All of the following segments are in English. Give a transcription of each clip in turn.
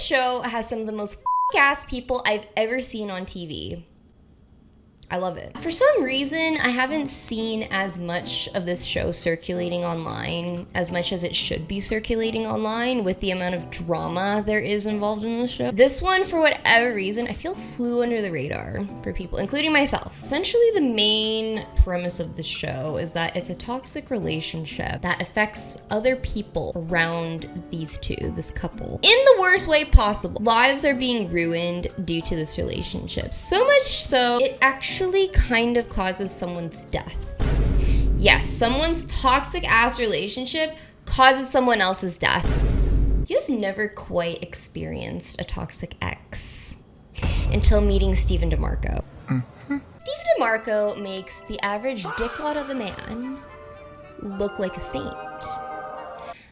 show has some of the most ass people I've ever seen on TV. I love it. For some reason, I haven't seen as much of this show circulating online as much as it should be circulating online with the amount of drama there is involved in the show. This one, for whatever reason, I feel flew under the radar for people, including myself. Essentially, the main premise of the show is that it's a toxic relationship that affects other people around these two, this couple, in the worst way possible. Lives are being ruined due to this relationship. So much so, it actually kind of causes someone's death. Yes, someone's toxic ass relationship causes someone else's death. You've never quite experienced a toxic ex until meeting Stephen DeMarco. Stephen DeMarco makes the average dickwad of a man look like a saint.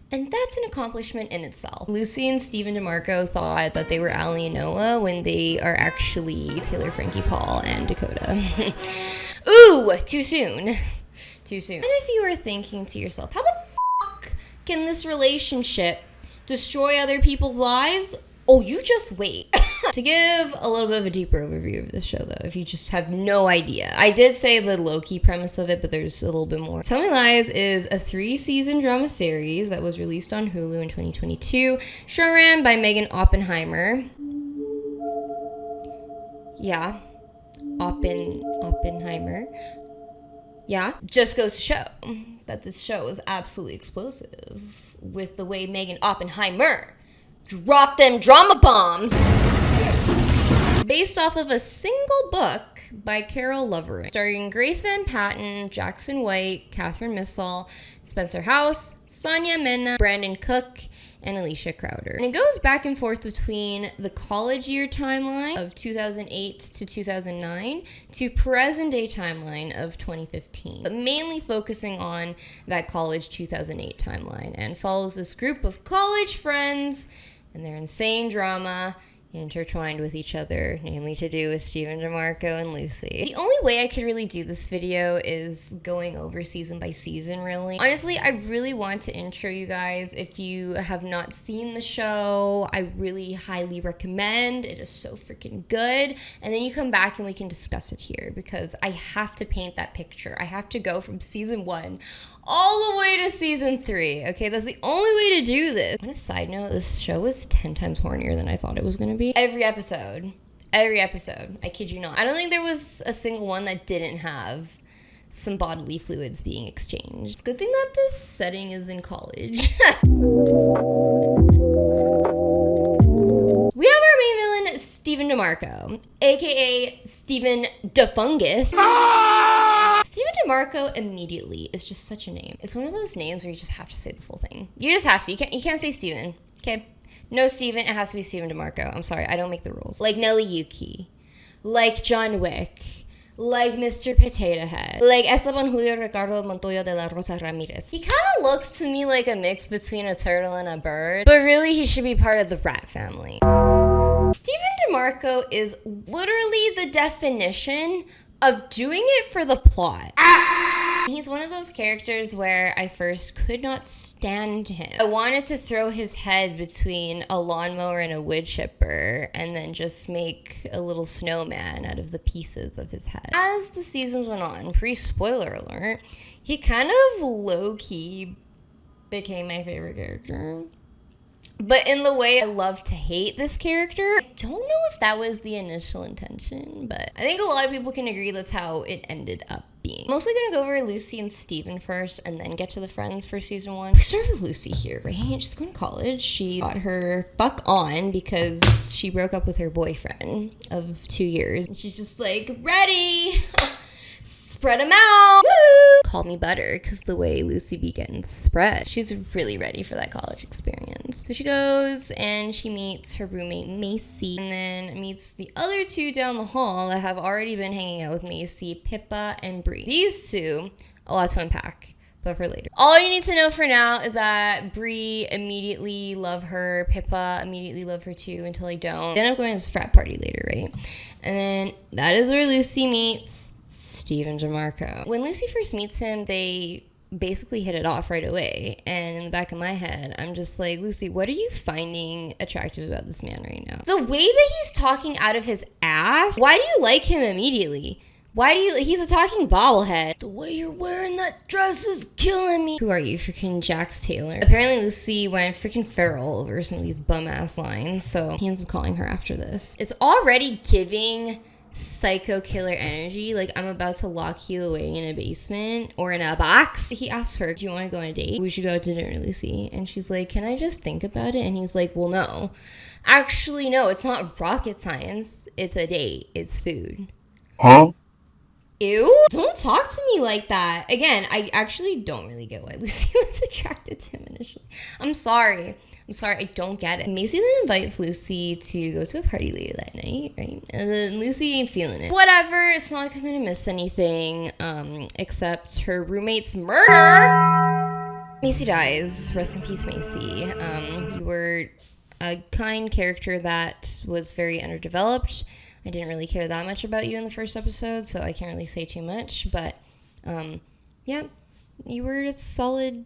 And that's an accomplishment in itself. Lucy and Stephen DeMarco thought that they were Ali and Noah when they are actually Taylor, Frankie, Paul, and Dakota. Ooh, too soon. Too soon. And if you are thinking to yourself, how the fuck can this relationship destroy other people's lives? Oh, you just wait. To give a little bit of a deeper overview of this show, though, if you just have no idea. I did say the low-key premise of it, but there's a little bit more. Tell Me Lies is a 3-season drama series that was released on Hulu in 2022, showrun by Megan Oppenheimer. Yeah. Oppenheimer. Yeah. Just goes to show that this show is absolutely explosive with the way Megan Oppenheimer dropped them drama bombs. Based off of a single book by Carol Lovering, starring Grace Van Patten, Jackson White, Catherine Missal, Spencer House, Sonia Mena, Brandon Cook, and Alicia Crowder. And it goes back and forth between the college year timeline of 2008 to 2009 to present day timeline of 2015, but mainly focusing on that college 2008 timeline, and follows this group of college friends and their insane drama intertwined with each other, namely to do with Stephen DeMarco and Lucy. The only way I could really do this video is going over season by season, really. Honestly, I really want to intro you guys. If you have not seen the show, I really highly recommend. It is so freaking good. And then you come back and we can discuss it here, because I have to paint that picture. I have to go from season 1 all the way to season 3. Okay, that's the only way to do this. On a side note, this show is 10 times hornier than I thought it was gonna be. Every episode, I kid you not. I don't think there was a single one that didn't have some bodily fluids being exchanged. It's a good thing that this setting is in college. We have our main villain, Stephen DeMarco, aka Stephen DeFungus. Stephen DeMarco immediately is just such a name. It's one of those names where you just have to say the full thing. You just have to. You can't say Stephen. Okay? No Stephen. It has to be Stephen DeMarco. I'm sorry. I don't make the rules. Like Nelly Yuki. Like John Wick. Like Mr. Potato Head. Like Esteban Julio Ricardo Montoya de la Rosa Ramirez. He kind of looks to me like a mix between a turtle and a bird. But really, he should be part of the rat family. Stephen DeMarco is literally the definition of doing it for the plot. He's one of those characters where I first could not stand him. I wanted to throw his head between a lawnmower and a wood chipper and then just make a little snowman out of the pieces of his head. As the seasons went on, pre-spoiler alert, he kind of low-key became my favorite character. But in the way I love to hate this character, I don't know if that was the initial intention, but I think a lot of people can agree that's how it ended up being. I'm mostly gonna go over Lucy and Stephen first and then get to the friends for season 1. We start with Lucy here, right? She's going to college. She got her fuck on because she broke up with her boyfriend of 2 years. And she's just like, ready! Spread them out! Woo! Call me butter, because the way Lucy begins spread. She's really ready for that college experience. So she goes and she meets her roommate Macy, and then meets the other two down the hall that have already been hanging out with Macy, Pippa and Bree. These two, a lot to unpack, but for later. All you need to know for now is that Bree immediately love her, Pippa immediately love her too, until I don't. They end up going to this frat party later, right? And then that is where Lucy meets Stephen DeMarco. When Lucy first meets him, they basically hit it off right away. And in the back of my head, I'm just like, Lucy, what are you finding attractive about this man right now? The way that he's talking out of his ass, why do you like him immediately? He's a talking bobblehead. The way you're wearing that dress is killing me. Who are you, freaking Jax Taylor? Apparently Lucy went freaking feral over some of these bum-ass lines, so he ends up calling her after this. It's already giving psycho killer energy, like I'm about to lock you away in a basement or in a box. He asked her, do you want to go on a date? We should go out to dinner, Lucy. And she's like, can I just think about it? And he's like, well, no. Actually, no, it's not rocket science. It's a date. It's food. Huh? Ew. Don't talk to me like that. Again, I actually don't really get why Lucy was attracted to him initially. I'm sorry, I don't get it. Macy then invites Lucy to go to a party later that night, right? And then Lucy ain't feeling it. Whatever, it's not like I'm gonna miss anything, except her roommate's murder. Macy dies. Rest in peace, Macy. You were a kind character that was very underdeveloped. I didn't really care that much about you in the first episode, so I can't really say too much, but, yeah, you were a solid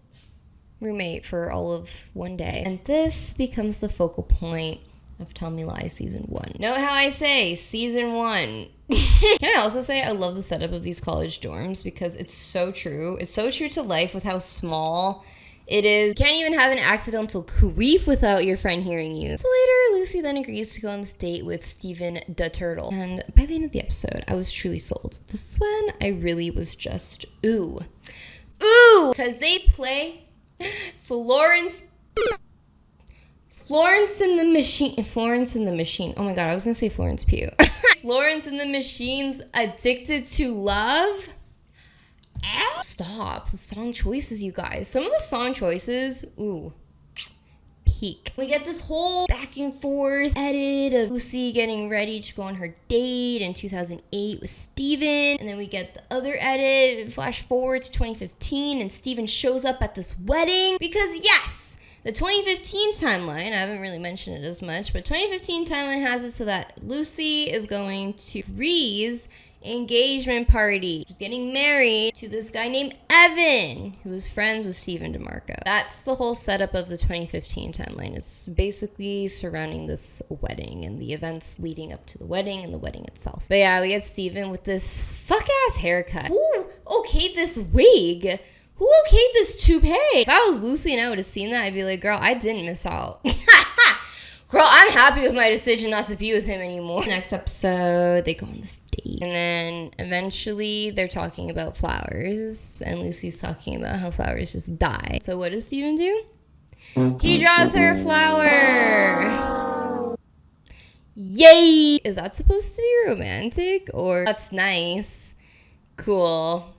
roommate for all of one day. And this becomes the focal point of Tell Me Lies Season 1. Note how I say Season 1. Can I also say I love the setup of these college dorms because it's so true. It's so true to life with how small it is. You can't even have an accidental queef without your friend hearing you. So later, Lucy then agrees to go on this date with Steven the Turtle. And by the end of the episode, I was truly sold. This is when I really was just, ooh. Ooh! Because they play Florence and the Machine. Oh my god, I was gonna say Florence Pugh. Florence and the Machine's Addicted to Love. Stop. The song choices, you guys. Some of the song choices, ooh, peak. We get this whole back and forth edit of Lucy getting ready to go on her date in 2008 with Steven. And then we get the other edit, flash forward to 2015, and Steven shows up at this wedding. Because yes, the 2015 timeline, I haven't really mentioned it as much, but 2015 timeline has it so that Lucy is going to Bree's engagement party. She's getting married to this guy named Evan, who's friends with Steven DeMarco. That's the whole setup of the 2015 timeline. It's basically surrounding this wedding and the events leading up to the wedding and the wedding itself. But yeah, we get Steven with this fuck-ass haircut. Who okayed this wig? Who okayed this toupee? If I was Lucy and I would have seen that, I'd be like, girl, I didn't miss out. Girl, I'm happy with my decision not to be with him anymore. Next episode, they go on this date. And then eventually they're talking about flowers. And Lucy's talking about how flowers just die. So what does Steven do? He draws her a flower. Yay! Is that supposed to be romantic? Or that's nice. Cool.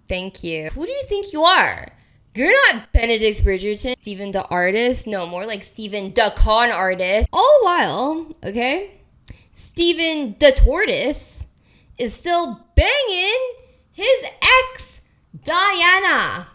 Thank you. Who do you think you are? You're not Benedict Bridgerton, Steven the artist. No, more like Steven the con artist. All the while, okay, Steven the tortoise is still banging his ex, Diana.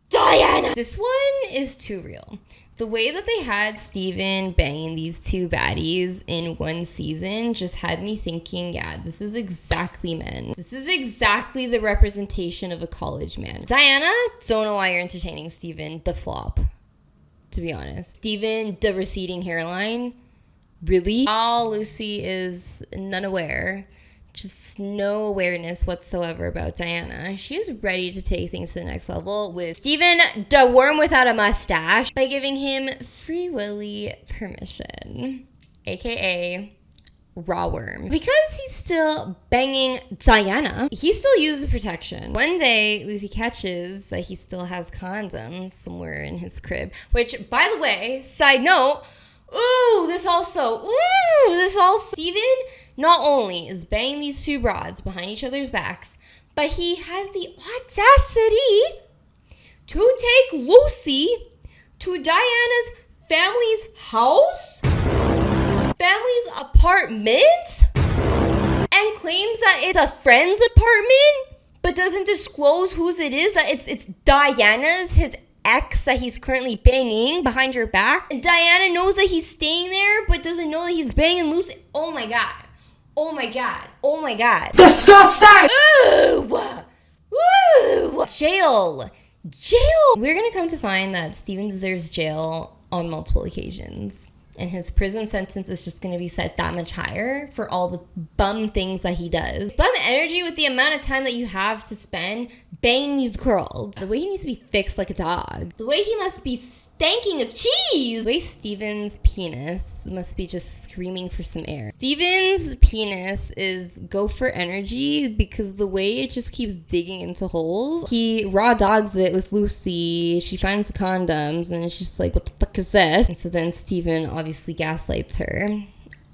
Diana! This one is too real. The way that they had Steven banging these two baddies in one season just had me thinking, yeah, this is exactly men. This is exactly the representation of a college man. Diana, don't know why you're entertaining Steven the flop, to be honest. Steven the receding hairline, really? All Lucy is none aware. Just no awareness whatsoever about Diana. She is ready to take things to the next level with Steven the worm without a mustache by giving him free willy permission, aka raw worm. Because he's still banging Diana, he still uses protection. One day, Lucy catches that he still has condoms somewhere in his crib, which, by the way, side note, Steven not only is banging these two broads behind each other's backs, but he has the audacity to take Lucy to Diana's family's house, family's apartment, and claims that it's a friend's apartment, but doesn't disclose whose it is, that it's Diana's, his ex that he's currently banging behind your back. And Diana knows that he's staying there, but doesn't know that he's banging Lucy. Oh my god. Oh my god. Oh my god. Disgusting! Ooh! Woo! Jail! Jail! We're gonna come to find that Steven deserves jail on multiple occasions. And his prison sentence is just going to be set that much higher for all the bum things that he does. Bum energy with the amount of time that you have to spend banging these girls. The way he needs to be fixed like a dog. The way he must be stanking of cheese. The way Steven's penis must be just screaming for some air. Steven's penis is gopher energy because the way it just keeps digging into holes. He raw dogs it with Lucy. She finds the condoms and she's just like, what the fuck is this? And so then Steven obviously gaslights her.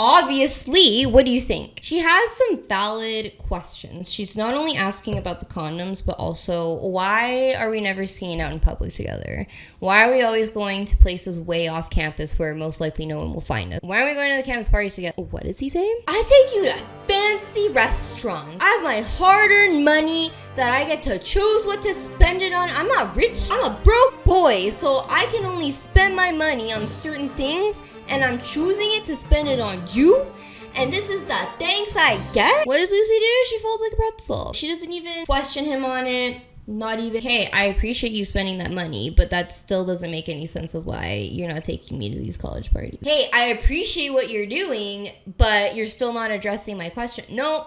Obviously, what do you think? She has some valid questions. She's not only asking about the condoms, but also, why are we never seen out in public together? Why are we always going to places way off campus where most likely no one will find us? Why are we going to the campus parties together? What does he say? I take you to fancy restaurants. I have my hard-earned money that I get to choose what to spend it on. I'm not rich. I'm a broke boy, so I can only spend my money on certain things, and I'm choosing it to spend it on you? And this is the thanks I get? What does Lucy do? She folds like a pretzel. She doesn't even question him on it. Not even, hey, I appreciate you spending that money, but that still doesn't make any sense of why you're not taking me to these college parties. Hey, I appreciate what you're doing, but you're still not addressing my question. No,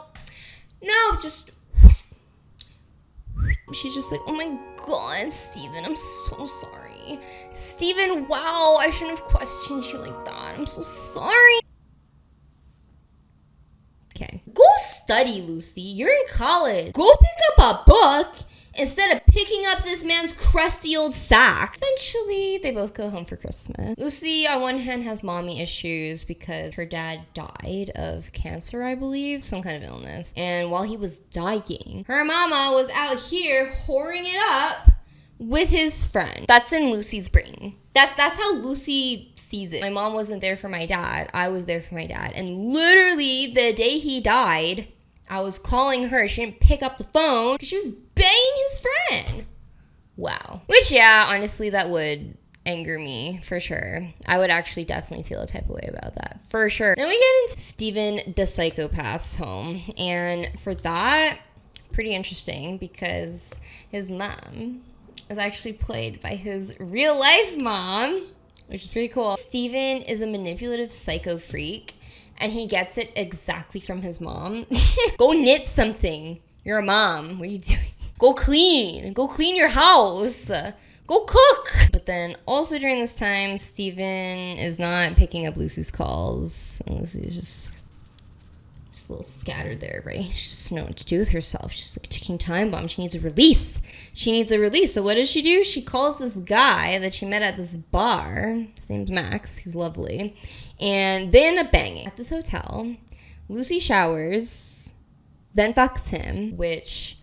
just... She's just like, oh my god, Steven, I'm so sorry. Steven, wow, I shouldn't have questioned you like that. I'm so sorry. Okay. Go study, Lucy. You're in college. Go pick up a book instead of picking up this man's crusty old sack. Eventually, they both go home for Christmas. Lucy, on one hand, has mommy issues because her dad died of cancer, I believe, some kind of illness. And while he was dying, her mama was out here whoring it up with his friend. That's in Lucy's brain. That's how Lucy sees it. My mom wasn't there for my dad. I was there for my dad. And literally, the day he died, I was calling her. She didn't pick up the phone because she was banging his friend. Wow. Which, yeah, honestly, that would anger me for sure. I would actually definitely feel a type of way about that for sure. Then we get into Steven the psychopath's home. And for that, pretty interesting because his mom is actually played by his real life mom, which is pretty cool. Steven is a manipulative psycho freak. And he gets it exactly from his mom. Go knit something. You're a mom. What are you doing? Go clean. Go clean your house. Go cook. But then also during this time, Steven is not picking up Lucy's calls. And Lucy's just a little scattered there, right? She doesn't know what to do with herself. She's like a ticking time bomb. She needs a relief. So what does she do? She calls this guy that she met at this bar. His name's Max. He's lovely. And they end up banging at this hotel. Lucy showers, then fucks him, which...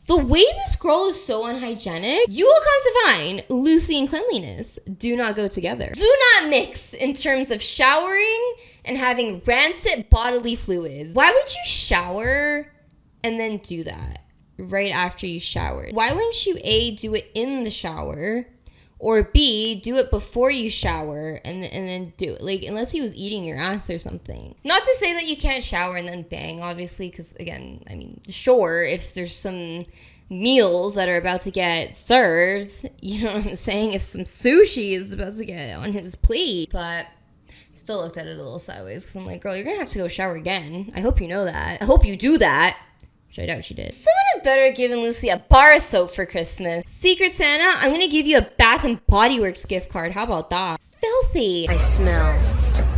The way this girl is so unhygienic, you will come to find Lucy and cleanliness do not go together. Do not mix in terms of showering and having rancid bodily fluids. Why would you shower and then do that right after you showered? Why wouldn't you A, do it in the shower, or B, do it before you shower and then do it? Like, unless he was eating your ass or something. Not to say that you can't shower and then bang, obviously, because, again, I mean, sure, if there's some meals that are about to get served, you know what I'm saying? If some sushi is about to get on his plate. But still looked at it a little sideways because I'm like, girl, you're going to have to go shower again. I hope you know that. I hope you do that. Which I doubt she did. Someone had better given Lucy a bar of soap for Christmas. Secret Santa, I'm gonna give you a Bath and Body Works gift card. How about that? Filthy. I smell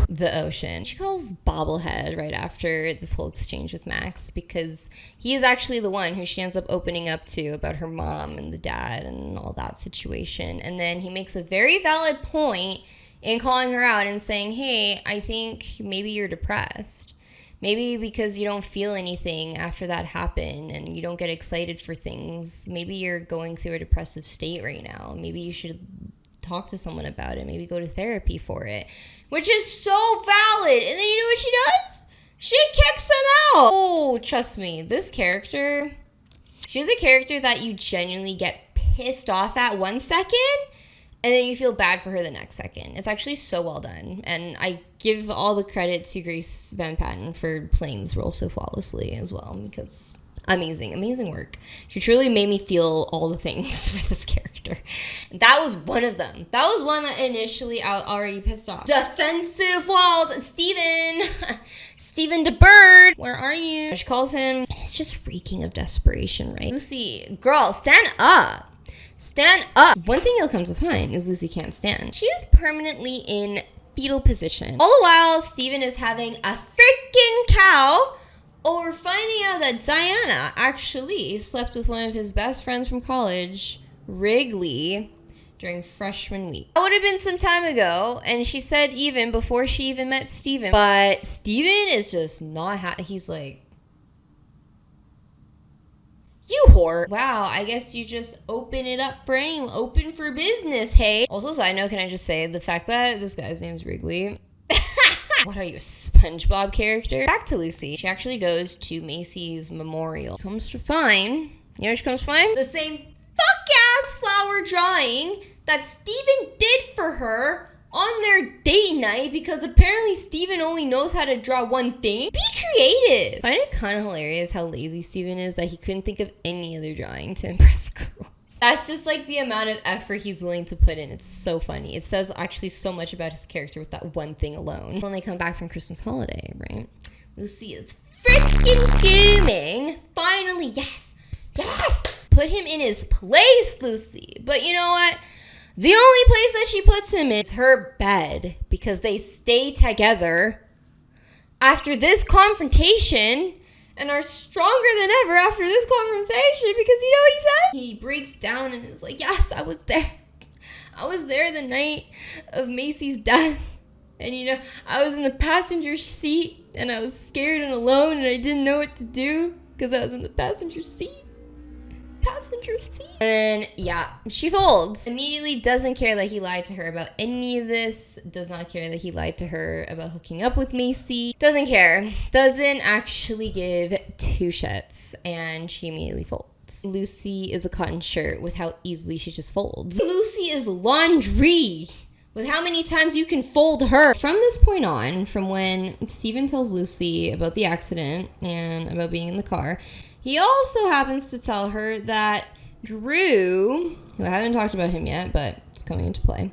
the ocean. She calls Bobblehead right after this whole exchange with Max because he is actually the one who she ends up opening up to about her mom and the dad and all that situation. And then he makes a very valid point in calling her out and saying, hey, I think maybe you're depressed. Maybe because you don't feel anything after that happened and you don't get excited for things. Maybe you're going through a depressive state right now. Maybe you should talk to someone about it. Maybe go to therapy for it. Which is so valid. And then you know what she does? She kicks him out. Oh, trust me. This character, she's a character that you genuinely get pissed off at 1 second. And then you feel bad for her the next second. It's actually so well done. And I give all the credit to Grace Van Patten for playing this role so flawlessly as well. Because Amazing work. She truly made me feel all the things for this character. And that was one of them. That was one that initially I already pissed off. Defensive walls, Steven DeBird, where are you? She calls him. It's just reeking of desperation, right? Lucy, girl, stand up. Stand up. One thing you'll come to find is Lucy can't stand. She is permanently in fetal position. All the while, Steven is having a freaking cow over finding out that Diana actually slept with one of his best friends from college, Wrigley, during freshman week. That would have been some time ago, and she said even before she even met Steven. But Steven is just not happy. He's like, you whore. Wow, I guess you just open it up for anyone. Open for business, hey? Also, side note, can I just say the fact that this guy's name's Wrigley. What are you, a SpongeBob character? Back to Lucy. She actually goes to Macy's memorial. Comes to find, you know what she comes to find? The same fuck-ass flower drawing that Steven did for her on their date night, because apparently Steven only knows how to draw one thing. Be creative. I find it kind of hilarious how lazy Steven is that he couldn't think of any other drawing to impress girls. That's just like the amount of effort he's willing to put in. It's so funny. It says actually so much about his character with that one thing alone. When they come back from Christmas holiday, right? Lucy is freaking fuming. Finally, yes. Put him in his place, Lucy. But you know what? The only place that she puts him in is her bed, because they stay together after this confrontation and are stronger than ever after this conversation, because you know what he says? He breaks down and is like, yes, I was there. I was there the night of Macy's death. And you know, I was in the passenger seat and I was scared and alone and I didn't know what to do because I was in the passenger seat. And yeah, she folds. Immediately doesn't care that he lied to her about any of this. Does not care that he lied to her about hooking up with Macy. Doesn't care. Doesn't actually give two shits. And she immediately folds. Lucy is a cotton shirt with how easily she just folds. Lucy is laundry with how many times you can fold her. From this point on, from when Steven tells Lucy about the accident and about being in the car, he also happens to tell her that Drew, who I haven't talked about him yet, but it's coming into play,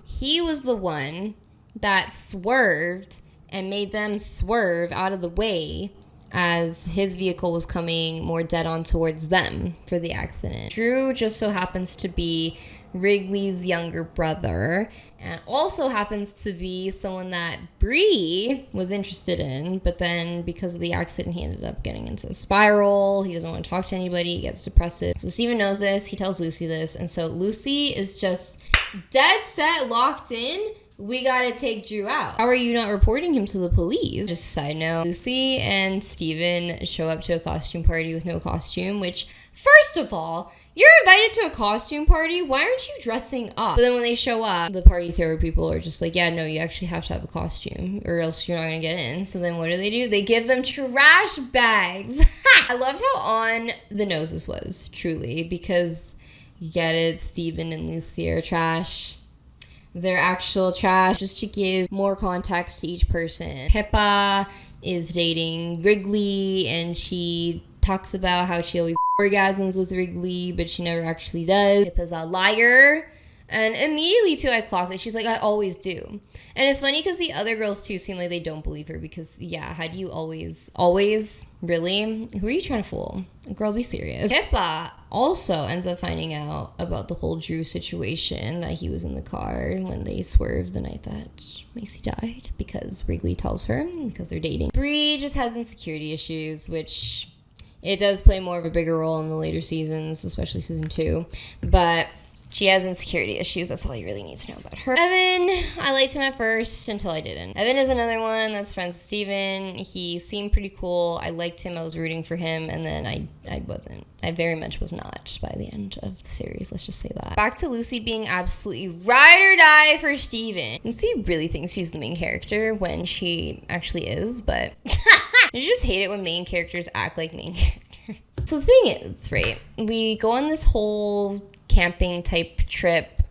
he was the one that swerved and made them swerve out of the way as his vehicle was coming more dead on towards them for the accident. Drew just so happens to be Wrigley's younger brother, and also happens to be someone that Bree was interested in, but then because of the accident, he ended up getting into a spiral. He doesn't want to talk to anybody. He gets depressive. So Steven knows this. He tells Lucy this, and so Lucy is just dead set, locked in. We gotta take Drew out. How are you not reporting him to the police? Just side note, Lucy and Steven show up to a costume party with no costume, which, first of all, you're invited to a costume party. Why aren't you dressing up? But then when they show up, the party thrower people are just like, yeah, no, you actually have to have a costume or else you're not going to get in. So then what do? They give them trash bags. I loved how on the nose this was, truly, because you get it, Steven and Lucy are trash. They're actual trash. Just to give more context to each person, Pippa is dating Wrigley, and she talks about how she always orgasms with Wrigley, but she never actually does. Pippa's a liar. And immediately, too, I clocked that. She's like, I always do. And it's funny because the other girls, too, seem like they don't believe her because, yeah, how do you always? Really? Who are you trying to fool? Girl, be serious. Pippa also ends up finding out about the whole Drew situation, that he was in the car when they swerved the night that Macy died because Wrigley tells her because they're dating. Bree just has insecurity issues, which it does play more of a bigger role in the later seasons, especially season 2. But she has insecurity issues. That's all you really need to know about her. Evan, I liked him at first until I didn't. Evan is another one that's friends with Steven. He seemed pretty cool. I liked him. I was rooting for him. And then I wasn't. I very much was not by the end of the series. Let's just say that. Back to Lucy being absolutely ride or die for Steven. Lucy really thinks she's the main character when she actually is. But I just hate it when main characters act like main characters. So the thing is, right, we go on this whole camping type trip.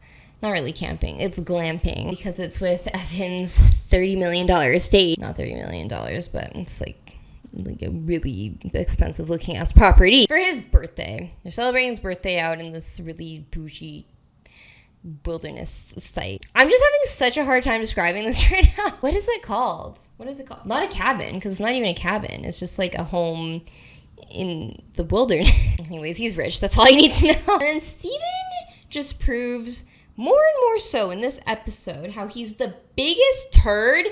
Not really camping, it's glamping, because it's with Evan's $30 million estate. Not $30 million, but it's like like a really expensive looking ass property for his birthday. They're celebrating his birthday out in this really bougie wilderness site. I'm just having such a hard time describing this right now. What is it called? Not a cabin, because it's not even a cabin. It's just like a home in the wilderness. Anyways, he's rich. That's all you need to know. And then Steven just proves more and more so in this episode how he's the biggest turd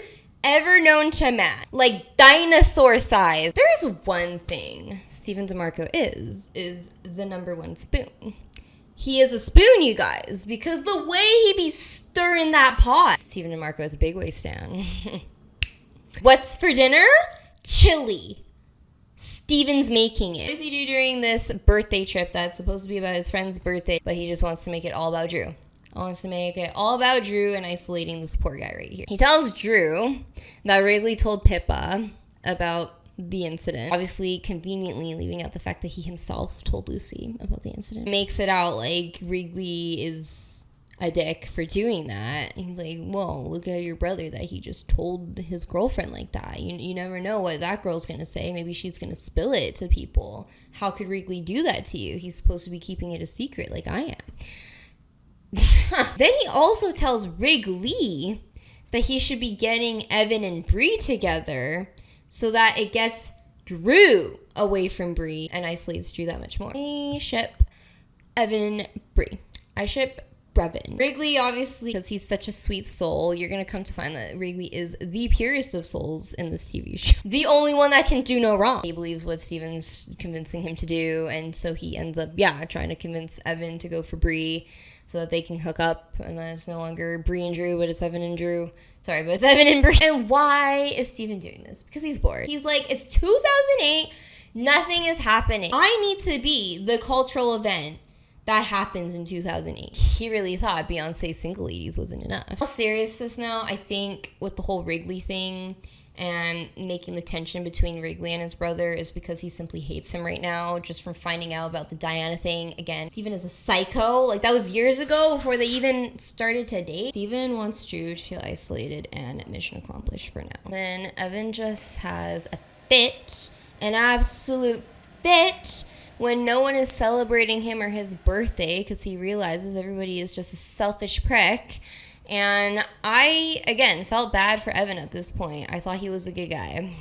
ever known to man. Like dinosaur size. There's one thing Steven DeMarco is the number one spoon. He is a spoon, you guys, because the way he be stirring that pot. Steven DeMarco is a big waist down. What's for dinner? Chili. Steven's making it. What does he do during this birthday trip that's supposed to be about his friend's birthday, but he just wants to make it all about Drew? Wants to make it all about Drew and isolating this poor guy right here. He tells Drew that Wrigley told Pippa about the incident, obviously conveniently leaving out the fact that he himself told Lucy about the incident. Makes it out like Wrigley is a dick for doing that. He's like, whoa, look at your brother that he just told his girlfriend like that. You never know what that girl's gonna say. Maybe she's gonna spill it to people. How could Wrigley do that to you? He's supposed to be keeping it a secret like I am. Then he also tells Wrigley that he should be getting Evan and Bree together so that it gets Drew away from Bree and isolates Drew that much more. I ship Evan Bree. I ship Brevin. Wrigley, obviously, because he's such a sweet soul, you're going to come to find that Wrigley is the purest of souls in this TV show. The only one that can do no wrong. He believes what Steven's convincing him to do, and so he ends up, trying to convince Evan to go for Bree so that they can hook up, and then it's no longer Bree and Drew, but it's Evan and Drew. Sorry, but it's Evan and Bree. And why is Steven doing this? Because he's bored. He's like, it's 2008, nothing is happening. I need to be the cultural event that happens in 2008. He really thought Beyonce's Single Ladies wasn't enough. All seriousness now, I think with the whole Wrigley thing and making the tension between Wrigley and his brother is because he simply hates him right now, just from finding out about the Diana thing. Again, Steven is a psycho. Like, that was years ago before they even started to date. Steven wants Drew to feel isolated and mission accomplished for now. Then Evan just has a fit, an absolute fit, when no one is celebrating him or his birthday because he realizes everybody is just a selfish prick. And I, again, felt bad for Evan at this point. I thought he was a good guy.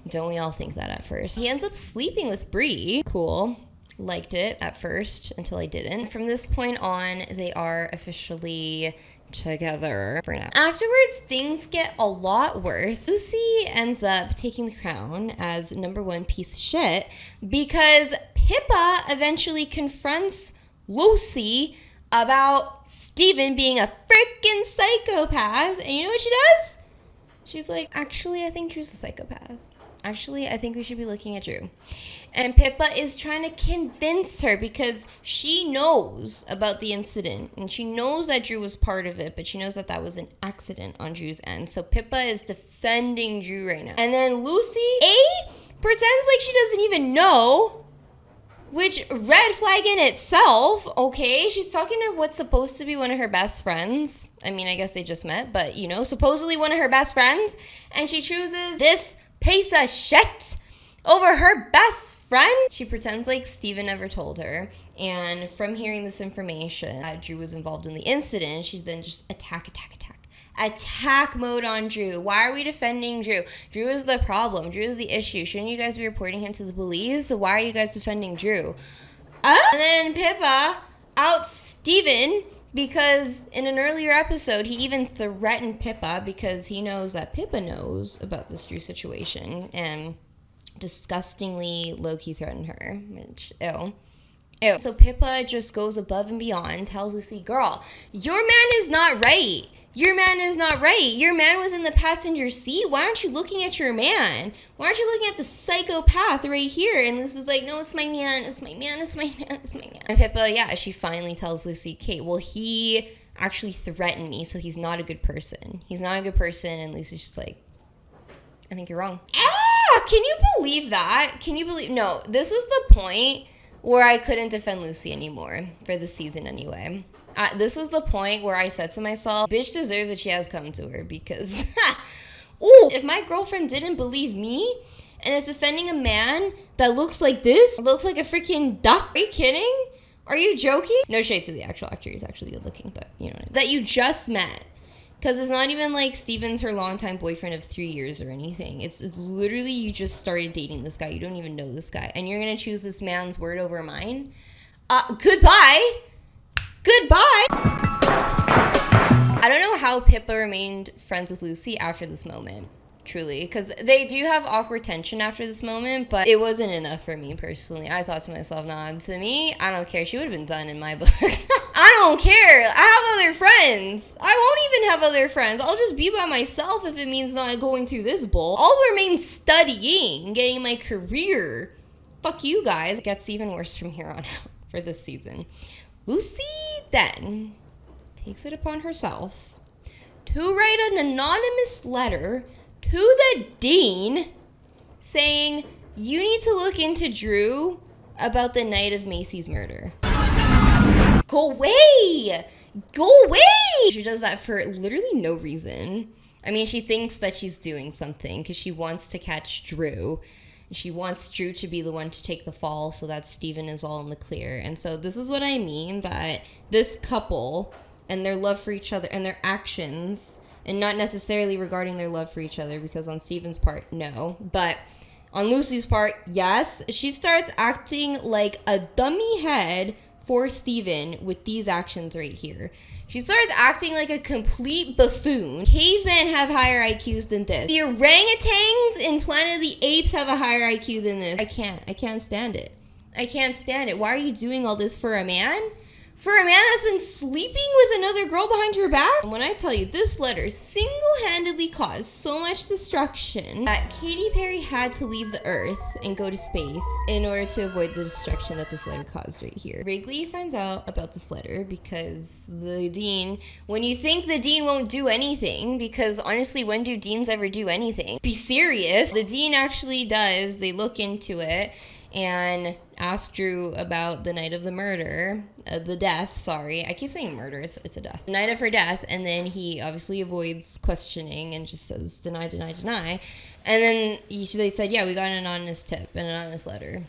Don't we all think that at first? He ends up sleeping with Bree. Cool. Liked it at first until I didn't. From this point on, they are officially together for now. Afterwards, things get a lot worse. Lucy ends up taking the crown as number one piece of shit because Pippa eventually confronts Lucy about Steven being a freaking psychopath. And you know what she does? She's like, actually, I think Drew's a psychopath. Actually, I think we should be looking at Drew. And Pippa is trying to convince her because she knows about the incident. And she knows that Drew was part of it, but she knows that that was an accident on Drew's end. So Pippa is defending Drew right now. And then Lucy, pretends like she doesn't even know, which red flag in itself, okay? She's talking to what's supposed to be one of her best friends. I mean, I guess they just met, but, supposedly one of her best friends. And she chooses this piece of shit over her best friend. She pretends like Steven never told her. And from hearing this information, that Drew was involved in the incident, she then just attack mode on Drew. Why are we defending Drew? Drew is the problem. Drew is the issue. Shouldn't you guys be reporting him to the police? So why are you guys defending Drew? And then Pippa outs Steven because in an earlier episode, he even threatened Pippa because he knows that Pippa knows about this Drew situation and disgustingly low-key threatened her, which, ew. So Pippa just goes above and beyond, tells Lucy, girl, your man is not right. Your man is not right. Your man was in the passenger seat. Why aren't you looking at your man? Why aren't you looking at the psychopath right here? And Lucy's like, no, it's my man. It's my man. It's my man. It's my man. And Pippa, she finally tells Lucy, Kate, well, he actually threatened me, so he's not a good person. He's not a good person. And Lucy's just like, I think you're wrong. Can you believe that? No, this was the point where I couldn't defend Lucy anymore for the season anyway. This was the point where I said to myself, bitch deserves what she has come to her because, if my girlfriend didn't believe me and is defending a man that looks like this? Looks like a freaking duck? Are you kidding? Are you joking? No shade to the actual actor. He's actually good looking, but you know what I mean. That you just met. Because it's not even like Steven's her longtime boyfriend of 3 years or anything. It's literally you just started dating this guy. You don't even know this guy. And you're going to choose this man's word over mine? Goodbye. Goodbye. I don't know how Pippa remained friends with Lucy after this moment. Truly, because they do have awkward tension after this moment, but it wasn't enough for me personally. I thought to myself, nah, to me, I don't care. She would have been done in my books. I don't care. I have other friends. I won't even have other friends. I'll just be by myself if it means not going through this bull. I'll remain studying, getting my career. Fuck you guys. It gets even worse from here on out for this season. Lucy then takes it upon herself to write an anonymous letter to the dean saying, you need to look into Drew about the night of Macy's murder. Go away! Go away! She does that for literally no reason. I mean, she thinks that she's doing something because she wants to catch Drew. She wants Drew to be the one to take the fall so that Steven is all in the clear. And so this is what I mean, that this couple and their love for each other and their actions, and not necessarily regarding their love for each other, because on Steven's part, no. But on Lucy's part, yes. She starts acting like a dummy head for Steven with these actions right here. She starts acting like a complete buffoon. Cavemen have higher IQs than this. The orangutans in Planet of the Apes have a higher IQ than this. I can't stand it. I can't stand it. Why are you doing all this for a man? For a man that's been sleeping with another girl behind your back? And when I tell you, this letter single-handedly caused so much destruction that Katy Perry had to leave the Earth and go to space in order to avoid the destruction that this letter caused right here. Wrigley finds out about this letter because the dean, when you think the dean won't do anything, because honestly, when do deans ever do anything? Be serious. The dean actually does. They look into it and ask Drew about the night of the murder, the death, sorry. I keep saying murder, it's a death. The night of her death, and then he obviously avoids questioning and just says, deny, deny, deny. And then they said, yeah, we got an anonymous tip, an anonymous letter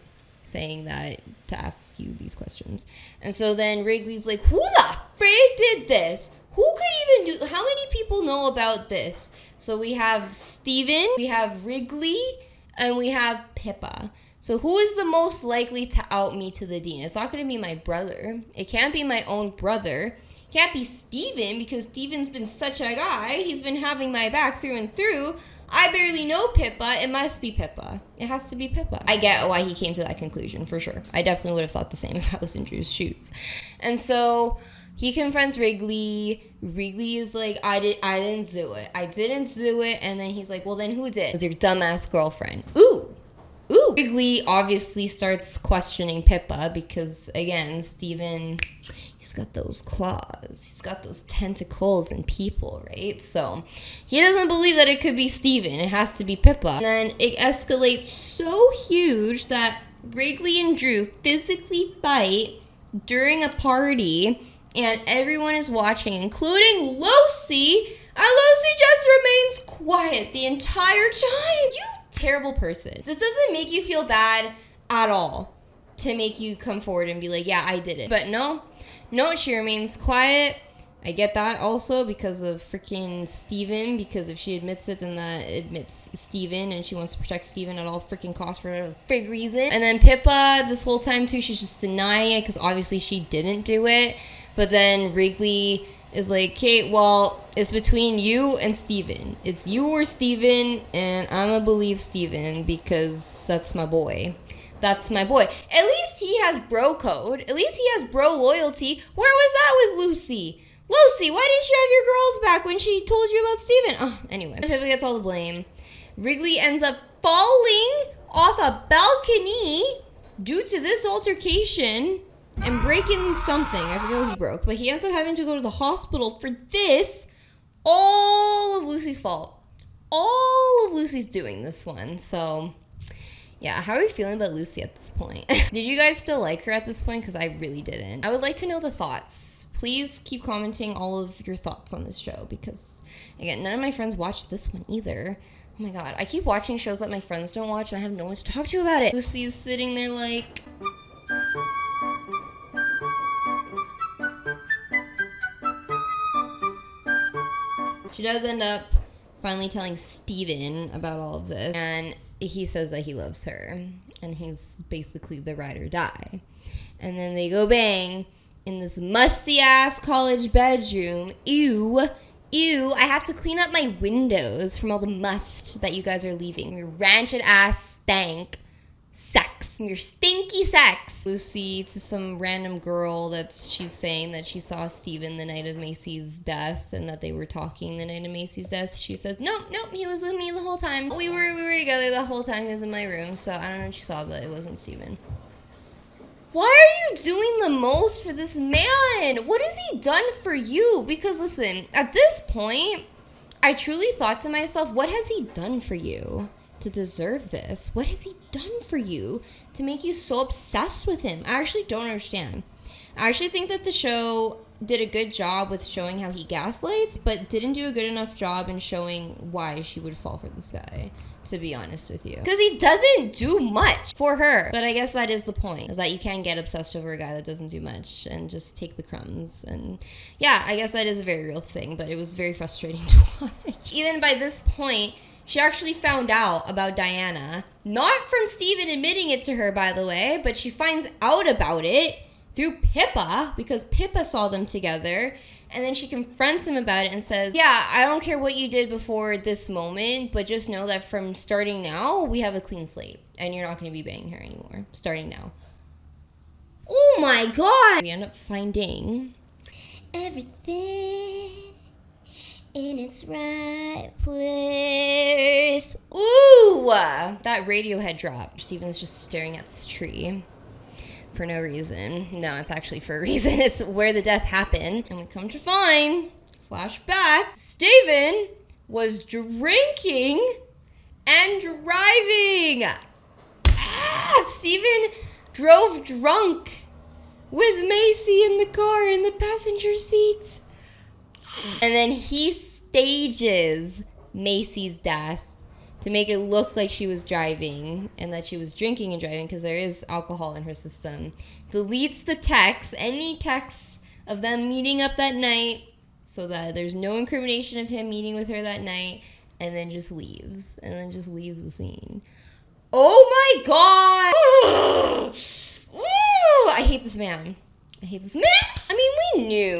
saying that to ask you these questions. And so then Wrigley's like, who the frig did this? Who could even do, how many people know about this? So we have Steven, we have Wrigley, and we have Pippa. So who is the most likely to out me to the dean? It's not going to be my brother. It can't be my own brother. It can't be Steven, because Steven's been such a guy. He's been having my back through and through. I barely know Pippa. It must be Pippa. It has to be Pippa. I get why he came to that conclusion, for sure. I definitely would have thought the same if I was in Drew's shoes. And so he confronts Wrigley. Wrigley is like, I didn't do it. I didn't do it. And then he's like, well, then who did? It was your dumbass girlfriend. Ooh. Wrigley obviously starts questioning Pippa because, again, Steven, he's got those claws. He's got those tentacles in people, right? So he doesn't believe that it could be Steven. It has to be Pippa. And then it escalates so huge that Wrigley and Drew physically fight during a party, and everyone is watching, including Lucy. And Lucy just remains quiet the entire time. You terrible person. This doesn't make you feel bad at all to make you come forward and be like, yeah, I did it. But no, she remains quiet. I get that also because of freaking Steven, because if she admits it, then that admits Steven, and she wants to protect Steven at all freaking costs for whatever frig reason. And then Pippa, this whole time too, she's just denying it because obviously she didn't do it. But then Wrigley is like, Kate, well, it's between you and Steven. It's you or Steven, and I'm gonna believe Steven because that's my boy. That's my boy. At least he has bro code. At least he has bro loyalty. Where was that with Lucy? Lucy, why didn't you have your girls back when she told you about Steven? Oh, anyway. Pippa gets all the blame. Wrigley ends up falling off a balcony due to this altercation and breaking something. I forget what he broke. But he ends up having to go to the hospital for this. All of Lucy's fault. All of Lucy's doing this one. So, yeah. How are you feeling about Lucy at this point? Did you guys still like her at this point? Because I really didn't. I would like to know the thoughts. Please keep commenting all of your thoughts on this show. Because, again, none of my friends watched this one either. Oh my god, I keep watching shows that my friends don't watch and I have no one to talk to about it. Lucy's sitting there like... She does end up finally telling Steven about all of this, and he says that he loves her, and he's basically the ride or die. And then they go bang in this musty-ass college bedroom. Ew. Ew, I have to clean up my windows from all the must that you guys are leaving. Your rancid-ass stank sex. Your stinky sex. Lucy, to some random girl she's saying that she saw Steven the night of Macy's death and that they were talking the night of Macy's death. She says, nope, he was with me the whole time. We were together the whole time. He was in my room, so I don't know what she saw, but it wasn't Steven. Why are you doing the most for this man? What has he done for you? Because listen, at this point, I truly thought to myself, what has he done for you to deserve this? What has he done for you to make you so obsessed with him? I actually don't understand. I actually think that the show did a good job with showing how he gaslights, but didn't do a good enough job in showing why she would fall for this guy, to be honest with you. Because he doesn't do much for her. But I guess that is the point, is that you can get obsessed over a guy that doesn't do much and just take the crumbs. And yeah, I guess that is a very real thing, but it was very frustrating to watch. Even by this point, she actually found out about Diana, not from Steven admitting it to her, by the way, but she finds out about it through Pippa, because Pippa saw them together, and then she confronts him about it and says, yeah, I don't care what you did before this moment, but just know that from starting now, we have a clean slate, and you're not going to be banging her anymore, starting now. Oh my god! We end up finding everything in its right place. Ooh! That Radiohead drop. Steven's just staring at this tree for no reason. No, it's actually for a reason. It's where the death happened. And we come to find, flashback, Steven was drinking and driving. Steven drove drunk with Macy in the car in the passenger seat. And then he stages Macy's death to make it look like she was driving and that she was drinking and driving, because there is alcohol in her system. Deletes the texts, any texts of them meeting up that night, so that there's no incrimination of him meeting with her that night, and then just leaves. And then just leaves the scene. Oh my god! Ooh, I hate this man. I hate this man. I mean,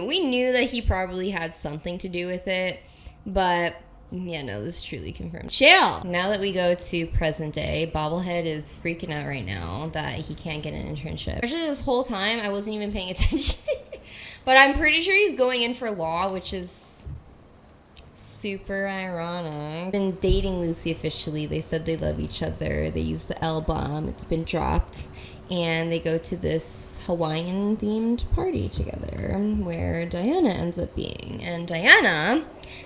we knew that he probably had something to do with it, but yeah, no, this is truly confirmed. Chill! Now that we go to present day, Bobblehead is freaking out right now that he can't get an internship. Actually, this whole time, I wasn't even paying attention. But I'm pretty sure he's going in for law, which is super ironic. Been dating Lucy officially. They said they love each other. They used the L bomb. It's been dropped. And they go to this Hawaiian-themed party together where Diana ends up being. And Diana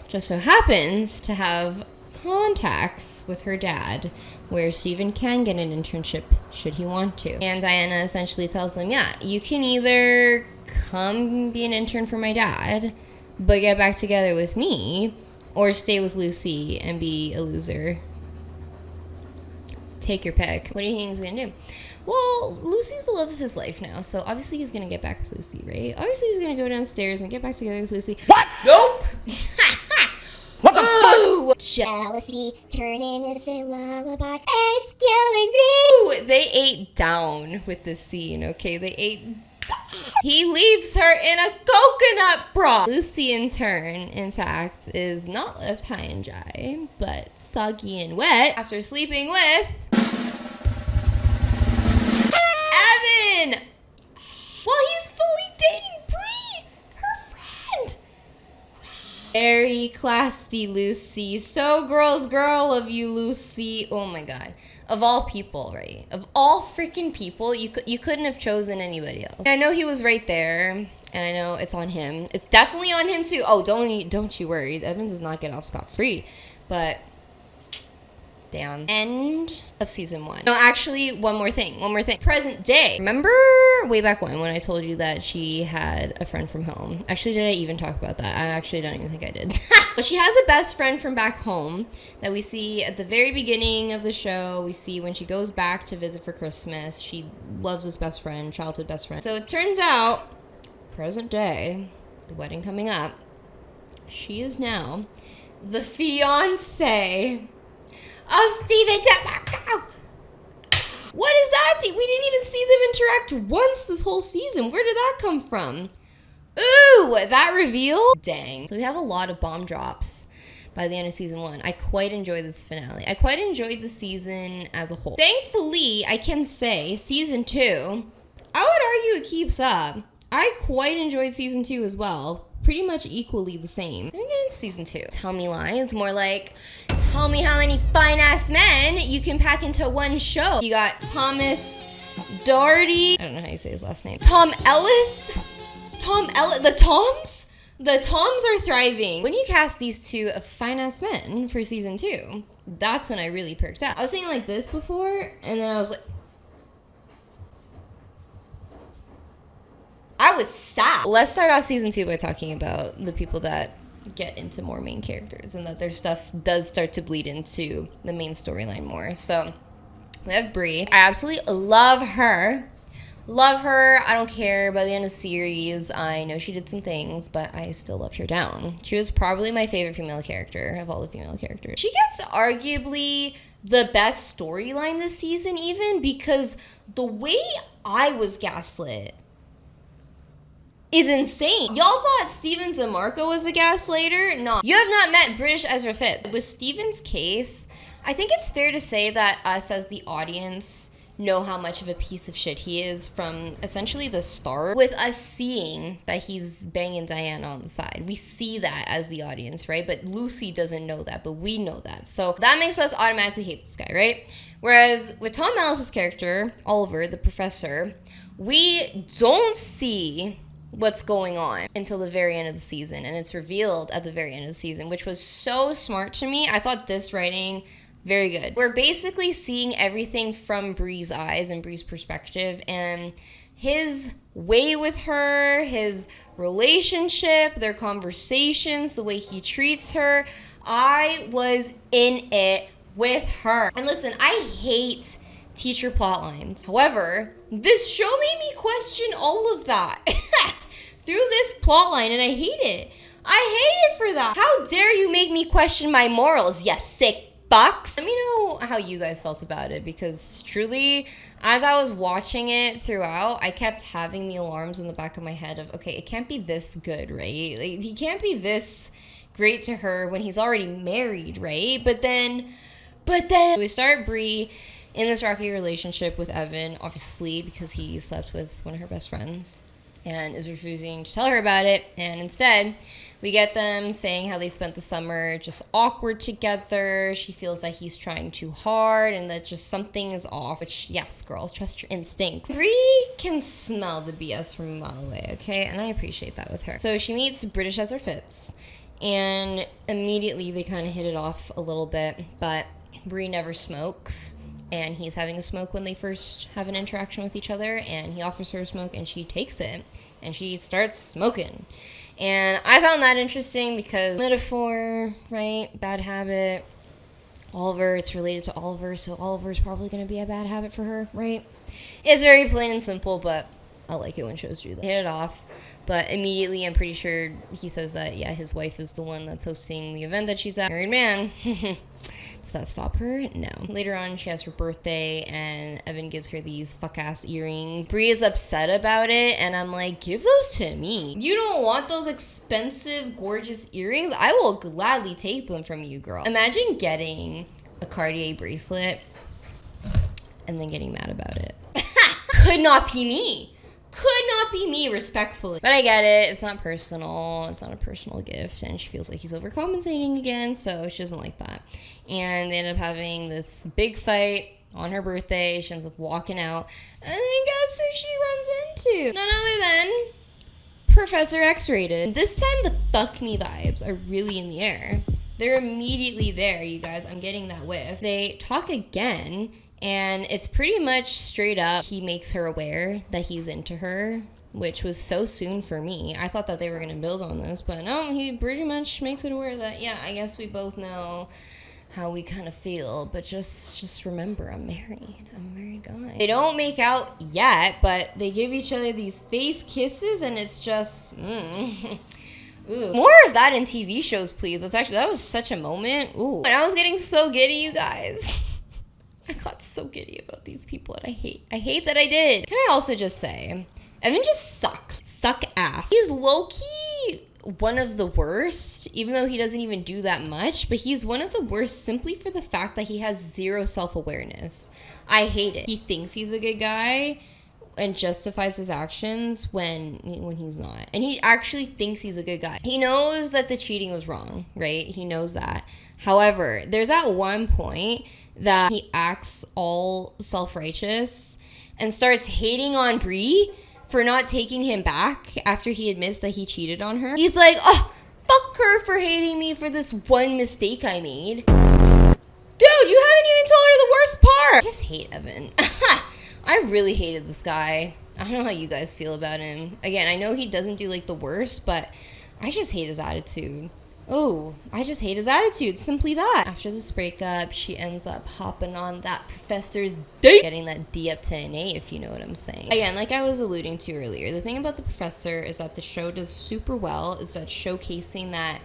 just so happens to have contacts with her dad where Steven can get an internship should he want to. And Diana essentially tells him, yeah, you can either come be an intern for my dad, but get back together with me, or stay with Lucy and be a loser. Take your pick. What do you think he's gonna do? Well, Lucy's the love of his life now, so obviously he's gonna get back with Lucy, right? Obviously he's gonna go downstairs and get back together with Lucy. What? Nope! What the fuck? Jealousy, turning into a lullaby, it's killing me! Ooh, they ate down with this scene, okay? They ate He leaves her in a coconut bra. Lucy, in turn, in fact, is not left high and dry, but soggy and wet after sleeping with Evan! While he's fully dating Bree, her friend. Very classy, Lucy. So girl of you, Lucy. Oh my god. Of all people, right? Of all freaking people, you couldn't have chosen anybody else. I know he was right there, and I know it's on him. It's definitely on him too. Oh, don't you worry. Evan does not get off scot-free. But Damn. End of season 1. No, actually, one more thing. Present day. Remember way back when I told you that she had a friend from home? Actually, did I even talk about that? I actually don't even think I did. But she has a best friend from back home that we see at the very beginning of the show. We see when she goes back to visit for Christmas. She loves this best friend, childhood best friend. So it turns out, present day, the wedding coming up, she is now the fiance of Steven DeMarco. What is that? We didn't even see them interact once this whole season. Where did that come from? Ooh, that reveal? Dang. So we have a lot of bomb drops by the end of season 1. I quite enjoyed this finale. I quite enjoyed the season as a whole. Thankfully, I can say season 2, I would argue it keeps up. I quite enjoyed season 2 as well. Pretty much equally the same. Let me get into season 2. Tell me lies. More like, tell me how many fine-ass men you can pack into one show. You got Thomas Doherty. I don't know how you say his last name. Tom Ellis. The Toms? The Toms are thriving. When you cast these two fine-ass men for season 2, that's when I really perked up. I was saying like this before, and then I was like, I was sad. Let's start off season 2 by talking about the people that get into more main characters and that their stuff does start to bleed into the main storyline more. So we have Bree. I absolutely love her. I don't care. By the end of the series, I know she did some things, but I still loved her down. She was probably my favorite female character of all the female characters. She gets arguably the best storyline this season, even because the way I was gaslit is insane. Y'all thought Steven DeMarco was the gaslighter? No. You have not met British Ezra Fitz. With Steven's case, I think it's fair to say that us as the audience know how much of a piece of shit he is from essentially the start, with us seeing that he's banging Diana on the side. We see that as the audience, right? But Lucy doesn't know that, but we know that. So that makes us automatically hate this guy, right? Whereas with Tom Ellis' character, Oliver, the professor, we don't see what's going on until the very end of the season, and it's revealed at the very end of the season, which was so smart to me. I thought this writing very good. We're basically seeing everything from Bree's eyes and Bree's perspective, and his way with her, his relationship, their conversations, the way he treats her. I was in it with her. And listen, I hate teacher plot lines. However, this show made me question all of that through this plot line, and I hate it. I hate it for that. How dare you make me question my morals, you sick fucks? Let me know how you guys felt about it, because truly, as I was watching it throughout, I kept having the alarms in the back of my head of, okay, it can't be this good, right? Like, he can't be this great to her when he's already married, right? But then we start Bree in this rocky relationship with Evan, obviously because he slept with one of her best friends and is refusing to tell her about it. And instead, we get them saying how they spent the summer just awkward together. She feels that he's trying too hard and that just something is off, which, yes, girl, trust your instincts. Bree can smell the BS from a mile away, okay? And I appreciate that with her. So she meets British Ezra Fitz, and immediately they kind of hit it off a little bit, but Bree never smokes, and he's having a smoke when they first have an interaction with each other, and he offers her a smoke, and she takes it, and she starts smoking. And I found that interesting because metaphor, right? Bad habit. Oliver, it's related to Oliver, so Oliver's probably going to be a bad habit for her, right? It's very plain and simple, but I like it when shows do that. Hit it off, but immediately I'm pretty sure he says that, yeah, his wife is the one that's hosting the event that she's at. Married man. Does that stop her? No. Later on, she has her birthday, and Evan gives her these fuck-ass earrings. Bree is upset about it, and I'm like, give those to me. You don't want those expensive, gorgeous earrings? I will gladly take them from you, girl. Imagine getting a Cartier bracelet and then getting mad about it. Could not be me. Could not be me, respectfully. But I get it. It's not personal. It's not a personal gift. And she feels like he's overcompensating again, so she doesn't like that. And they end up having this big fight on her birthday. She ends up walking out. And then guess who she runs into? None other than Professor X-Rated. This time, the fuck me vibes are really in the air. They're immediately there, you guys. I'm getting that whiff. They talk again, and it's pretty much straight up. He makes her aware that he's into her, which was so soon for me. I thought that they were going to build on this, but no, he pretty much makes it aware that, yeah, I guess we both know how we kind of feel, but just remember, I'm a married guy. They don't make out yet, but they give each other these face kisses, and it's just, Ooh. More of that in TV shows, please. That was such a moment. Ooh. And I was getting so giddy, you guys. I got so giddy about these people, and I hate that I did. Can I also just say, Evan just sucks. Suck ass. He's low-key one of the worst, even though he doesn't even do that much, but he's one of the worst simply for the fact that he has zero self-awareness. I hate it. He thinks he's a good guy and justifies his actions when he's not. And he actually thinks he's a good guy. He knows that the cheating was wrong, right? He knows that. However, there's at one point that he acts all self-righteous and starts hating on Brie for not taking him back after he admits that he cheated on her. He's like, oh, fuck her for hating me for this one mistake I made. Dude, you haven't even told her the worst part. I just hate Evan. I really hated this guy. I don't know how you guys feel about him. Again, I know he doesn't do like the worst, but I just hate his attitude. Oh, I just hate his attitude. Simply that. After this breakup, she ends up hopping on that professor's date. Getting that D up to an A, if you know what I'm saying. Again, like I was alluding to earlier, the thing about the professor is that the show does super well, is that showcasing that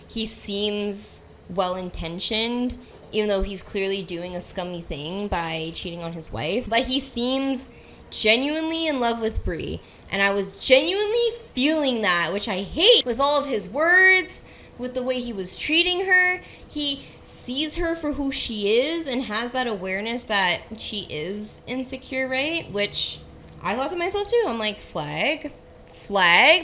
he seems well-intentioned, even though he's clearly doing a scummy thing by cheating on his wife. But he seems genuinely in love with Brie. And I was genuinely feeling that, which I hate. With all of his words, with the way he was treating her, he sees her for who she is and has that awareness that she is insecure, right? Which I thought to myself too. I'm like, flag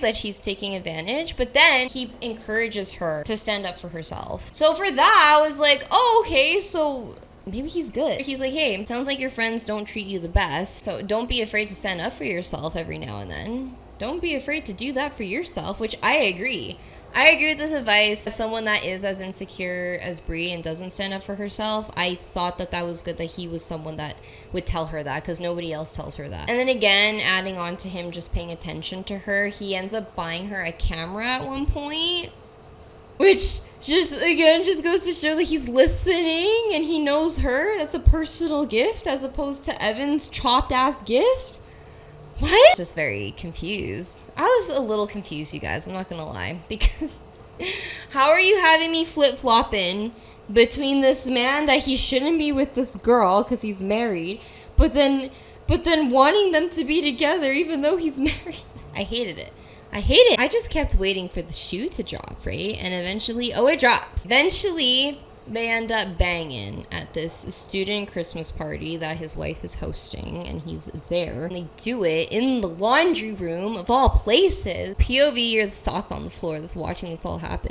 that she's taking advantage, but then he encourages her to stand up for herself. So for that, I was like, oh, okay, so maybe he's good. He's like, hey, it sounds like your friends don't treat you the best, so don't be afraid to stand up for yourself every now and then. Don't be afraid to do that for yourself, which I agree. I agree with this advice. As someone that is as insecure as Brie and doesn't stand up for herself, I thought that was good that he was someone that would tell her that, because nobody else tells her that. And then again, adding on to him just paying attention to her, he ends up buying her a camera at one point, which just goes to show that he's listening and he knows her. That's a personal gift as opposed to Evan's chopped ass gift. What? Just very confused. I was a little confused, you guys. I'm not gonna lie, because how are you having me flip-flopping between this man that he shouldn't be with this girl because he's married, but then wanting them to be together even though he's married? I hated it. I just kept waiting for the shoe to drop, right? And eventually, it drops. Eventually, they end up banging at this student Christmas party that his wife is hosting, and he's there. And they do it in the laundry room, of all places. POV, you're the sock on the floor that's watching this all happen.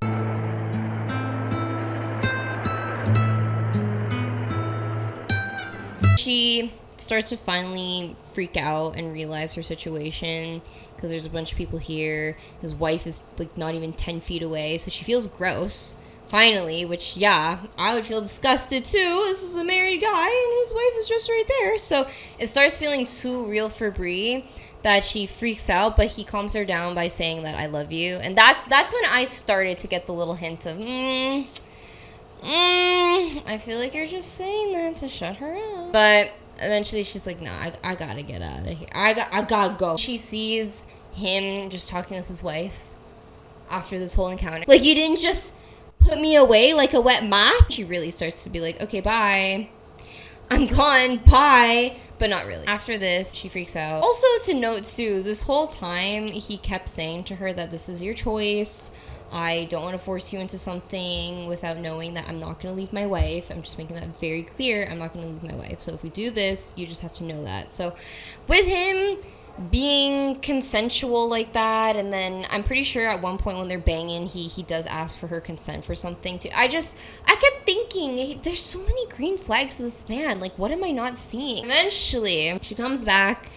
She starts to finally freak out and realize her situation, because there's a bunch of people here. His wife is like not even 10 feet away, so she feels gross. Finally, which, yeah, I would feel disgusted too. This is a married guy and his wife is just right there. So it starts feeling too real for Brie that she freaks out, but he calms her down by saying that I love you. And that's when I started to get the little hint of, I feel like you're just saying that to shut her up. But eventually she's like, nah, I gotta get out of here. I gotta go. She sees him just talking with his wife after this whole encounter. Like, you didn't just put me away like a wet mop. She really starts to be like, okay, bye. I'm gone, bye. But not really. After this, she freaks out. Also to note too, this whole time he kept saying to her that this is your choice. I don't want to force you into something without knowing that I'm not going to leave my wife. I'm just making that very clear. I'm not going to leave my wife. So if we do this, you just have to know that. So with him being consensual like that, and then I'm pretty sure at one point when they're banging, he does ask for her consent for something too. I kept thinking, there's so many green flags to this man. Like, what am I not seeing? Eventually, she comes back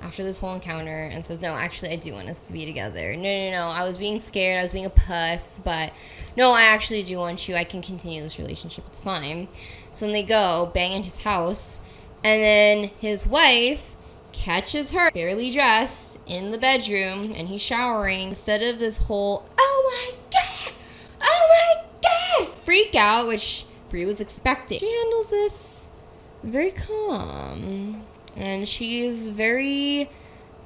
after this whole encounter and says, no, actually, I do want us to be together. No, I was being scared. I was being a puss, but no, I actually do want you. I can continue this relationship. It's fine. So then they go bang in his house, and then his wife catches her barely dressed in the bedroom, and he's showering. Instead of this whole, oh my God, freak out, which Brie was expecting, she handles this very calm. And she's very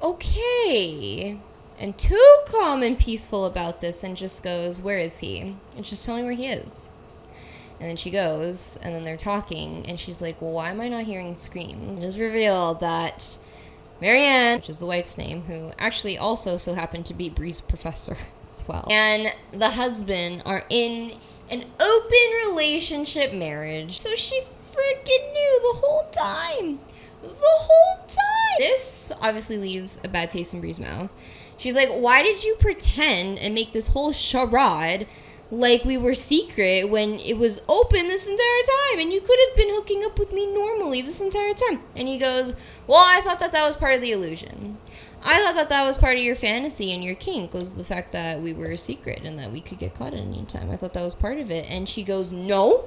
okay and too calm and peaceful about this, and just goes, where is he? And just tell me where he is. And then she goes, and then they're talking, and she's like, well, why am I not hearing screams? It is revealed that Marianne, which is the wife's name, who actually also so happened to be Brie's professor as well, and the husband are in an open relationship marriage. So she freaking knew the whole time. This obviously leaves a bad taste in Brie's mouth. She's like, why did you pretend and make this whole charade like we were secret when it was open this entire time and you could have been hooking up with me normally this entire time? And he goes, well, I thought that was part of the illusion. I thought that was part of your fantasy and your kink, was the fact that we were a secret and that we could get caught at any time. I thought that was part of it. And she goes, no,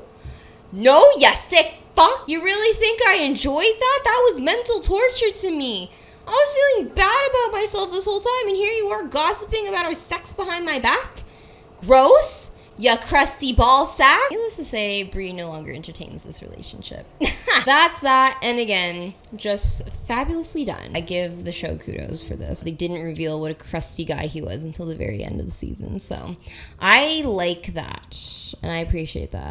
you sick fuck. You really think I enjoyed that? That was mental torture to me. I was feeling bad about myself this whole time, and here you are gossiping about our sex behind my back? Gross, ya crusty ball sack. Needless to say, Brie no longer entertains this relationship. That's that, and again, just fabulously done. I give the show kudos for this. They didn't reveal what a crusty guy he was until the very end of the season, so I like that, and I appreciate that.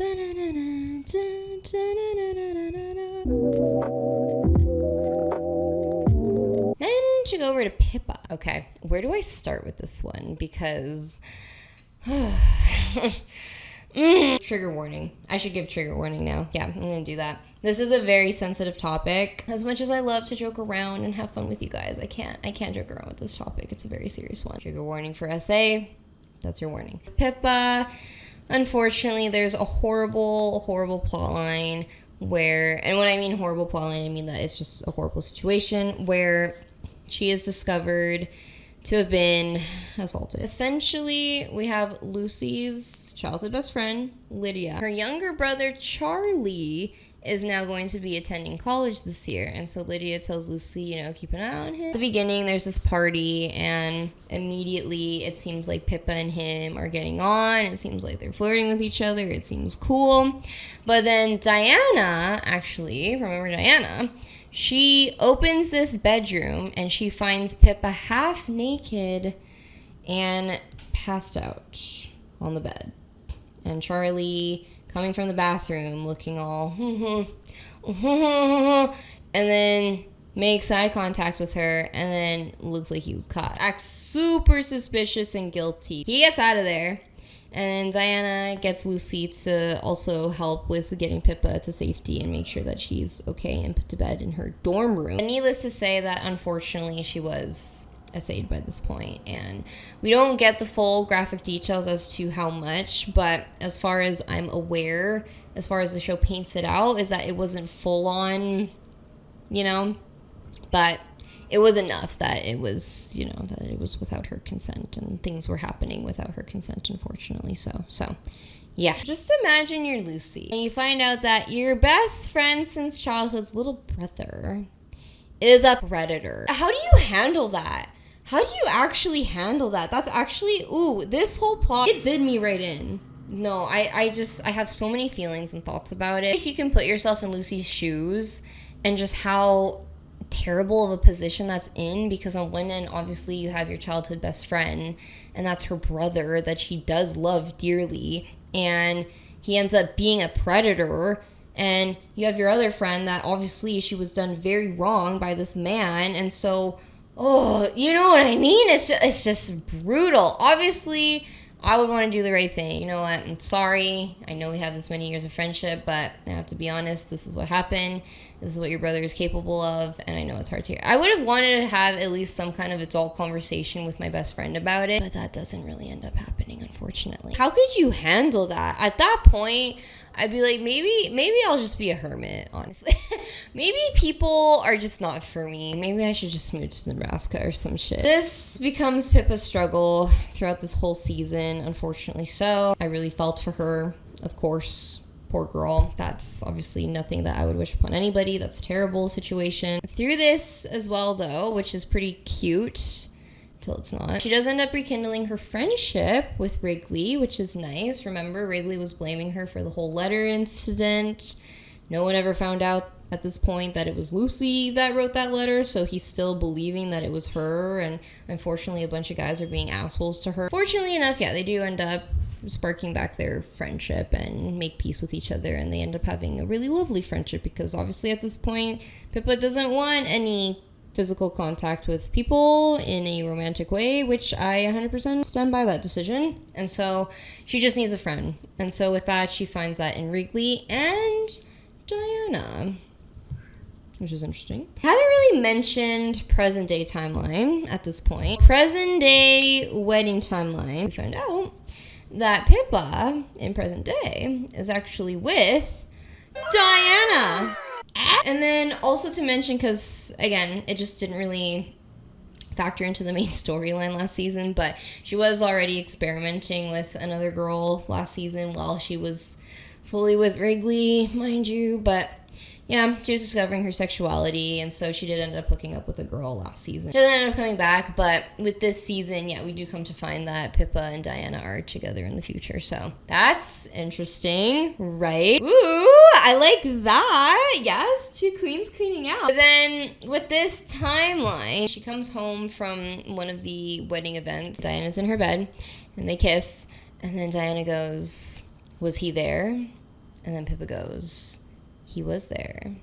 Then to go over to Pippa. Okay, where do I start with this one? Because trigger warning. I should give trigger warning now. Yeah, I'm gonna do that. This is a very sensitive topic. As much as I love to joke around and have fun with you guys, I can't joke around with this topic. It's a very serious one. Trigger warning for SA. That's your warning. Pippa, unfortunately, there's a horrible plot line where, and when I mean horrible plot line, I mean that it's just a horrible situation where she is discovered to have been assaulted. Essentially, we have Lucy's childhood best friend, Lydia. Her younger brother, Charlie, is now going to be attending college this year. And so Lydia tells Lucy, keep an eye on him. At the beginning, there's this party, and immediately it seems like Pippa and him are getting on. It seems like they're flirting with each other. It seems cool. But then Diana, remember Diana? She opens this bedroom and she finds Pippa half naked and passed out on the bed. And Charlie coming from the bathroom looking all and then makes eye contact with her and then looks like he was caught. Acts super suspicious and guilty. He gets out of there. And Diana gets Lucy to also help with getting Pippa to safety and make sure that she's okay and put to bed in her dorm room. And needless to say that unfortunately she was essayed by this point, and we don't get the full graphic details as to how much, but as far as I'm aware, as far as the show paints it out, is that it wasn't full on, but it was enough that it was, that it was without her consent and things were happening without her consent, unfortunately. So, yeah. Just imagine you're Lucy and you find out that your best friend since childhood's little brother is a predator. How do you handle that? How do you actually handle that? That's actually, this whole plot, it did me right in. No, I have so many feelings and thoughts about it. If you can put yourself in Lucy's shoes and just how terrible of a position that's in, because on one end obviously you have your childhood best friend and that's her brother that she does love dearly, and he ends up being a predator, and you have your other friend that obviously she was done very wrong by this man, and so you know what I mean, it's just brutal. Obviously I would want to do the right thing. You know what? I'm sorry. I know we have this many years of friendship, but I have to be honest. This is what happened. This is what your brother is capable of, and I know it's hard to hear. I would have wanted to have at least some kind of adult conversation with my best friend about it, but that doesn't really end up happening, unfortunately. How could you handle that? At that point, I'd be like, maybe I'll just be a hermit, honestly. Maybe people are just not for me. Maybe I should just move to Nebraska or some shit. This becomes Pippa's struggle throughout this whole season, unfortunately so. I really felt for her, of course. Poor girl. That's obviously nothing that I would wish upon anybody. That's a terrible situation. Through this as well, though, which is pretty cute, till it's not, she does end up rekindling her friendship with Wrigley, which is nice. Remember, Wrigley was blaming her for the whole letter incident. No one ever found out at this point that it was Lucy that wrote that letter, so he's still believing that it was her, and unfortunately a bunch of guys are being assholes to her. Fortunately enough, yeah, they do end up sparking back their friendship and make peace with each other, and they end up having a really lovely friendship because obviously at this point Pippa doesn't want any physical contact with people in a romantic way, which I 100% stand by that decision, and so she just needs a friend. And so with that, she finds that in Wrigley and Diana, which is interesting. Haven't really mentioned present day timeline at this point. Present day wedding timeline, we find out that Pippa in present day is actually with Diana. And then also to mention, because again, it just didn't really factor into the main storyline last season, but she was already experimenting with another girl last season while she was fully with Wrigley, mind you, but yeah, she was discovering her sexuality, and so she did end up hooking up with a girl last season. She didn't end up coming back, but with this season, yeah, we do come to find that Pippa and Diana are together in the future, so that's interesting, right? Ooh, I like that. Yes, two queens queening out. But then with this timeline, she comes home from one of the wedding events. Diana's in her bed, and they kiss, and then Diana goes, "Was he there?" And then Pippa goes, "He was there.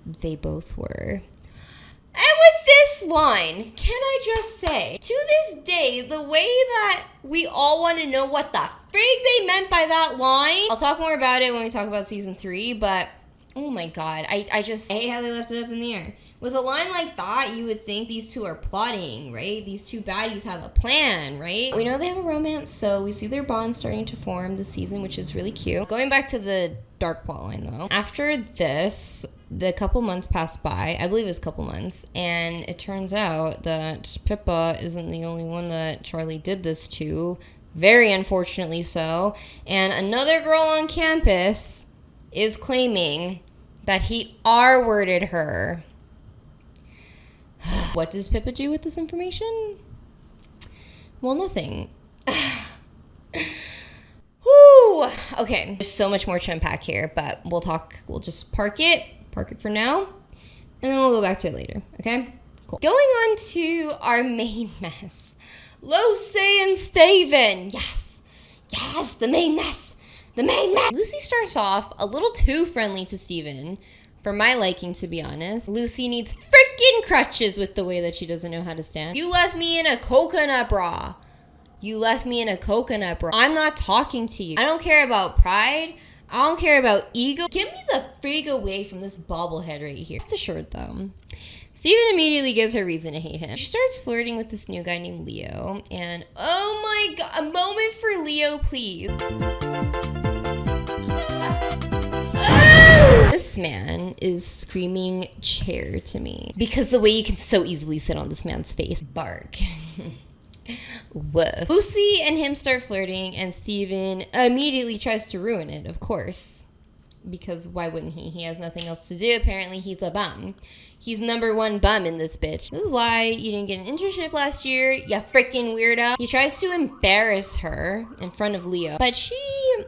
They both were." And with this line, can I just say, to this day, the way that we all want to know what the frig they meant by that line, I'll talk more about it when we talk about season 3, but oh my god, I just hate how they left it up in the air. With a line like that, you would think these two are plotting, right? These two baddies have a plan, right? We know they have a romance, so we see their bond starting to form this season, which is really cute. Going back to the dark plotline, though. After this, the couple months passed by. I believe it was a couple months. And it turns out that Pippa isn't the only one that Charlie did this to. Very unfortunately so. And another girl on campus is claiming that he R-worded her. What does Pippa do with this information? Well, nothing. Whew. Okay, there's so much more to unpack here, but we'll just park it for now, and then we'll go back to it later, okay? Cool. Going on to our main mess. Lucy and Steven. Yes, the main mess. Lucy starts off a little too friendly to Steven, for my liking, to be honest. Lucy needs freaking crutches with the way that she doesn't know how to stand. You left me in a coconut bra. I'm not talking to you. I don't care about pride. I don't care about ego. Get me the frig away from this bobblehead right here. Rest assured, though, Steven immediately gives her reason to hate him. She starts flirting with this new guy named Leo. And oh my god, a moment for Leo, please. This man is screaming chair to me because the way you can so easily sit on this man's face. Bark. Woof. Lucy and him start flirting, and Steven immediately tries to ruin it, of course. Because why wouldn't he? He has nothing else to do. Apparently, he's a bum. He's #1 bum in this bitch. This is why you didn't get an internship last year, you freaking weirdo. He tries to embarrass her in front of Leo, but she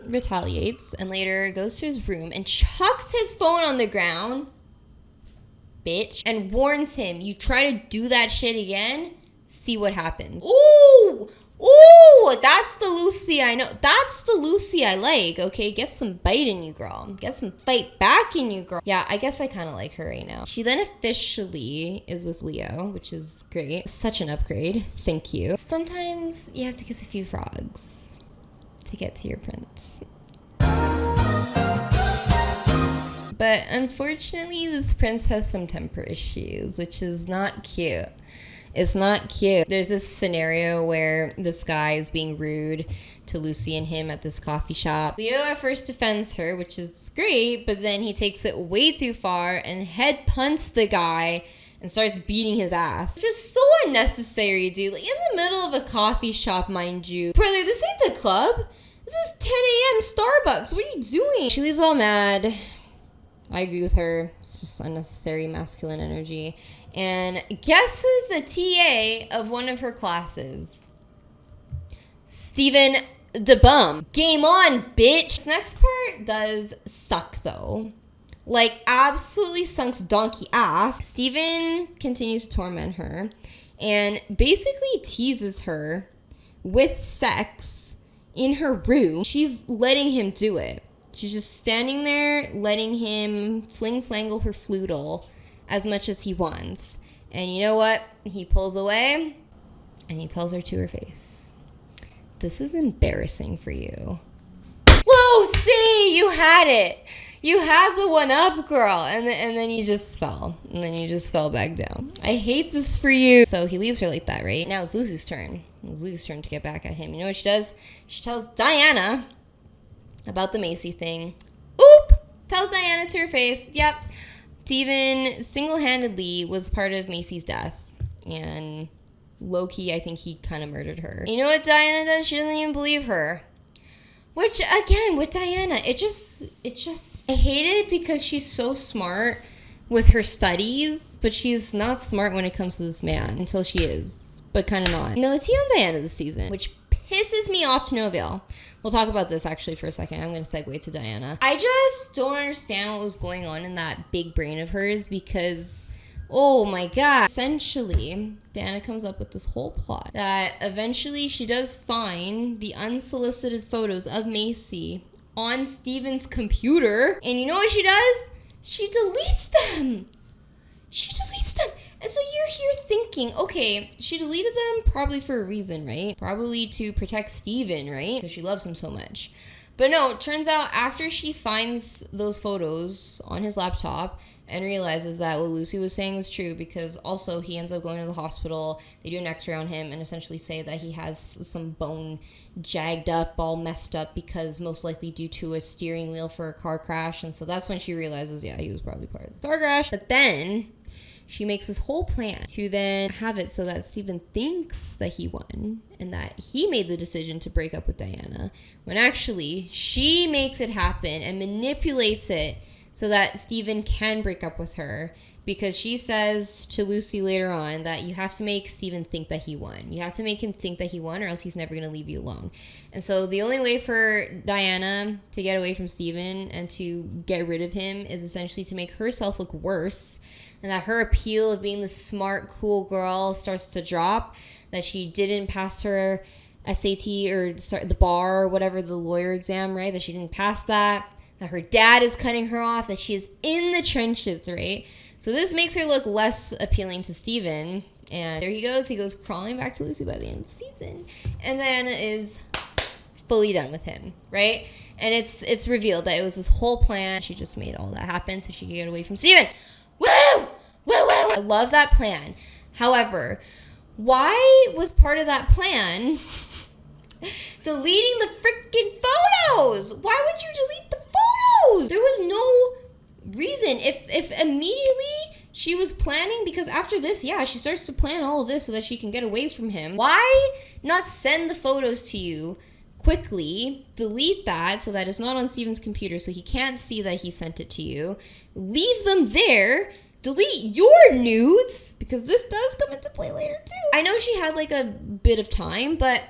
retaliates and later goes to his room and chucks his phone on the ground, bitch, and warns him, you try to do that shit again, see what happens. Ooh, that's the Lucy I know. That's the Lucy I like, okay? Get some bite in you, girl. Get some fight back in you, girl. Yeah, I guess I kind of like her right now. She then officially is with Leo, which is great. Such an upgrade. Thank you. Sometimes you have to kiss a few frogs to get to your prince. But unfortunately, this prince has some temper issues, which is not cute. It's not cute. There's this scenario where this guy is being rude to Lucy and him at this coffee shop. Leo at first defends her, which is great, but then he takes it way too far and head punts the guy and starts beating his ass. Just so unnecessary, dude. Like, in the middle of a coffee shop, mind you. Brother, this ain't the club. This is 10 a.m. Starbucks. What are you doing? She leaves all mad. I agree with her. It's just unnecessary masculine energy. And guess who's the TA of one of her classes? Steven the Bum. Game on, bitch. This next part does suck, though. Like, absolutely sunks donkey ass. Steven continues to torment her and basically teases her with sex in her room. She's letting him do it. She's just standing there letting him fling-flangle her floodle as much as he wants. And you know what? He pulls away and he tells her to her face, "This is embarrassing for you." Whoa, see, you had it. You had the one up, girl. And then you just fell. And then you just fell back down. I hate this for you. So he leaves her like that, right? Now it's Lucy's turn. It's Lucy's turn to get back at him. You know what she does? She tells Diana about the Macy thing. Oop! Tells Diana to her face, yep, Steven single-handedly was part of Macy's death. And low-key, I think he kind of murdered her. You know what Diana does? She doesn't even believe her. Which, again, with Diana, it just, I hate it because she's so smart with her studies, but she's not smart when it comes to this man until she is, but kind of not. Now, the tea on Diana this season, which pisses me off to no avail. We'll talk about this actually for a second. I'm going to segue to Diana. I just don't understand what was going on in that big brain of hers because, oh my God. Essentially, Diana comes up with this whole plot that eventually she does find the unsolicited photos of Macy on Steven's computer. And you know what she does? She deletes them. And so you're here thinking, okay, she deleted them probably for a reason, right? Probably to protect Steven, right? Because she loves him so much. But no, it turns out after she finds those photos on his laptop and realizes that what Lucy was saying was true, because also he ends up going to the hospital, they do an x-ray on him and essentially say that he has some bone jagged up, all messed up, because most likely due to a steering wheel for a car crash. And so that's when she realizes, yeah, he was probably part of the car crash. But then she makes this whole plan to then have it so that Steven thinks that he won and that he made the decision to break up with Diana, when actually she makes it happen and manipulates it so that Steven can break up with her, because she says to Lucy later on that you have to make Steven think that he won. You have to make him think that he won, or else he's never going to leave you alone. And so the only way for Diana to get away from Steven and to get rid of him is essentially to make herself look worse, and that her appeal of being the smart, cool girl starts to drop, that she didn't pass her SAT or the bar or whatever, the lawyer exam, right? That she didn't pass that her dad is cutting her off, that she is in the trenches, right? So this makes her look less appealing to Steven. And there he goes crawling back to Lucy by the end of the season. And Diana is fully done with him, right? And it's revealed that it was this whole plan. She just made all that happen so she could get away from Steven. Woo! Woo, woo, woo! I love that plan. However, why was part of that plan deleting the freaking photos? Why would you delete the photos? There was no reason. If immediately she was planning, because after this, yeah, she starts to plan all of this so that she can get away from him. Why not send the photos to you quickly, delete that so that it's not on Steven's computer so he can't see that he sent it to you, leave them there, delete your nudes, because this does come into play later too. I know she had like a bit of time, but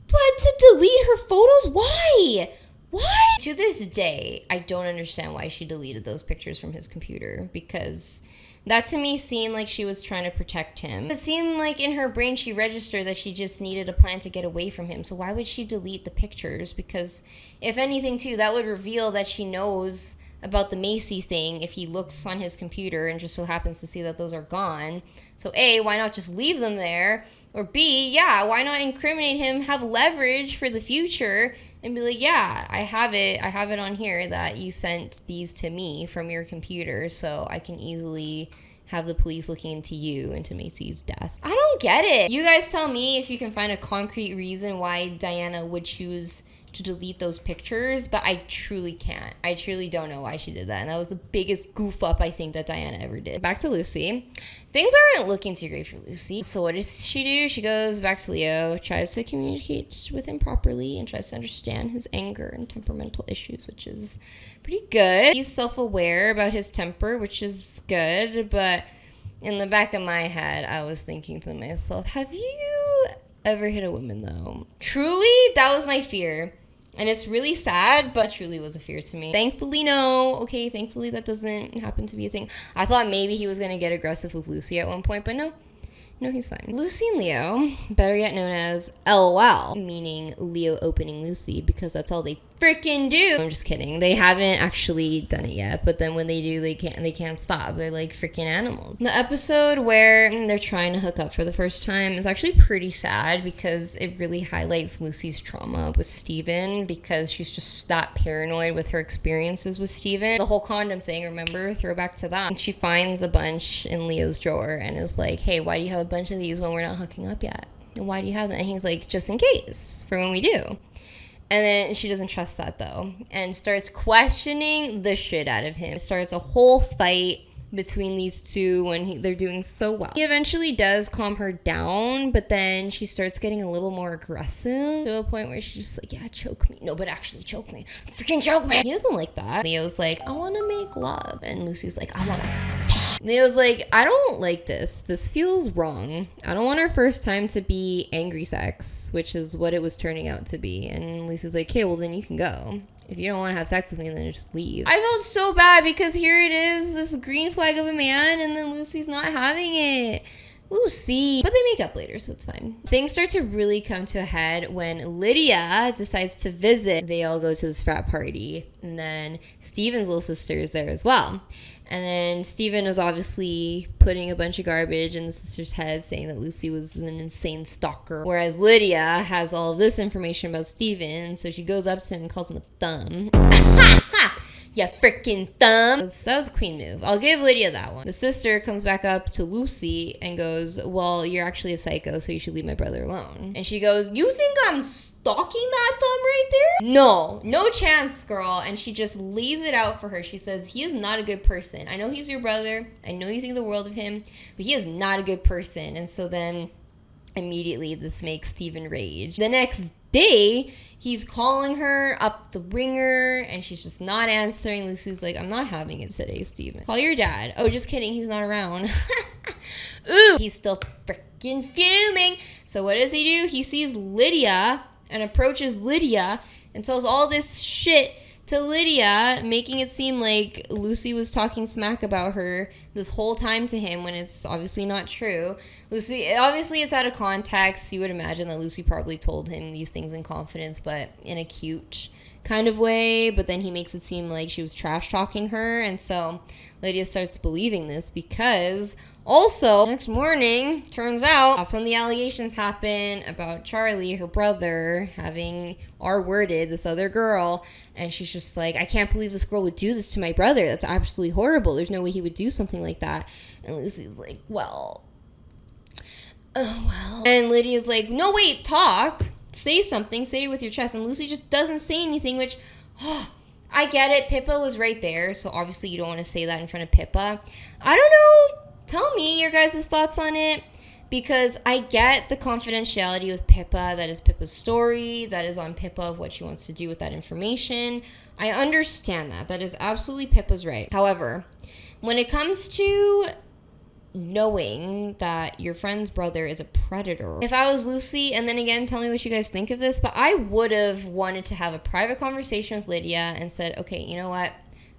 to delete her photos, why? Why? To this day, I don't understand why she deleted those pictures from his computer, because that to me seemed like she was trying to protect him. It seemed like in her brain she registered that she just needed a plan to get away from him. So why would she delete the pictures? Because if anything too, that would reveal that she knows about the Macy thing if he looks on his computer and just so happens to see that those are gone. So A, why not just leave them there? Or B, yeah, why not incriminate him, have leverage for the future, and be like, yeah, I have it on here that you sent these to me from your computer, so I can easily have the police looking into you, into Macy's death. I don't get it. You guys tell me if you can find a concrete reason why Diana would choose to delete those pictures, but I truly can't. I truly don't know why she did that, and that was the biggest goof up I think that Diana ever did. Back to Lucy. Things aren't looking too great for Lucy. So what does she do? She goes back to Leo, tries to communicate with him properly, and tries to understand his anger and temperamental issues, which is pretty good. He's self-aware about his temper, which is good, but in the back of my head, I was thinking to myself, have you ever hit a woman though? Truly, that was my fear. And it's really sad, but truly was a fear to me. Thankfully, no. Okay, thankfully that doesn't happen to be a thing. I thought maybe he was going to get aggressive with Lucy at one point, but no. No, he's fine. Lucy and Leo, better yet known as LOL, meaning Leo opening Lucy, because that's all they freaking do. I'm just kidding. They haven't actually done it yet, but then when they do, they can't stop. They're like freaking animals. The episode where they're trying to hook up for the first time is actually pretty sad because it really highlights Lucy's trauma with Steven, because she's just that paranoid with her experiences with Steven. The whole condom thing, remember? Throwback to that. She finds a bunch in Leo's drawer and is like, hey, why do you have a bunch of these when we're not hooking up yet? And why do you have them? And he's like, just in case, for when we do. And then she doesn't trust that though, and starts questioning the shit out of him. It starts a whole fight between these two when they're doing so well. He eventually does calm her down, but then she starts getting a little more aggressive to a point where she's just like, yeah, choke me. No, but actually choke me. Freaking choke me. He doesn't like that. Leo's like, I want to make love. And Lucy's like, I want to. Leo's like, I don't like this. This feels wrong. I don't want our first time to be angry sex, which is what it was turning out to be. And Lucy's like, okay, well then you can go. If you don't want to have sex with me, then just leave. I felt so bad because here it is, this green flag of a man, and then Lucy's not having it. Lucy. But they make up later, so it's fine. Things start to really come to a head when Lydia decides to visit. They all go to this frat party, and then Steven's little sister is there as well. And then Steven is obviously putting a bunch of garbage in the sister's head, saying that Lucy was an insane stalker. Whereas Lydia has all of this information about Steven, so she goes up to him and calls him a thumb. Ya freaking thumb. That was a queen move. I'll give Lydia that one. The sister comes back up to Lucy and goes, well, you're actually a psycho, so you should leave my brother alone. And she goes, you think I'm stalking that thumb right there? No chance, girl. And she just lays it out for her. She says, he is not a good person. I know he's your brother. I know you think the world of him, but he is not a good person. And so then immediately this makes Steven rage. The next day, he's calling her up the ringer, and she's just not answering. Lucy's like, I'm not having it today, Steven. Call your dad. Oh, just kidding. He's not around. Ooh, he's still freaking fuming. So what does he do? He sees Lydia and approaches Lydia and tells all this shit to Lydia, making it seem like Lucy was talking smack about her this whole time to him when it's obviously not true. Lucy, obviously it's out of context. You would imagine that Lucy probably told him these things in confidence, but in a cute kind of way. But then he makes it seem like she was trash talking her. And so Lydia starts believing this because also next morning, turns out that's when the allegations happen about Charlie, her brother, having R-worded this other girl. And she's just like, I can't believe this girl would do this to my brother. That's absolutely horrible. There's no way he would do something like that. And Lucy's like, well. And Lydia's like, no, wait, talk. Say something. Say it with your chest. And Lucy just doesn't say anything, which, I get it. Pippa was right there. So obviously you don't want to say that in front of Pippa. I don't know. Tell me your guys' thoughts on it. Because I get the confidentiality with Pippa. That is Pippa's story. That is on Pippa of what she wants to do with that information. I understand that. That is absolutely Pippa's right. However, when it comes to knowing that your friend's brother is a predator, if I was Lucy, and then again, tell me what you guys think of this, but I would have wanted to have a private conversation with Lydia and said, okay, you know what?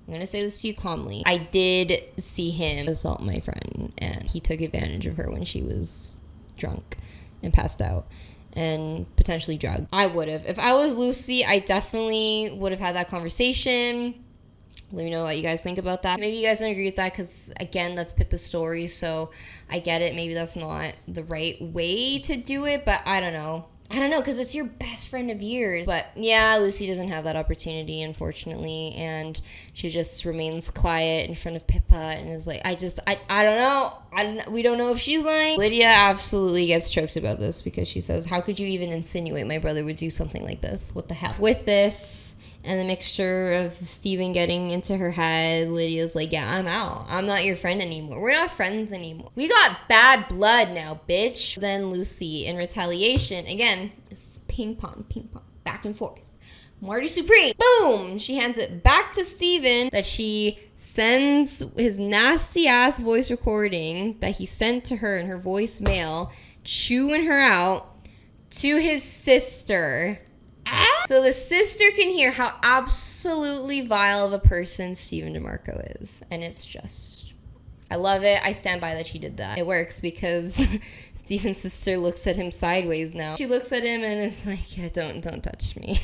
I'm going to say this to you calmly. I did see him assault my friend, and he took advantage of her when she was drunk and passed out and potentially drugged. I would have. If I was Lucy, I definitely would have had that conversation. Let me know what you guys think about that. Maybe you guys don't agree with that because, again, that's Pippa's story, so I get it. Maybe that's not the right way to do it, but I don't know. I don't know, because it's your best friend of years. But yeah, Lucy doesn't have that opportunity, unfortunately, and she just remains quiet in front of Pippa and is like, I don't know. We don't know if she's lying. Lydia absolutely gets choked about this because she says, how could you even insinuate my brother would do something like this? What the hell? With this and the mixture of Steven getting into her head, Lydia's like, yeah, I'm out. I'm not your friend anymore. We're not friends anymore. We got bad blood now, bitch. Then Lucy, in retaliation, again, it's ping pong, back and forth. Marty Supreme, boom! She hands it back to Steven that she sends his nasty ass voice recording that he sent to her in her voicemail, chewing her out, to his sister. So the sister can hear how absolutely vile of a person Steven DeMarco is. And it's just, I love it. I stand by that she did that. It works because Steven's sister looks at him sideways now. She looks at him and it's like, yeah, don't touch me.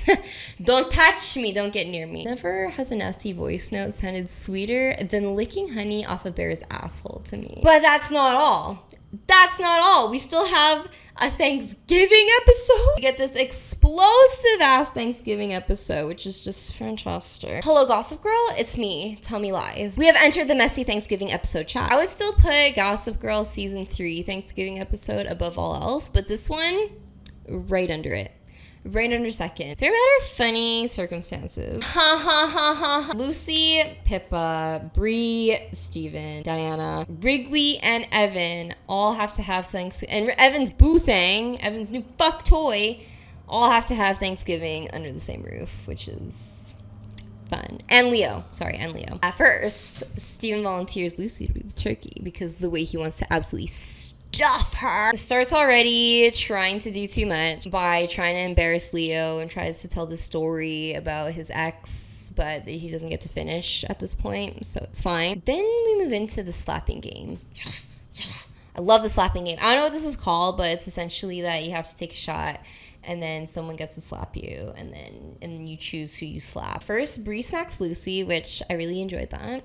Don't touch me. Don't get near me. Never has a nasty voice note sounded sweeter than licking honey off a bear's asshole to me. But that's not all. That's not all. We still have a Thanksgiving episode. We get this explosive ass Thanksgiving episode, which is just fantastic. Hello, Gossip Girl. It's me. Tell me lies. We have entered the messy Thanksgiving episode chat. I would still put Gossip Girl season 3 Thanksgiving episode above all else, but this one, right under it. Right under second. They're a matter of funny circumstances. Ha ha ha ha. Lucy, Pippa, Bree, Steven, Diana, Wrigley, and Evan all have to have Thanksgiving. And Evan's boo thing, Evan's new fuck toy, all have to have Thanksgiving under the same roof, which is fun. And Leo. At first, Steven volunteers Lucy to be the turkey because the way he wants to absolutely stuff her. Starts already trying to do too much by trying to embarrass Leo and tries to tell the story about his ex, but he doesn't get to finish at this point, so it's fine. Then we move into the slapping game. Yes. I love the slapping game. I don't know what this is called, but it's essentially that you have to take a shot and then someone gets to slap you, and then you choose who you slap. First, Bree smacks Lucy, which I really enjoyed that.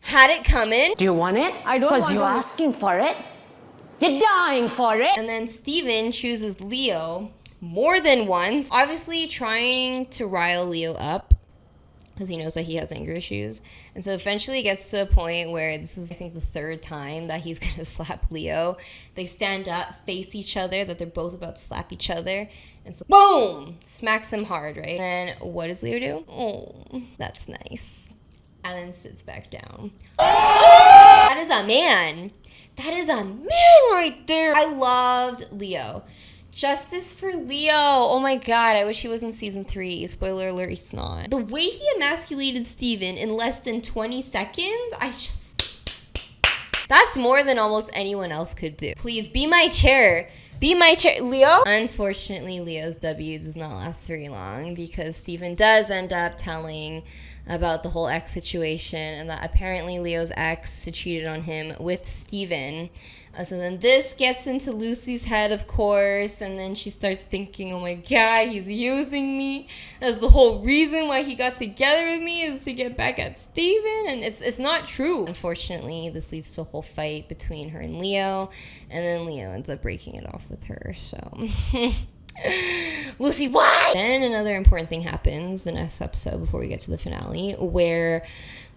Had it coming. Do you want it? I don't want Because you're it. asking for it. You're dying for it. And then Steven chooses Leo more than once, obviously trying to rile Leo up because he knows that he has anger issues. And so eventually it gets to a point where this is, I think, the third time that he's going to slap Leo. They stand up, face each other, that they're both about to slap each other. And so, boom, smacks him hard, right? And then what does Leo do? Oh, that's nice. And then sits back down. That is a man. That is a man right there. I loved Leo. Justice for Leo. Oh my god, I wish he was in season 3. Spoiler alert, he's not. The way he emasculated Steven in less than 20 seconds, that's more than almost anyone else could do. Please, be my chair. Be my chair, Leo. Unfortunately, Leo's W does not last very long because Steven does end up telling about the whole ex situation and that apparently Leo's ex cheated on him with Steven. So then this gets into Lucy's head, of course, and then she starts thinking, oh my god, he's using me. That's the whole reason why he got together with me, is to get back at Steven, and it's not true. Unfortunately, this leads to a whole fight between her and Leo, and then Leo ends up breaking it off with her, so... Lucy, what? Then another important thing happens the next episode before we get to the finale, where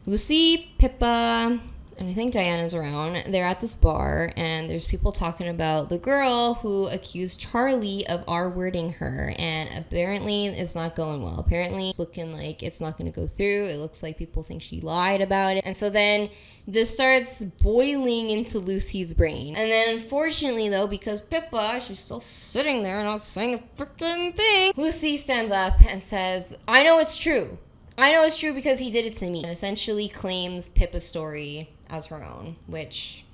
Lucy, Pippa, and I think Diana's around. They're at this bar, and there's people talking about the girl who accused Charlie of R-wording her, and apparently it's not going well. Apparently it's looking like it's not going to go through. It looks like people think she lied about it. And so then this starts boiling into Lucy's brain. And then unfortunately though, because Pippa, she's still sitting there not saying a freaking thing, Lucy stands up and says, I know it's true. I know it's true because he did it to me. And essentially claims Pippa's story as her own, which...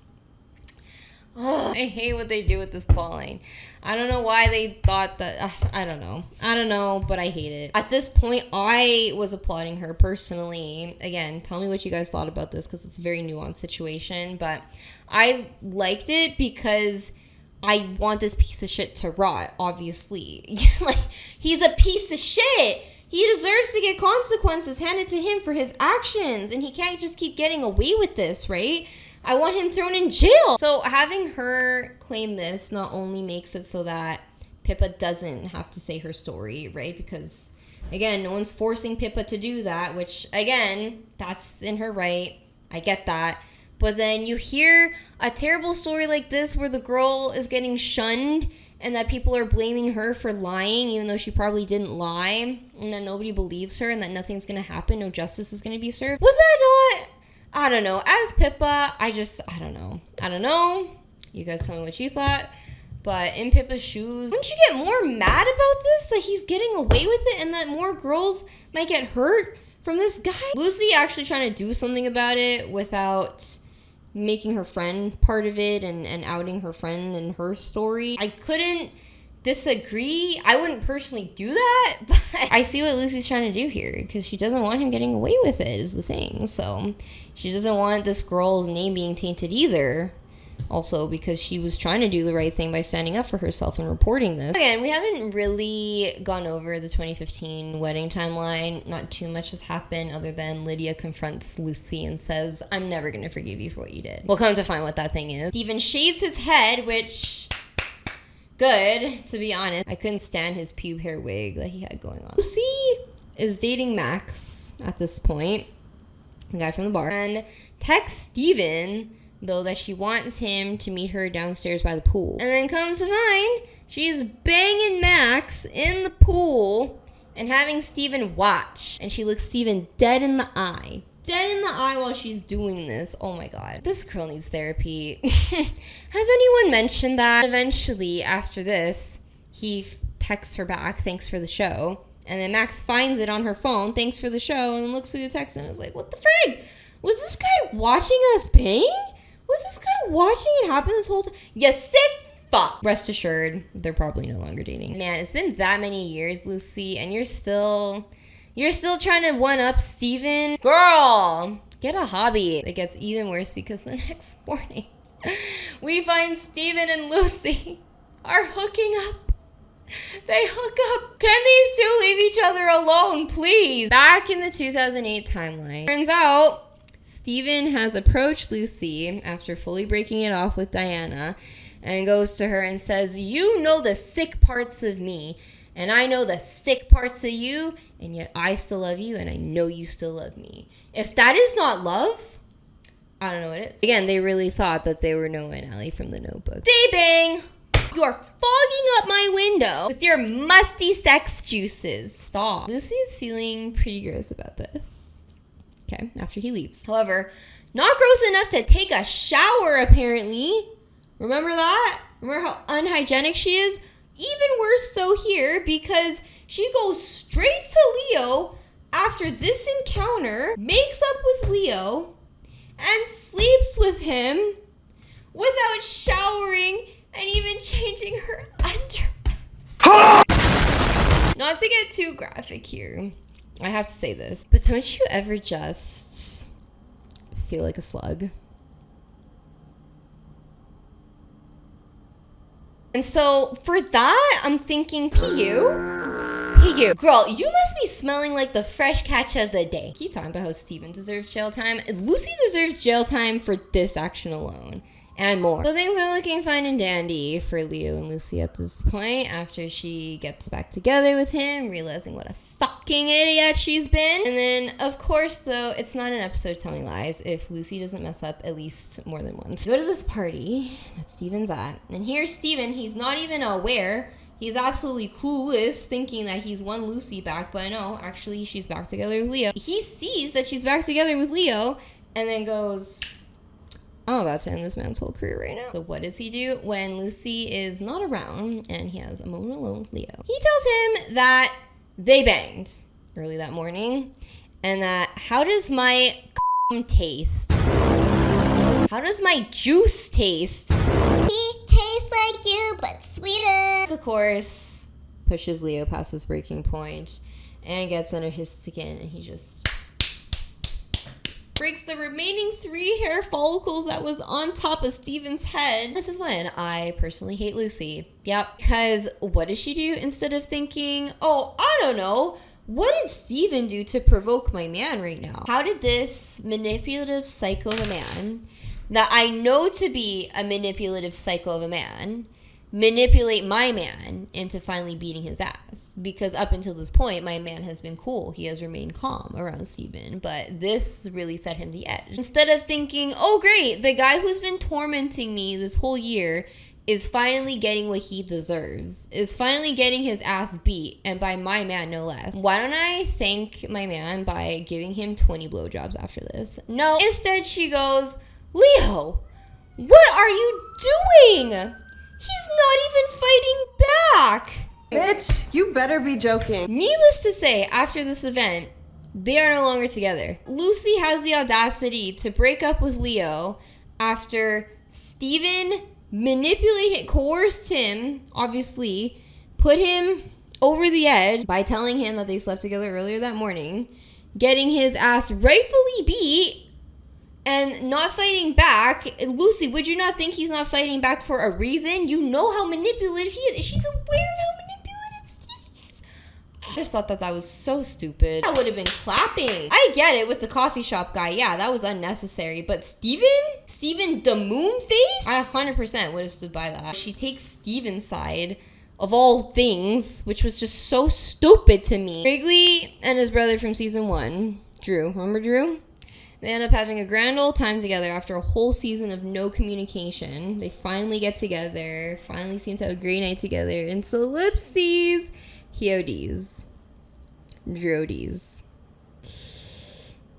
I hate what they do with this plotline. I don't know why they thought that... I don't know, but I hate it. At this point, I was applauding her personally. Again, tell me what you guys thought about this, because it's a very nuanced situation. But I liked it because I want this piece of shit to rot, obviously. Like, he's a piece of shit! He deserves to get consequences handed to him for his actions, and he can't just keep getting away with this, right? I want him thrown in jail. So having her claim this not only makes it so that Pippa doesn't have to say her story, right? Because, again, no one's forcing Pippa to do that, which, again, that's in her right. I get that. But then you hear a terrible story like this where the girl is getting shunned and that people are blaming her for lying, even though she probably didn't lie, and that nobody believes her and that nothing's going to happen, no justice is going to be served. Was that not... I don't know. As Pippa, I don't know. I don't know. You guys tell me what you thought. But in Pippa's shoes, wouldn't you get more mad about this? That he's getting away with it and that more girls might get hurt from this guy? Lucy actually trying to do something about it without making her friend part of it and outing her friend and her story. I couldn't disagree. I wouldn't personally do that, but I see what Lucy's trying to do here because she doesn't want him getting away with it is the thing. So she doesn't want this girl's name being tainted either. Also because she was trying to do the right thing by standing up for herself and reporting this. Again, we haven't really gone over the 2015 wedding timeline. Not too much has happened other than Lydia confronts Lucy and says, I'm never going to forgive you for what you did. We'll come to find what that thing is. Steven shaves his head, which... good, to be honest. I couldn't stand his pube hair wig that he had going on. Lucy is dating Max at this point, the guy from the bar, and texts Steven, though, that she wants him to meet her downstairs by the pool. And then comes to find, she's banging Max in the pool and having Steven watch. And she looks Steven dead in the eye. Dead in the eye while she's doing this. Oh my god. This girl needs therapy. Has anyone mentioned that? Eventually, after this, he texts her back, thanks for the show. And then Max finds it on her phone, thanks for the show, and then looks through the text and is like, what the frig? Was this guy watching us bang? Was this guy watching it happen this whole time? You sick fuck. Rest assured, they're probably no longer dating. Man, it's been that many years, Lucy, and you're still trying to one-up Steven? Girl, get a hobby. It gets even worse because the next morning, we find Steven and Lucy are hooking up. They hook up. Can these two leave each other alone, please? Back in the 2008 timeline, turns out Steven has approached Lucy after fully breaking it off with Diana and goes to her and says, you know the sick parts of me, and I know the sick parts of you, and yet I still love you, and I know you still love me. If that is not love, I don't know what it is. Again, they really thought that they were Noah and Allie from The Notebook. They bang! You are fogging up my window with your musty sex juices. Stop. Lucy is feeling pretty gross about this. Okay, after he leaves. However, not gross enough to take a shower, apparently. Remember that? Remember how unhygienic she is? Even worse so here, because she goes straight to Leo after this encounter, makes up with Leo, and sleeps with him without showering and even changing her underwear. Not to get too graphic here, I have to say this, but don't you ever just feel like a slug? And so for that, I'm thinking, PU, girl, you must be smelling like the fresh catch of the day. Keep talking about how Steven deserves jail time. Lucy deserves jail time for this action alone. And more. So things are looking fine and dandy for Leo and Lucy at this point after she gets back together with him, realizing what a fucking idiot she's been. And then, of course, though, it's not an episode telling lies if Lucy doesn't mess up at least more than once. Go to this party that Steven's at, and here's Steven. He's not even aware. He's absolutely clueless, thinking that he's won Lucy back, but no, actually, she's back together with Leo. He sees that she's back together with Leo, and then goes, I'm about to end this man's whole career right now. So what does he do when Lucy is not around and he has a moment alone with Leo? He tells him that they banged early that morning and that how does my taste? How does my juice taste? He tastes like you, but sweeter. Of course, pushes Leo past his breaking point and gets under his skin, and he just breaks the remaining 3 hair follicles that was on top of Steven's head. This is when I personally hate Lucy. Yep, because what does she do instead of thinking, oh, I don't know, what did Steven do to provoke my man right now? How did this manipulative psycho of a man, that I know to be a manipulative psycho of a man, manipulate my man into finally beating his ass. Because up until this point, my man has been cool. He has remained calm around Steven. But this really set him the edge. Instead of thinking, oh great, the guy who's been tormenting me this whole year is finally getting what he deserves. Is finally getting his ass beat. And by my man, no less. Why don't I thank my man by giving him 20 blowjobs after this? No. Instead, she goes, Leo, what are you doing? He's not even fighting back. Bitch, you better be joking. Needless to say, after this event, they are no longer together. Lucy has the audacity to break up with Leo after Steven manipulated, coerced him, obviously, put him over the edge by telling him that they slept together earlier that morning, getting his ass rightfully beat, and not fighting back. Lucy, would you not think he's not fighting back for a reason? You know how manipulative he is. She's aware of how manipulative Steven is. I just thought that was so stupid. I would have been clapping. I get it with the coffee shop guy. Yeah, that was unnecessary. But Steven the moon face? I 100% would have stood by that. She takes Steven's side of all things, which was just so stupid to me. Wrigley and his brother from season 1, Drew. Remember Drew? They end up having a grand old time together after a whole season of no communication. They finally get together, finally seem to have a great night together, and so whoopsies, he ODs. Drew ODs.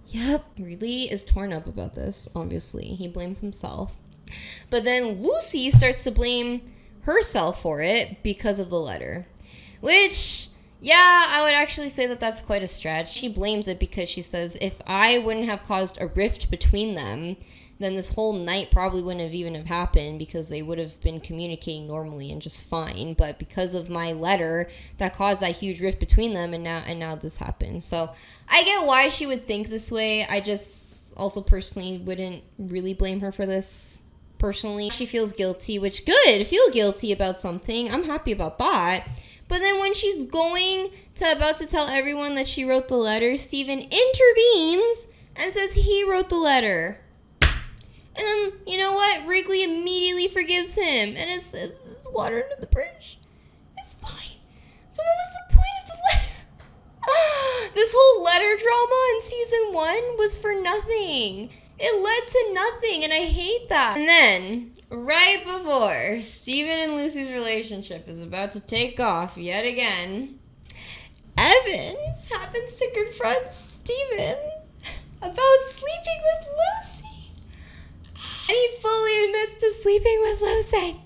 Yep, Wrigley is torn up about this, obviously. He blames himself. But then Lucy starts to blame herself for it because of the letter. Which, yeah, I would actually say that that's quite a stretch. She blames it because she says, if I wouldn't have caused a rift between them, then this whole night probably wouldn't have even have happened because they would have been communicating normally and just fine. But because of my letter, that caused that huge rift between them, and now this happened. So I get why she would think this way. I just also personally wouldn't really blame her for this. Personally, she feels guilty, which good. Feel guilty about something. I'm happy about that. But then when she's about to tell everyone that she wrote the letter, Steven intervenes and says he wrote the letter. And then, you know what? Wrigley immediately forgives him. And it's water under the bridge. It's fine. So what was the point of the letter? This whole letter drama in season 1 was for nothing. It led to nothing, and I hate that. And then, right before Steven and Lucy's relationship is about to take off yet again, Evan happens to confront Steven about sleeping with Lucy. And he fully admits to sleeping with Lucy.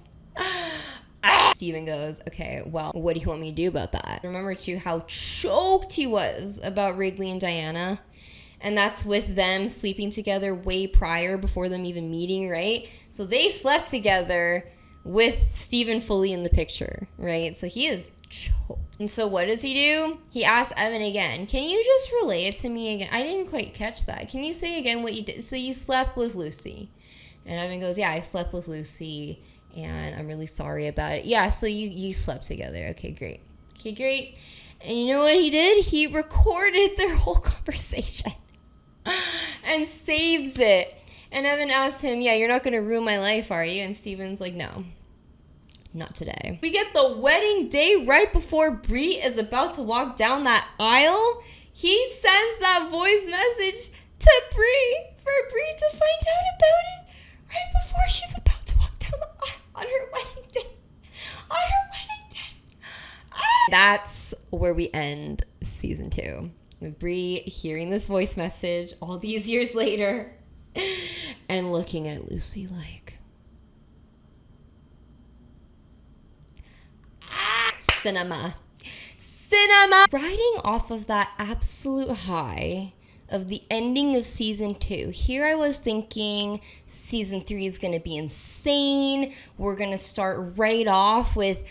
Steven goes, okay, well, what do you want me to do about that? Remember, too, how choked he was about Wrigley and Diana. And that's with them sleeping together way prior, before them even meeting, right? So they slept together with Steven fully in the picture, right? So he is choked. And so what does he do? He asks Evan again, can you just relay it to me again? I didn't quite catch that. Can you say again what you did? So you slept with Lucy. And Evan goes, yeah, I slept with Lucy, and I'm really sorry about it. Yeah, so you slept together. Okay, great. And you know what he did? He recorded their whole conversation. And saves it. And Evan asks him, yeah, you're not going to ruin my life, are you? And Steven's like, no, not today. We get the wedding day right before Bree is about to walk down that aisle. He sends that voice message to Bree for Bree to find out about it right before she's about to walk down the aisle on her wedding day. That's where we end season 2. With Bree hearing this voice message all these years later and looking at Lucy like, cinema. Riding off of that absolute high of the ending of season 2, here I was thinking season 3 is going to be insane. We're going to start right off with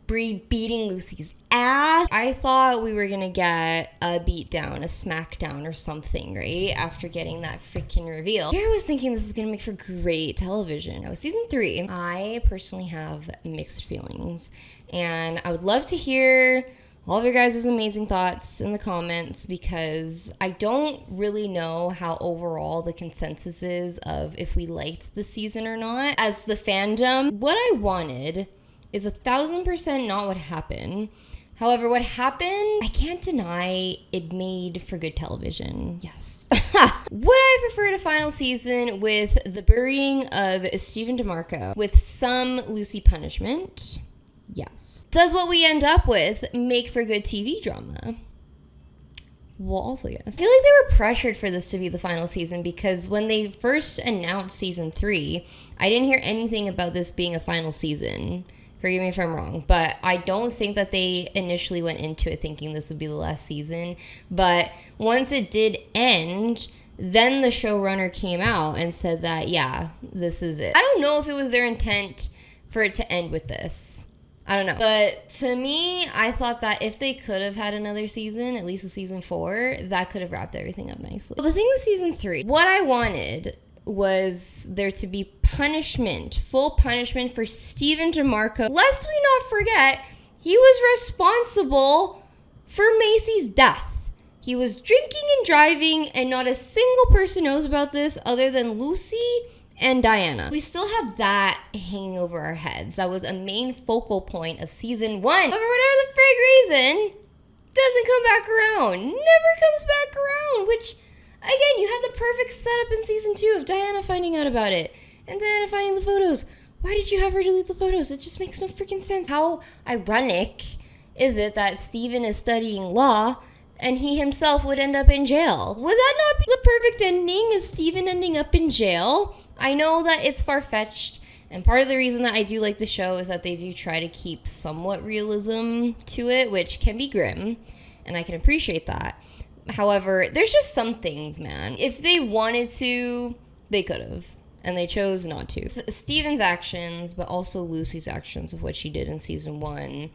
Bree beating Lucy's ass. I thought we were gonna get a beatdown, a smackdown or something, right? After getting that freaking reveal. Here I was thinking this is gonna make for great television. Now, season 3, I personally have mixed feelings. And I would love to hear all of your guys' amazing thoughts in the comments, because I don't really know how overall the consensus is of if we liked the season or not. As the fandom, what I wanted is 1,000% not what happened. However, what happened, I can't deny it made for good television. Yes. Would I prefer a final season with the burying of Stephen DeMarco with some Lucy punishment? Yes. Does what we end up with make for good TV drama? Well, also yes. I feel like they were pressured for this to be the final season because when they first announced season 3, I didn't hear anything about this being a final season. Forgive me if I'm wrong, but I don't think that they initially went into it thinking this would be the last season. But once it did end, then the showrunner came out and said that, yeah, this is it. I don't know if it was their intent for it to end with this. I don't know. But to me, I thought that if they could have had another season, at least a season 4, that could have wrapped everything up nicely. But the thing with season 3, what I wanted was there to be punishment, full punishment for Stephen DeMarco. Lest we not forget, he was responsible for Macy's death. He was drinking and driving, and not a single person knows about this other than Lucy and Diana. We still have that hanging over our heads. That was a main focal point of season 1. But for whatever the frig reason, doesn't come back around. Never comes back around, which, again, you had the perfect setup in season 2 of Diana finding out about it. And Diana finding the photos. Why did you have her delete the photos? It just makes no freaking sense. How ironic is it that Stephen is studying law and he himself would end up in jail? Would that not be the perfect ending, is Stephen ending up in jail? I know that it's far-fetched, and part of the reason that I do like the show is that they do try to keep somewhat realism to it, which can be grim, and I can appreciate that. However, there's just some things, man. If they wanted to, they could have. And they chose not to. Stephen's actions, but also Lucy's actions of what she did in season 1,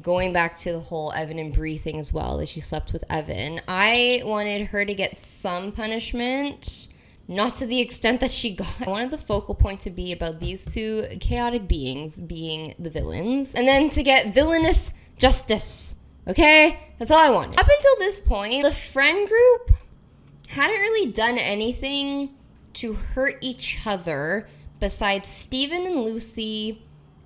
going back to the whole Evan and Bree thing as well, that she slept with Evan. I wanted her to get some punishment, not to the extent that she got. I wanted the focal point to be about these two chaotic beings being the villains, and then to get villainous justice. Okay? That's all I wanted. Up until this point, the friend group hadn't really done anything to hurt each other besides Stephen and Lucy,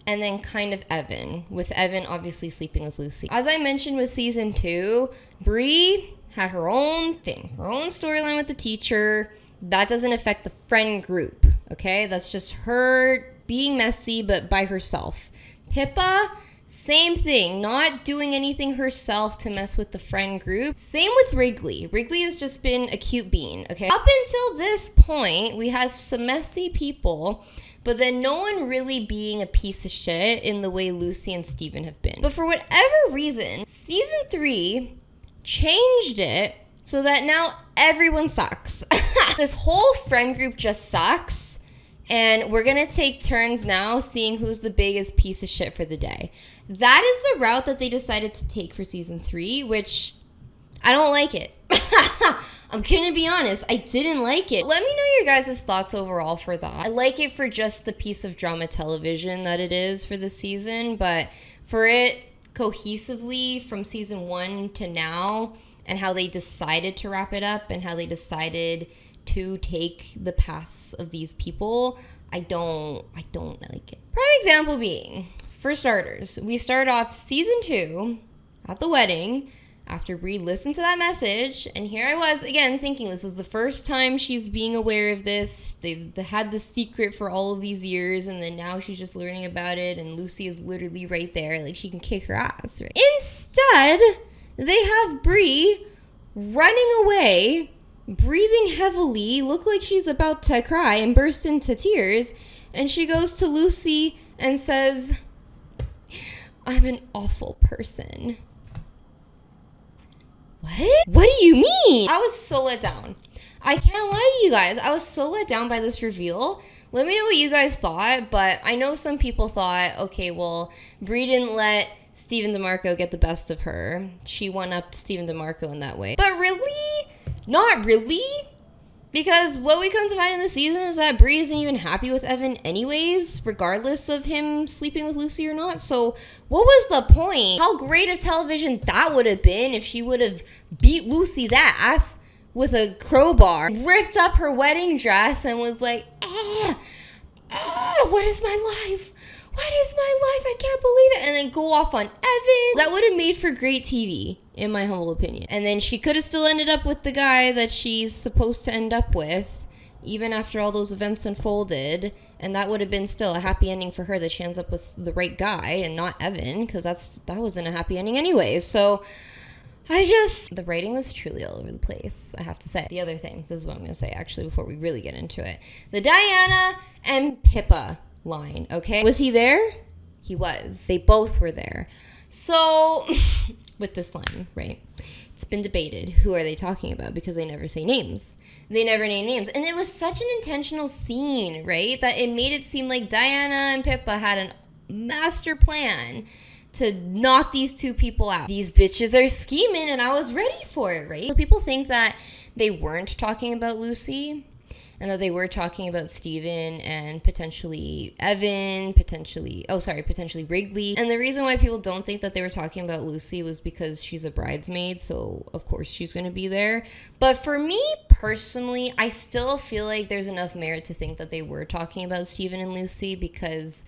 and then kind of Evan, with Evan obviously sleeping with Lucy. As I mentioned with season 2, Bree had her own thing, her own storyline with the teacher. That doesn't affect the friend group, okay? That's just her being messy, but by herself. Pippa, same thing, not doing anything herself to mess with the friend group. Same with Wrigley. Wrigley has just been a cute bean, okay? Up until this point, we have some messy people, but then no one really being a piece of shit in the way Lucy and Stephen have been. But for whatever reason, season 3 changed it so that now everyone sucks. This whole friend group just sucks. And we're going to take turns now seeing who's the biggest piece of shit for the day. That is the route that they decided to take for season 3, which I don't like it. I'm going to be honest, I didn't like it. Let me know your guys' thoughts overall for that. I like it for just the piece of drama television that it is for this season, but for it cohesively from season 1 to now, and how they decided to wrap it up and how they decided to take the paths of these people, I don't like it. Prime example being, for starters, we start off season 2 at the wedding after Bree listened to that message, and here I was again thinking this is the first time she's being aware of this. They've had the secret for all of these years, and then now she's just learning about it, and Lucy is literally right there, like she can kick her ass, right? Instead, they have Bree running away, breathing heavily, look like she's about to cry and burst into tears, and she goes to Lucy and says, "I'm an awful person." What? What do you mean? I was so let down. I can't lie to you guys. I was so let down by this reveal. Let me know what you guys thought, but I know some people thought, okay, well, Bree didn't let Stephen DeMarco get the best of her. She one-upped Stephen DeMarco in that way. But really? Not really, because what we come to find in the season is that Bree isn't even happy with Evan anyways, regardless of him sleeping with Lucy or not. So what was the point? How great of television that would have been if she would have beat Lucy's ass with a crowbar, ripped up her wedding dress, and was like, what is my life? what is my life? I can't believe it. And then go off on Evan. That would have made for great TV, in my humble opinion. And then she could have still ended up with the guy that she's supposed to end up with, even after all those events unfolded. And that would have been still a happy ending for her, that she ends up with the right guy and not Evan, because that wasn't a happy ending anyways. So the writing was truly all over the place, I have to say. The other thing, this is what I'm going to say actually before we really get into it. The Diana and Pippa line, okay? Was he there? He was. They both were there. So, with this line, right? It's been debated. Who are they talking about? Because they never say names. They never name names. And it was such an intentional scene, right? That it made it seem like Diana and Pippa had a master plan to knock these two people out. These bitches are scheming, and I was ready for it, right? So people think that they weren't talking about Lucy, and that they were talking about Steven and potentially Evan, potentially Wrigley. And the reason why people don't think that they were talking about Lucy was because she's a bridesmaid, so of course she's going to be there. But for me personally, I still feel like there's enough merit to think that they were talking about Steven and Lucy, because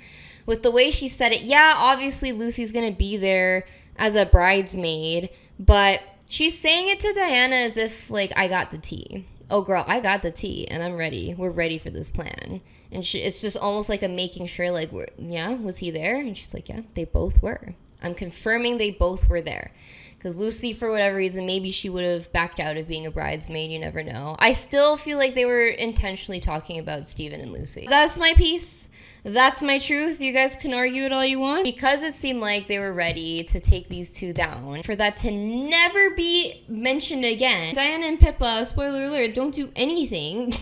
with the way she said it, yeah, obviously Lucy's going to be there as a bridesmaid, but she's saying it to Diana as if, like, I got the tea. Oh, girl, I got the tea, and I'm ready. We're ready for this plan. And it's just almost like a making sure, like, was he there? And she's like, yeah, they both were. I'm confirming they both were there. Because Lucy, for whatever reason, maybe she would have backed out of being a bridesmaid. You never know. I still feel like they were intentionally talking about Steven and Lucy. That's my piece. That's my truth. You guys can argue it all you want. Because it seemed like they were ready to take these two down, for that to never be mentioned again. Diana and Pippa, spoiler alert, don't do anything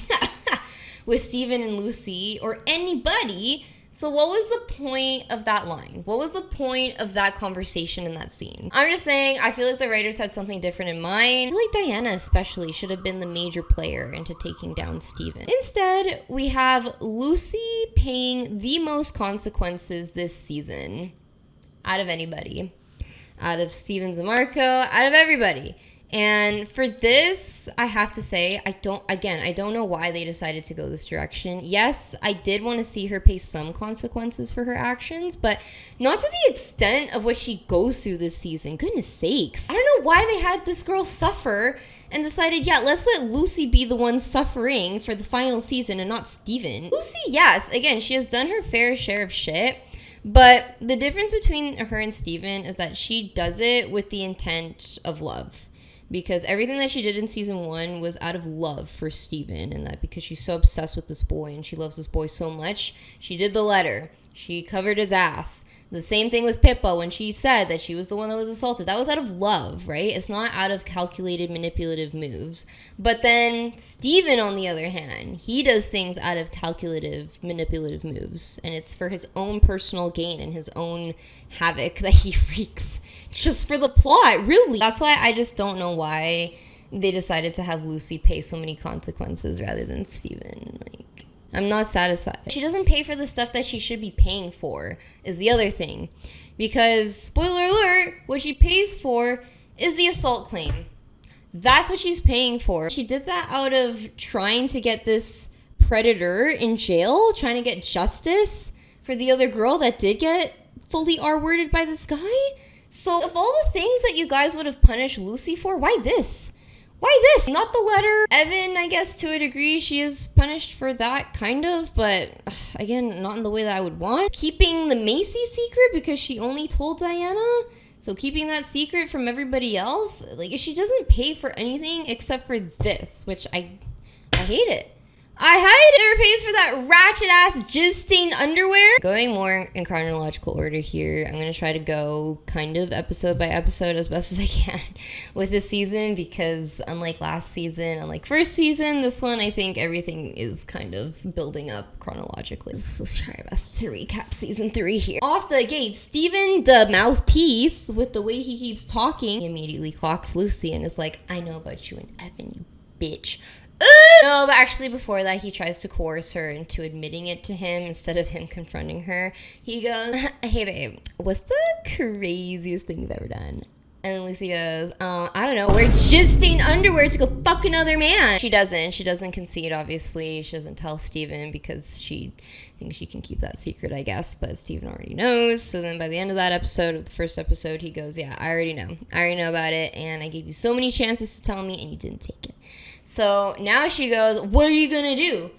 with Steven and Lucy or anybody. So what was the point of that line? What was the point of that conversation in that scene? I'm just saying, I feel like the writers had something different in mind. I feel like Diana especially should have been the major player into taking down Steven. Instead, we have Lucy paying the most consequences this season out of anybody. Out of Steven Zamarco, out of everybody. And for this, I have to say, I don't know why they decided to go this direction. Yes, I did want to see her pay some consequences for her actions, but not to the extent of what she goes through this season. Goodness sakes. I don't know why they had this girl suffer and decided, yeah, let's let Lucy be the one suffering for the final season and not Steven. Lucy, yes, again, she has done her fair share of shit, but the difference between her and Steven is that she does it with the intent of love. Because everything that she did in season 1 was out of love for Steven, and that because she's so obsessed with this boy and she loves this boy so much, she did the letter. She covered his ass. The same thing with Pippa when she said that she was the one that was assaulted. That was out of love, right? It's not out of calculated manipulative moves. But then Steven, on the other hand, he does things out of calculative manipulative moves. And it's for his own personal gain and his own havoc that he wreaks. Just for the plot, really. That's why I just don't know why they decided to have Lucy pay so many consequences rather than Steven. Like, I'm not satisfied. She doesn't pay for the stuff that she should be paying for, is the other thing. Because, spoiler alert, what she pays for is the assault claim. That's what she's paying for. She did that out of trying to get this predator in jail, trying to get justice for the other girl that did get fully R-worded by this guy. So, of all the things that you guys would have punished Lucy for, why this? Why this? Not the letter. Evan, I guess, to a degree, she is punished for that, kind of, but again, not in the way that I would want. Keeping the Macy secret because she only told Diana, so keeping that secret from everybody else, like, she doesn't pay for anything except for this, which I hate it. I hate it. Never pays for that ratchet-ass jizz-stained underwear. Going more in chronological order here, I'm going to try to go kind of episode by episode as best as I can with this season, because unlike last season, unlike first season, this one, I think everything is kind of building up chronologically. Let's try our best to recap season 3 here. Off the gate, Steven, the mouthpiece, with the way he keeps talking, immediately clocks Lucy and is like, I know about you and Evan, you bitch. No, but actually before that, he tries to coerce her into admitting it to him instead of him confronting her. He goes, hey babe, what's the craziest thing you've ever done? And then Lucy goes, I don't know, wear jizz-stained underwear to go fuck another man. She doesn't concede, obviously. She doesn't tell Steven because she thinks she can keep that secret, I guess, but Steven already knows. So then by the end of that episode, of the first episode, he goes, yeah, I already know about it, and I gave you so many chances to tell me, and you didn't take it. So now she goes, what are you gonna do?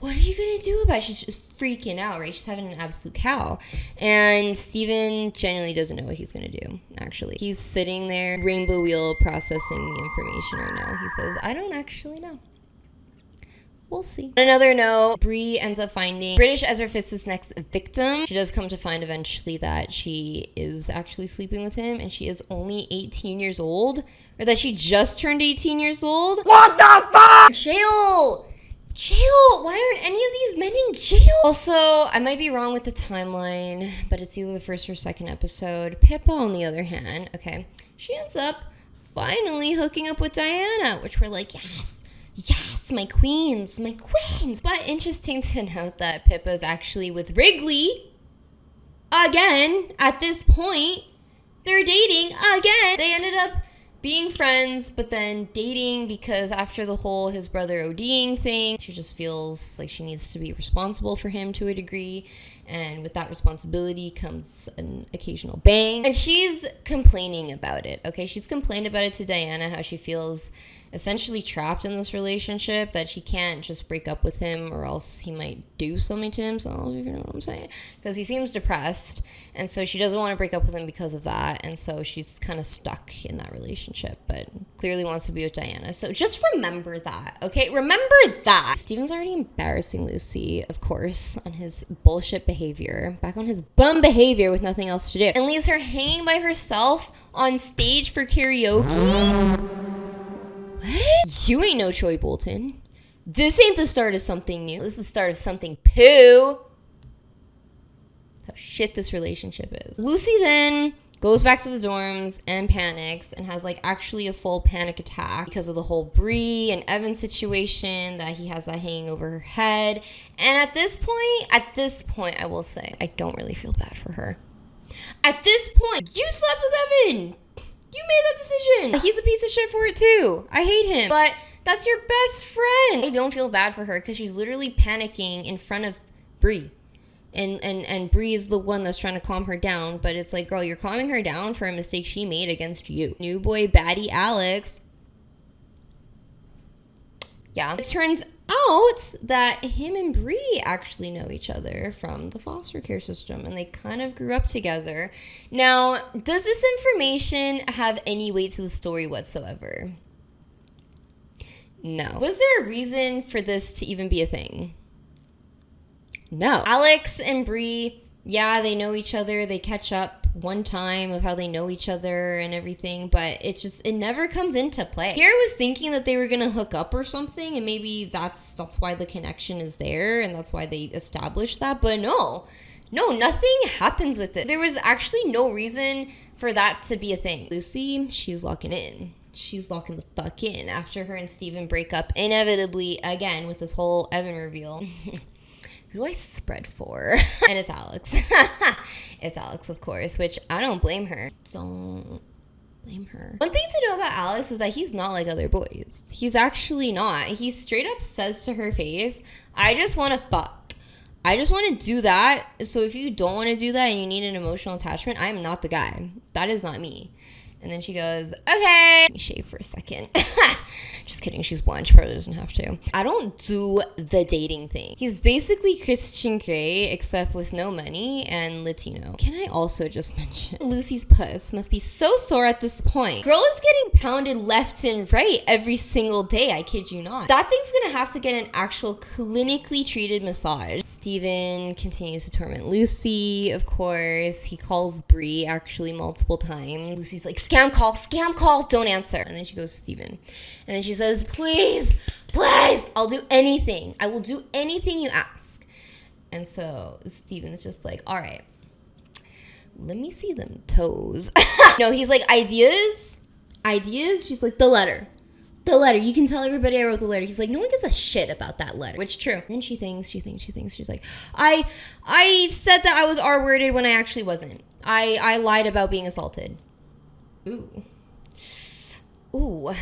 What are you gonna do about it? She's just freaking out, right? She's having an absolute cow. And Steven genuinely doesn't know what he's gonna do, actually. He's sitting there, rainbow wheel, processing the information right now. He says, I don't actually know. We'll see. On another note, Bree ends up finding British Ezra Fitz's next victim. She does come to find eventually that she is actually sleeping with him, and she is only 18 years old, or that she just turned 18 years old. What the fuck? Jail! Why aren't any of these men in jail? Also, I might be wrong with the timeline, but it's either the first or second episode. Pippa, on the other hand, okay, she ends up finally hooking up with Diana, which we're like, yes, my queens. But interesting to note that Pippa's actually with Wrigley again. At this point, they're dating again. They ended up being friends, but then dating because after the whole his brother ODing thing, she just feels like she needs to be responsible for him to a degree. And with that responsibility comes an occasional bang. And she's complaining about it, okay? She's complained about it to Diana, how she feels essentially trapped in this relationship, that she can't just break up with him or else he might do something to himself, if you know what I'm saying. Because he seems depressed, and so she doesn't want to break up with him because of that, and so she's kind of stuck in that relationship, but clearly wants to be with Diana. So just remember that, okay? Remember that. Steven's already embarrassing Lucy, of course, on his bullshit behavior, back on his bum behavior with nothing else to do, and leaves her hanging by herself on stage for karaoke. What? You ain't no Troy Bolton. This ain't the start of something new. This is the start of something poo. How shit this relationship is. Lucy then goes back to the dorms and panics and has like actually a full panic attack because of the whole Bree and Evan situation, that he has that hanging over her head. And at this point, I will say, I don't really feel bad for her. At this point, you slept with Evan. You made that decision. He's a piece of shit for it too. I hate him. But that's your best friend. I don't feel bad for her because she's literally panicking in front of Bree. And Bree is the one that's trying to calm her down. But it's like, girl, you're calming her down for a mistake she made against you. New boy baddie Alex. Yeah. It turns out that him and Bree actually know each other from the foster care system, and they kind of grew up together. Now, does this information have any weight to the story whatsoever? No. Was there a reason for this to even be a thing? No. Alex and Bree, yeah, they know each other. They catch up one time of how they know each other and everything, but it never comes into play. Here I was thinking that they were gonna hook up or something, and maybe that's why the connection is there, and that's why they established that, but no, nothing happens with it. There was actually no reason for that to be a thing. Lucy, she's locking in. She's locking the fuck in after her and Steven break up inevitably again with this whole Evan reveal. Who do I spread for? And it's Alex. It's Alex, of course, which I don't blame her. Don't blame her. One thing to know about Alex is that he's not like other boys. He's actually not. He straight up says to her face, I just want to fuck. I just want to do that. So if you don't want to do that and you need an emotional attachment, I'm not the guy. That is not me. And then she goes, okay. Let me shave for a second. Just kidding. She's blonde. She probably doesn't have to. I don't do the dating thing. He's basically Christian Grey, except with no money and Latino. Can I also just mention, Lucy's puss must be so sore at this point. Girl is getting pounded left and right every single day. I kid you not. That thing's gonna have to get an actual clinically treated massage. Steven continues to torment Lucy, of course. He calls Bree actually multiple times. Lucy's like, scam call, don't answer. And then she goes to Steven. And then she says, please, I'll do anything. I will do anything you ask. And so Steven's just like, all right, let me see them toes. No, he's like, ideas? She's like, the letter. You can tell everybody I wrote the letter. He's like, no one gives a shit about that letter. Which true. Then she thinks. She's like, I said that I was R-worded when I actually wasn't. I lied about being assaulted. Ooh. Ooh,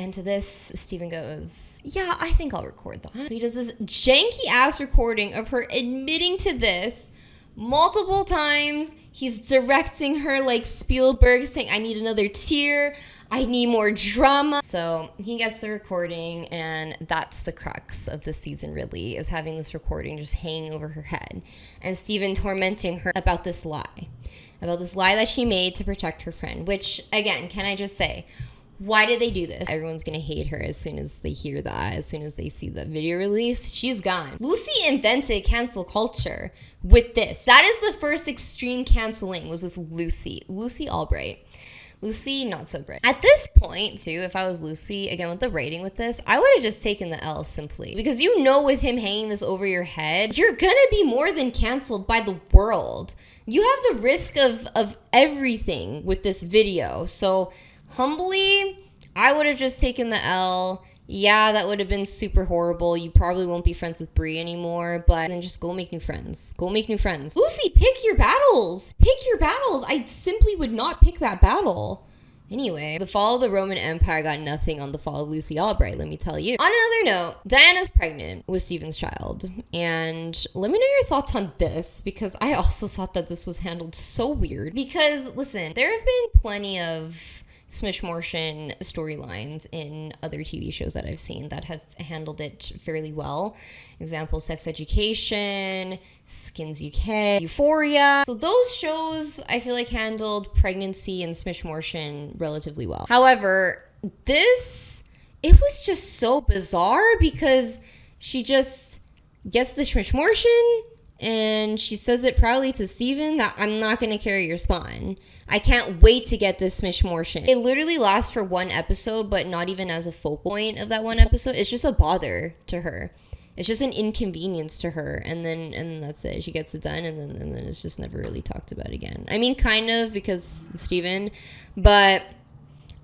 and to this, Steven goes, yeah, I think I'll record that. So he does this janky ass recording of her admitting to this multiple times. He's directing her like Spielberg, saying, I need another tear, I need more drama. So he gets the recording, and that's the crux of this season, really, is having this recording just hanging over her head. And Steven tormenting her about this lie that she made to protect her friend, which, again, can I just say, why did they do this? Everyone's gonna hate her as soon as they hear that, as soon as they see the video release. She's gone. Lucy invented cancel culture with this. That is the first extreme canceling, was with Lucy. Lucy Albright. Lucy, not so bright. At this point, too, if I was Lucy, again, with the rating with this, I would have just taken the L simply. Because you know with him hanging this over your head, you're gonna be more than canceled by the world. You have the risk of everything with this video. So, humbly, I would have just taken the L. Yeah, that would have been super horrible. You probably won't be friends with Brie anymore, but then just go make new friends. Go make new friends. Lucy, pick your battles. Pick your battles. I simply would not pick that battle. Anyway, the fall of the Roman Empire got nothing on the fall of Lucy Albright, let me tell you. On another note, Diana's pregnant with Steven's child. And let me know your thoughts on this, because I also thought that this was handled so weird. Because, listen, there have been plenty of Smishmortion storylines in other TV shows that I've seen that have handled it fairly well. Example, Sex Education, Skins UK, Euphoria. So those shows I feel like handled pregnancy and Smishmortion relatively well. However, it was just so bizarre because she just gets the Smishmortion and she says it proudly to Steven that I'm not going to carry your spawn. I can't wait to get this Smishmortion. It literally lasts for one episode, but not even as a focal point of that one episode. It's just a bother to her. It's just an inconvenience to her. And then that's it. She gets it done, and then it's just never really talked about again. I mean, kind of, because Steven, but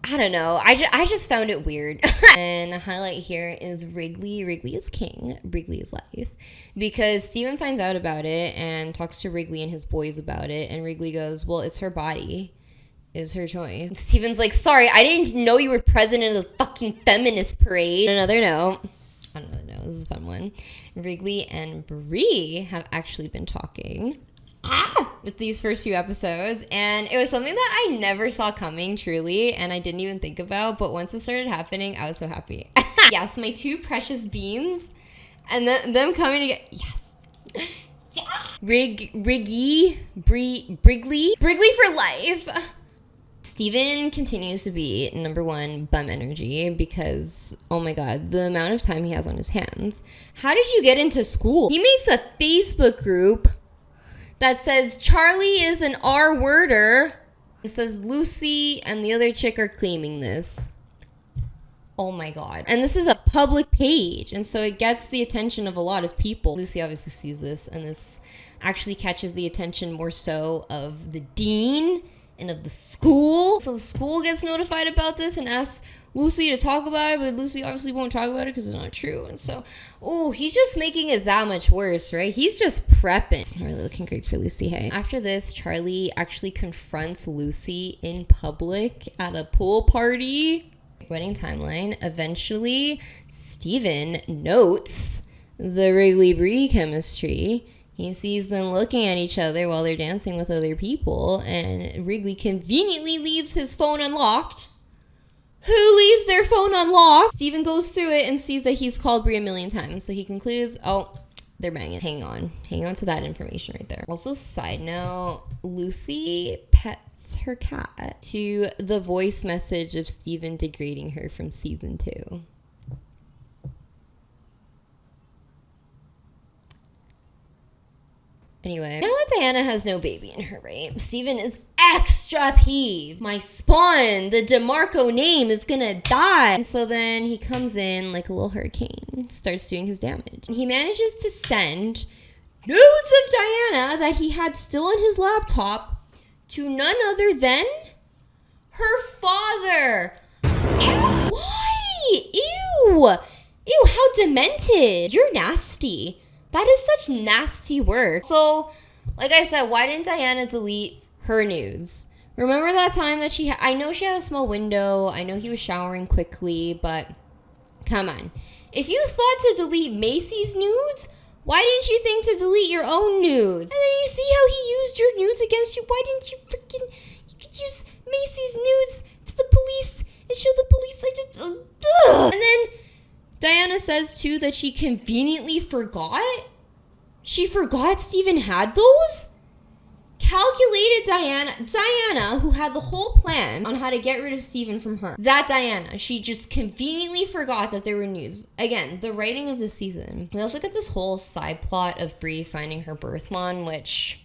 I don't know. I just found it weird. And the highlight here is Wrigley. Wrigley is king. Wrigley is life. Because Steven finds out about it and talks to Wrigley and his boys about it. And Wrigley goes, well, it's her body. It's her choice. Steven's like, sorry, I didn't know you were president of the fucking feminist parade. On another note, this is a fun one. Wrigley and Brie have actually been talking with these first few episodes, and it was something that I never saw coming, truly, and I didn't even think about, but once it started happening, I was so happy. Yes, my two precious beans, and them coming together. Yes. Yeah. Brigley for life. Steven continues to be number one bum energy because, oh my god, the amount of time he has on his hands. How did you get into school? He makes a Facebook group that says Charlie is an R-worder. It says Lucy and the other chick are claiming this. Oh my god. And this is a public page, and so it gets the attention of a lot of people. Lucy obviously sees this, and this actually catches the attention more so of the dean and of the school. So the school gets notified about this and asks Lucy to talk about it, but Lucy obviously won't talk about it because it's not true. And so, he's just making it that much worse, right? He's just prepping. It's not really looking great for Lucy, hey. After this, Charlie actually confronts Lucy in public at a pool party. Wedding timeline. Eventually, Steven notes the Wrigley-Brie chemistry. He sees them looking at each other while they're dancing with other people, and Wrigley conveniently leaves his phone unlocked. Who leaves their phone unlocked? Steven goes through it and sees that he's called Brie a million times. So he concludes, they're banging. Hang on to that information right there. Also, side note, Lucy pets her cat to the voice message of Steven degrading her from season 2. Anyway, now that Diana has no baby in her, right? Steven is extra peeved. My spawn, the DeMarco name, is gonna die. And so then he comes in like a little hurricane, starts doing his damage. He manages to send nudes of Diana that he had still on his laptop to none other than her father. Why? Ew, how demented. You're nasty. That is such nasty work. So, like I said, why didn't Diana delete her nudes? Remember that time that I know she had a small window. I know he was showering quickly, but come on. If you thought to delete Macy's nudes, why didn't you think to delete your own nudes? And then you see how he used your nudes against you. Why didn't you you could use Macy's nudes to the police and show the police And then Diana says too that she conveniently forgot. She forgot Steven had those? Calculated Diana, who had the whole plan on how to get rid of Steven from her. That Diana, she just conveniently forgot that there were news. Again, the writing of the season. We also get this whole side plot of Bree finding her birth mom, which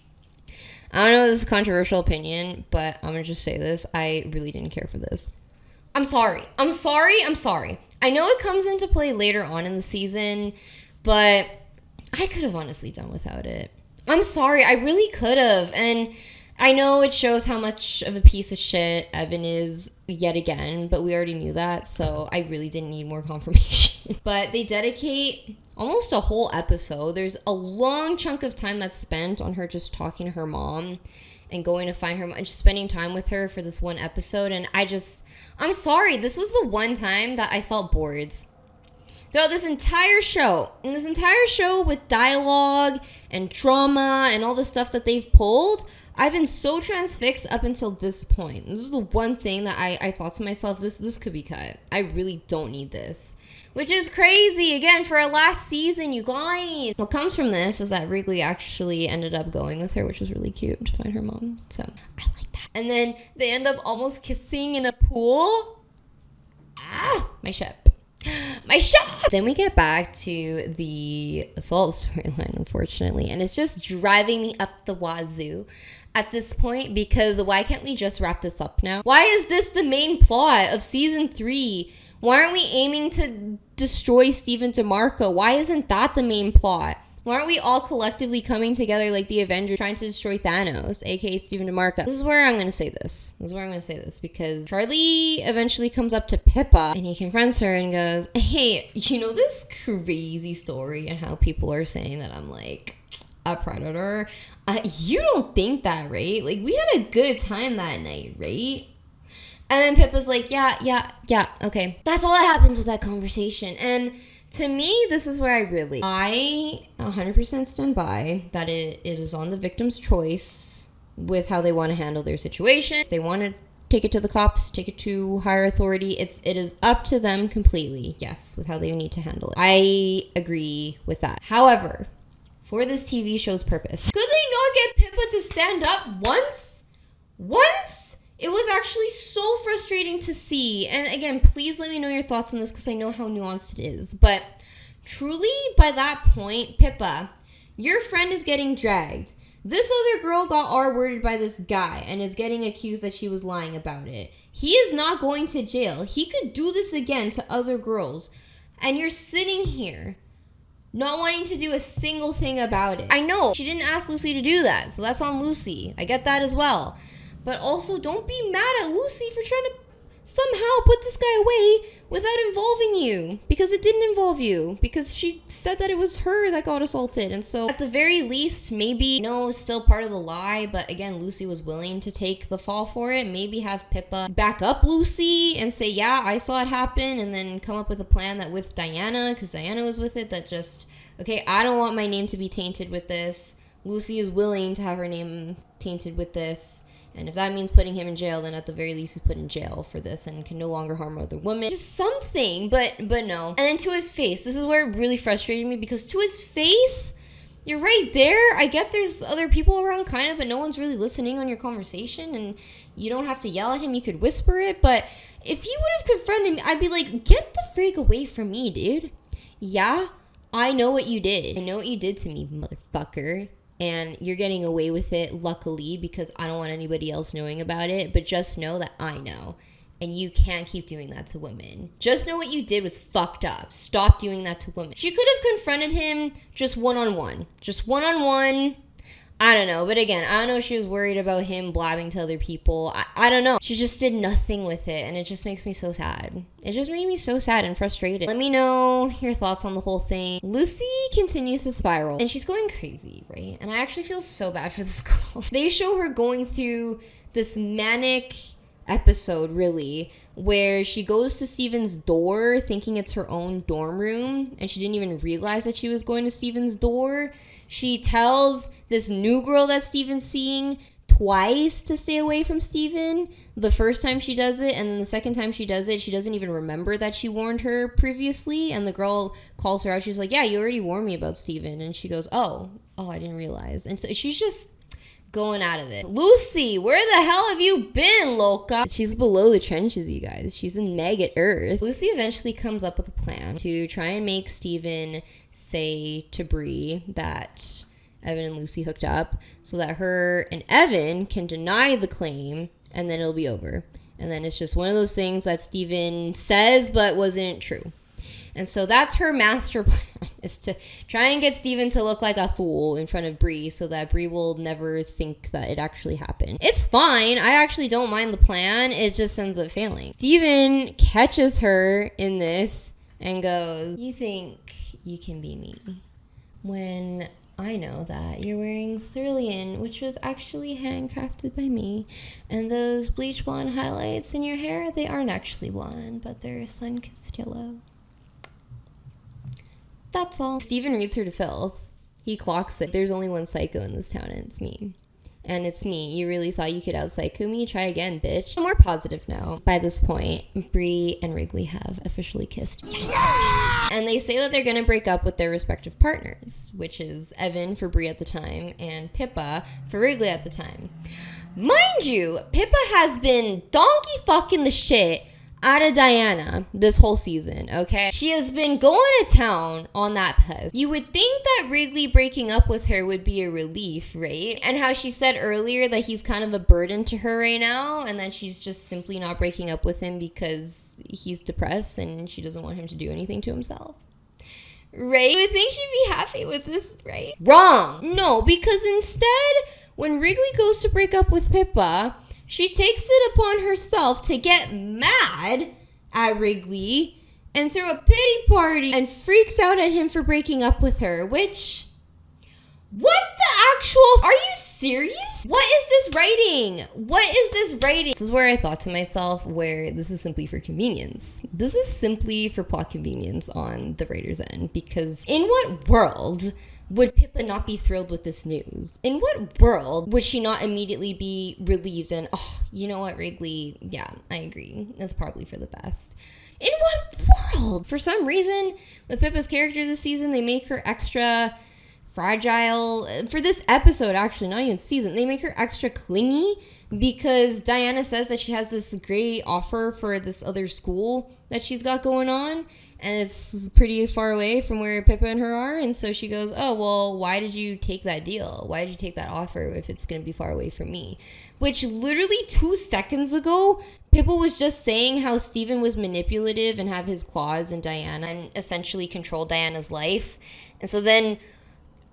I don't know if this is a controversial opinion, but I'm gonna just say this. I really didn't care for this. I'm sorry. I know it comes into play later on in the season, but I could have honestly done without it. I'm sorry, I really could have. And I know it shows how much of a piece of shit Evan is yet again, but we already knew that, so I really didn't need more confirmation. But they dedicate almost a whole episode. There's a long chunk of time that's spent on her just talking to her mom and going to find her mom and just spending time with her for this one episode. And I'm sorry, this was the one time that I felt bored. Throughout this entire show, with dialogue and drama and all the stuff that they've pulled, I've been so transfixed up until this point. This is the one thing that I thought to myself, this could be cut. I really don't need this. Which is crazy, again, for our last season, you guys. What comes from this is that Wrigley actually ended up going with her, which was really cute, to find her mom. So, I like that. And then they end up almost kissing in a pool. My ship. Then we get back to the assault storyline, unfortunately, and it's just driving me up the wazoo at this point, because why can't we just wrap this up now? Why is this the main plot of season 3? Why aren't we aiming to destroy Steven DeMarco? Why isn't that the main plot? Why aren't we all collectively coming together like the Avengers trying to destroy Thanos, aka Steven DeMarco? This is where I'm going to say this. Because Charlie eventually comes up to Pippa and he confronts her and goes, hey, you know this crazy story and how people are saying that I'm like a predator? You don't think that, right? Like, we had a good time that night, right? And then Pippa's like, yeah, okay. That's all that happens with that conversation. And to me, this is where I 100% stand by that it is on the victim's choice with how they want to handle their situation. If they want to take it to the cops, take it to higher authority, it is up to them completely, yes, with how they need to handle it. I agree with that. However, for this TV show's purpose, could they not get Pippa to stand up once? It was actually so frustrating to see. And again, please let me know your thoughts on this because I know how nuanced it is. But truly, by that point, Pippa, your friend is getting dragged. This other girl got R-worded by this guy and is getting accused that she was lying about it. He is not going to jail. He could do this again to other girls. And you're sitting here not wanting to do a single thing about it. I know she didn't ask Lucy to do that, so that's on Lucy. I get that as well. But also, don't be mad at Lucy for trying to somehow put this guy away without involving you. Because it didn't involve you. Because she said that it was her that got assaulted. And so, at the very least, maybe, it's still part of the lie. But again, Lucy was willing to take the fall for it. Maybe have Pippa back up Lucy and say, yeah, I saw it happen. And then come up with a plan that with Diana, because Diana was with it, that just, okay, I don't want my name to be tainted with this. Lucy is willing to have her name tainted with this. And if that means putting him in jail, then at the very least he's put in jail for this and can no longer harm other women. Just something, but no. And then to his face, this is where it really frustrated me, because to his face, you're right there. I get there's other people around kind of, but no one's really listening on your conversation, and you don't have to yell at him. You could whisper it, but if you would have confronted me, I'd be like, get the frig away from me, dude. Yeah, I know what you did. I know what you did to me, motherfucker. And you're getting away with it, luckily, because I don't want anybody else knowing about it. But just know that I know. And you can't keep doing that to women. Just know what you did was fucked up. Stop doing that to women. She could have confronted him just one-on-one. I don't know. But again, I don't know if she was worried about him blabbing to other people. I don't know. She just did nothing with it. And it just makes me so sad. It just made me so sad and frustrated. Let me know your thoughts on the whole thing. Lucy continues to spiral. And she's going crazy, right? And I actually feel so bad for this girl. They show her going through this manic episode, really, where she goes to Steven's door thinking it's her own dorm room, and she didn't even realize that she was going to Steven's door. She tells this new girl that Steven's seeing twice to stay away from Steven. The first time she does it, and then the second time she does it, she doesn't even remember that she warned her previously, and the girl calls her out. She's like, yeah, you already warned me about Steven. And she goes, oh, I didn't realize. And so she's just going out of it. Lucy, where the hell have you been, loca? She's below the trenches, you guys. She's in maggot Earth. Lucy eventually comes up with a plan to try and make Steven say to Bree that Evan and Lucy hooked up so that her and Evan can deny the claim, and then it'll be over. And then it's just one of those things that Steven says but wasn't true. And so that's her master plan, is to try and get Steven to look like a fool in front of Bree so that Bree will never think that it actually happened. It's fine. I actually don't mind the plan. It just ends up failing. Steven catches her in this and goes, you think you can be me when I know that you're wearing cerulean, which was actually handcrafted by me. And those bleach blonde highlights in your hair, they aren't actually blonde, but they're sun-kissed yellow. That's all. Steven reads her to filth. He clocks it. There's only one psycho in this town, and it's me. And it's me. You really thought you could out-psycho me? Try again, bitch. More positive now. By this point, Bree and Wrigley have officially kissed. Yeah! And they say that they're going to break up with their respective partners, which is Evan for Bree at the time and Pippa for Wrigley at the time. Mind you, Pippa has been donkey fucking the shit out of Diana this whole season, okay? She has been going to town on that puss. You would think that Wrigley breaking up with her would be a relief, right? And how she said earlier that he's kind of a burden to her right now, and that she's just simply not breaking up with him because he's depressed and she doesn't want him to do anything to himself. Right? You would think she'd be happy with this, right? Wrong! No, because instead, when Wrigley goes to break up with Pippa, she takes it upon herself to get mad at Wrigley and throw a pity party and freaks out at him for breaking up with her, which... What the actual... Are you serious? What is this writing? What is this writing? This is where I thought to myself, where this is simply for convenience. This is simply for plot convenience on the writer's end, because in what world would Pippa not be thrilled with this news? In what world would she not immediately be relieved and, oh, you know what, Wrigley, yeah, I agree. That's probably for the best. In what world? For some reason, with Pippa's character this season, they make her extra fragile. For this episode, actually, not even season, they make her extra clingy because Diana says that she has this great offer for this other school that she's got going on, and it's pretty far away from where Pippa and her are, and so she goes, oh, well, why did you take that deal? Why did you take that offer if it's going to be far away from me? Which literally 2 seconds ago, Pippa was just saying how Steven was manipulative and have his claws in Diana and essentially control Diana's life. And so then,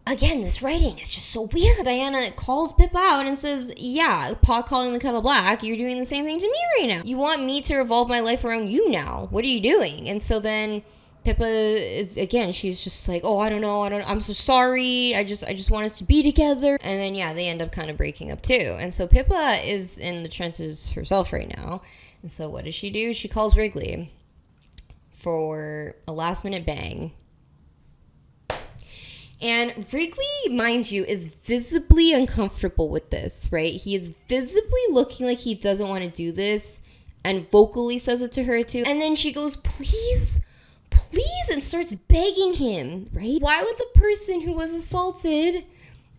again, this writing is just so weird. Diana calls Pippa out and says, yeah, pot calling the kettle black, you're doing the same thing to me right now. You want me to revolve my life around you now. What are you doing? And so then Pippa is, again, she's just like, oh, I don't know, I'm so sorry, I just want us to be together. And then, yeah, they end up kind of breaking up too. And so Pippa is in the trenches herself right now. And so what does she do? She calls Wrigley for a last minute bang. And Wrigley, mind you, is visibly uncomfortable with this, right? He is visibly looking like he doesn't want to do this and vocally says it to her too. And then she goes, please, and starts begging him, right? Why would the person who was assaulted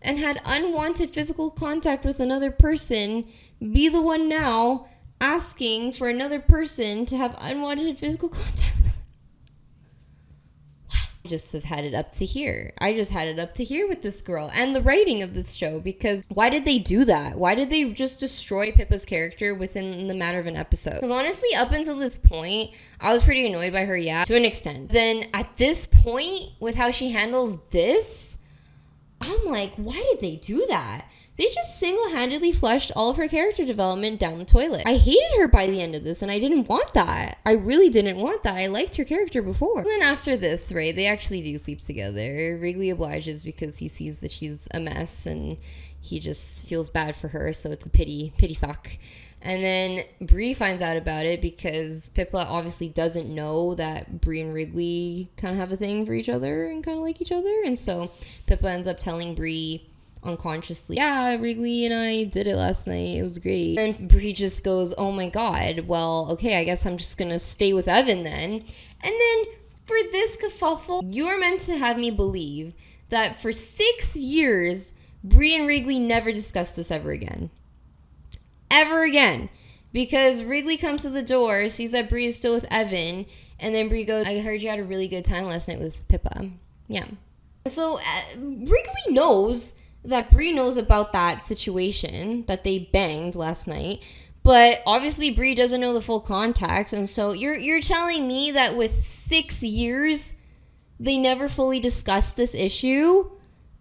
and had unwanted physical contact with another person be the one now asking for another person to have unwanted physical contact with? I just have had it up to here. I just had it up to here with this girl and the writing of this show, because why did they do that? Why did they just destroy Pippa's character within the matter of an episode? Because honestly, up until this point, I was pretty annoyed by her, yeah, to an extent. Then at this point, with how she handles this, I'm like, why did they do that? They just single-handedly flushed all of her character development down the toilet. I hated her by the end of this, and I didn't want that. I really didn't want that. I liked her character before. And then after this, right, they actually do sleep together. Wrigley obliges because he sees that she's a mess, and he just feels bad for her, so it's a pity fuck. And then Bree finds out about it because Pippa obviously doesn't know that Bree and Wrigley kind of have a thing for each other and kind of like each other. And so Pippa ends up telling Bree unconsciously, yeah, Wrigley and I did it last night. It was great. And Bree just goes, oh my God, well, okay, I guess I'm just going to stay with Evan then. And then for this kerfuffle, you're meant to have me believe that for 6 years, Bree and Wrigley never discussed this ever again. Ever again. Because Wrigley comes to the door, sees that Bree is still with Evan, and then Bree goes, I heard you had a really good time last night with Pippa. Yeah. So Wrigley knows that Bree knows about that situation, that they banged last night, but obviously Bree doesn't know the full context, and so you're telling me that with 6 years, they never fully discussed this issue,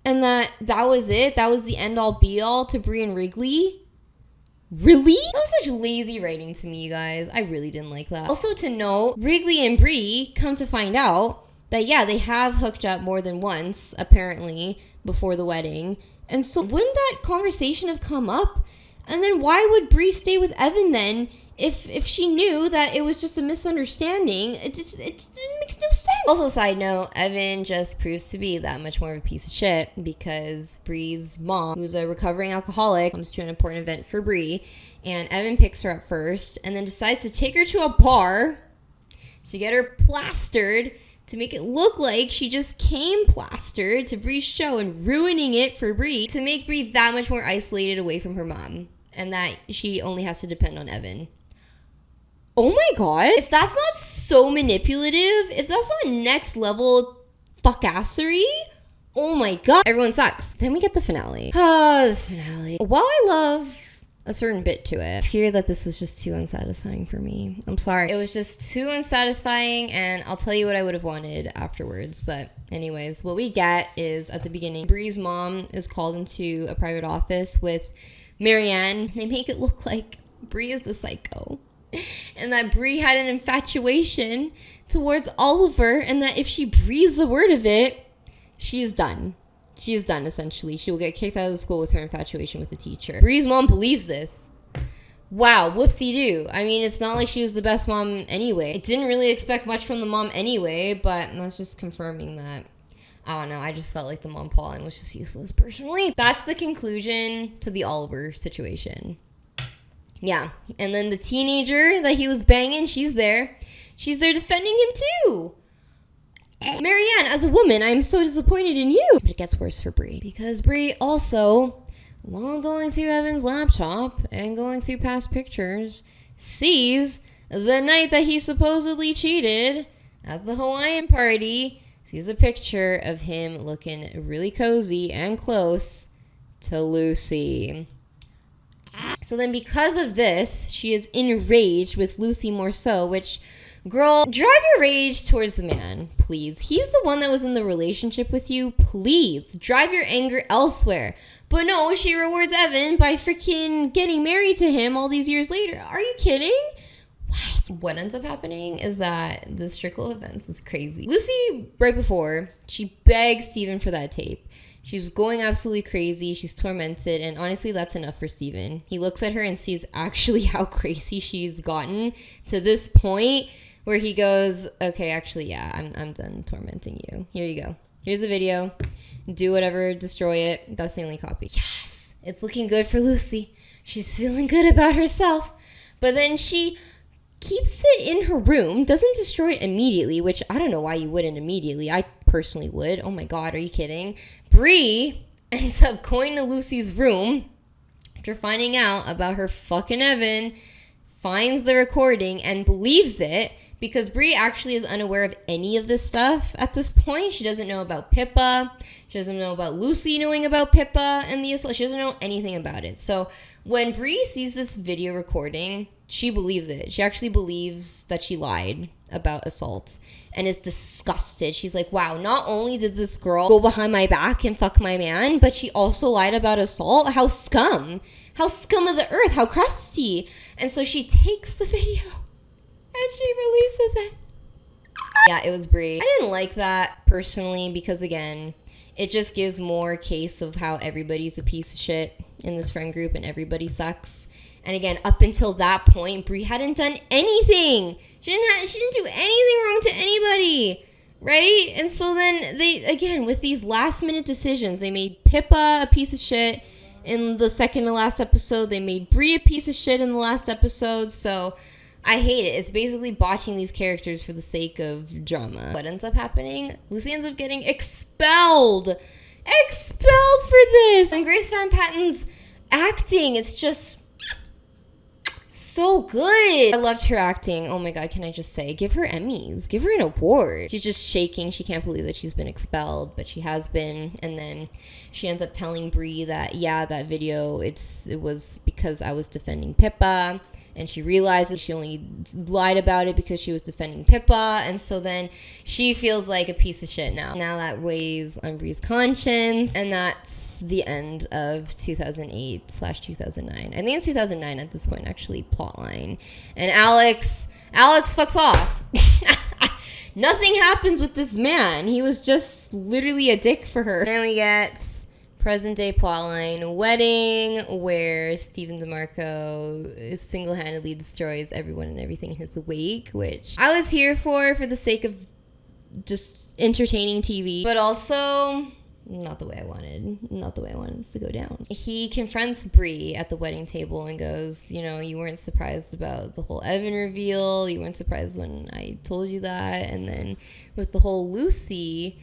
and that was it? That was the end-all be-all to Bree and Wrigley? Really? That was such lazy writing to me, you guys. I really didn't like that. Also to note, Wrigley and Bree come to find out that, yeah, they have hooked up more than once, apparently, before the wedding. And so wouldn't that conversation have come up? And then why would Bree stay with Evan then if she knew that it was just a misunderstanding? It makes no sense. Also, side note, Evan just proves to be that much more of a piece of shit because Bree's mom, who's a recovering alcoholic, comes to an important event for Bree, and Evan picks her up first and then decides to take her to a bar to get her plastered to make it look like she just came plastered to Bree's show and ruining it for Bree to make Bree that much more isolated away from her mom and that she only has to depend on Evan. Oh my God. If that's not so manipulative, if that's not next level fuckassery, oh my God. Everyone sucks. Then we get the finale. This finale. While I love a certain bit to it, I fear that this was just too unsatisfying for me. I'm sorry. It was just too unsatisfying, and I'll tell you what I would have wanted afterwards. But anyways, what we get is at the beginning, Bree's mom is called into a private office with Marianne. They make it look like Bree is the psycho and that Bree had an infatuation towards Oliver and that if she breathes the word of it, she is done. She is done, essentially. She will get kicked out of the school with her infatuation with the teacher. Bree's mom believes this. Wow, whoop-de-doo. I mean, it's not like she was the best mom anyway. I didn't really expect much from the mom anyway, but that's just confirming that, I don't know, I just felt like the mom plotline was just useless, personally. That's the conclusion to the Oliver situation. Yeah, and then the teenager that he was banging, she's there. She's there defending him, too. Marianne, as a woman, I'm so disappointed in you. But it gets worse for Bree. Because Bree also, while going through Evan's laptop and going through past pictures, sees the night that he supposedly cheated at the Hawaiian party, sees a picture of him looking really cozy and close to Lucy. So then because of this, she is enraged with Lucy more so, which, girl, drive your rage towards the man, please. He's the one that was in the relationship with you. Please, drive your anger elsewhere. But no, she rewards Evan by freaking getting married to him all these years later. Are you kidding? What ends up happening is that this trickle of events is crazy. Lucy, right before, she begs Steven for that tape. She's going absolutely crazy. She's tormented. And honestly, that's enough for Steven. He looks at her and sees actually how crazy she's gotten to this point where he goes, okay, actually, yeah, I'm done tormenting you. Here you go. Here's the video. Do whatever, destroy it. That's the only copy. Yes, it's looking good for Lucy. She's feeling good about herself. But then she keeps it in her room, doesn't destroy it immediately, which I don't know why you wouldn't immediately. I personally would. Oh my God, are you kidding? Bree ends up going to Lucy's room after finding out about her fucking Evan, finds the recording and believes it because Bree actually is unaware of any of this stuff at this point. She doesn't know about Pippa. She doesn't know about Lucy knowing about Pippa and the assault. She doesn't know anything about it. So when Bree sees this video recording, she believes it. She actually believes that she lied about assault and is disgusted. She's like, wow, not only did this girl go behind my back and fuck my man, but she also lied about assault. How scum of the earth, how crusty. And so she takes the video and she releases it. Yeah, it was Brie. I didn't like that personally because, again, it just gives more case of how everybody's a piece of shit in this friend group and everybody sucks. And again, up until that point, Brie hadn't done anything. She didn't do anything wrong to anybody, right? And so then they, again, with these last minute decisions, they made Pippa a piece of shit in the second to last episode. They made Brie a piece of shit in the last episode. So I hate it. It's basically botching these characters for the sake of drama. What ends up happening? Lucy ends up getting expelled. Expelled for this. And Grace Van Patten's acting, it's just so good. I loved her acting. Oh my God, can I just say, give her Emmys. Give her an award. She's just shaking. She can't believe that she's been expelled, but she has been. And then she ends up telling Brie that, yeah, that video, it was because I was defending Pippa. And she realized that she only lied about it because she was defending Pippa. And so then she feels like a piece of shit now. Now that weighs on Brie's conscience. And that's the end of 2008/2009. I think it's 2009 at this point, actually, plotline. And Alex fucks off. Nothing happens with this man. He was just literally a dick for her. Then we get present day plotline wedding, where Stephen DeMarco single-handedly destroys everyone and everything in his wake, which I was here for the sake of just entertaining TV, but also not the way I wanted this to go down. He confronts Brie at the wedding table and goes, you know, you weren't surprised about the whole Evan reveal, you weren't surprised when I told you that, and then with the whole Lucy,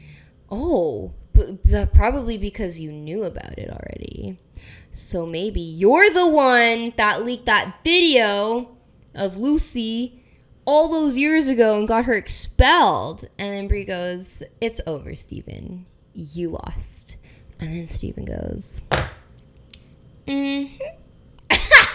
but probably because you knew about it already. So maybe you're the one that leaked that video of Lucy all those years ago and got her expelled. And then Brie goes, it's over, Stephen. You lost. And then Stephen goes,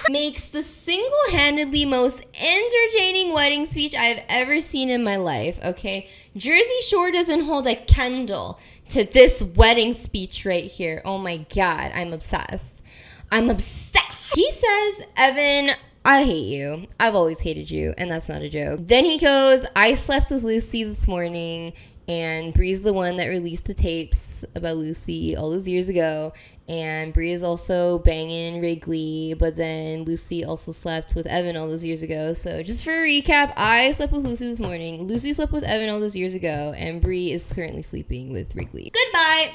makes the single-handedly most entertaining wedding speech I've ever seen in my life, okay? Jersey Shore doesn't hold a candle to this wedding speech right here. Oh my God, I'm obsessed. He says, Evan, I hate you. I've always hated you, and that's not a joke. Then he goes, I slept with Lucy this morning, and Brie's the one that released the tapes about Lucy all those years ago. And Brie is also banging Wrigley, but then Lucy also slept with Evan all those years ago. So just for a recap, I slept with Lucy this morning. Lucy slept with Evan all those years ago, and Brie is currently sleeping with Wrigley. Goodbye.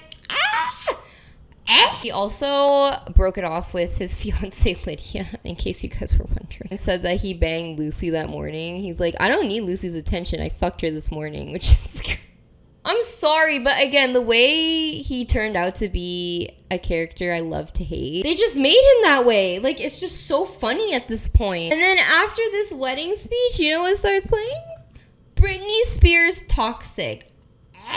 He also broke it off with his fiancee Lydia, in case you guys were wondering, and said that he banged Lucy that morning. He's like, I don't need Lucy's attention. I fucked her this morning, which is I'm sorry, but again, the way he turned out to be a character I love to hate, they just made him that way. Like, it's just so funny at this point. And then after this wedding speech, you know what starts playing? Britney Spears' Toxic.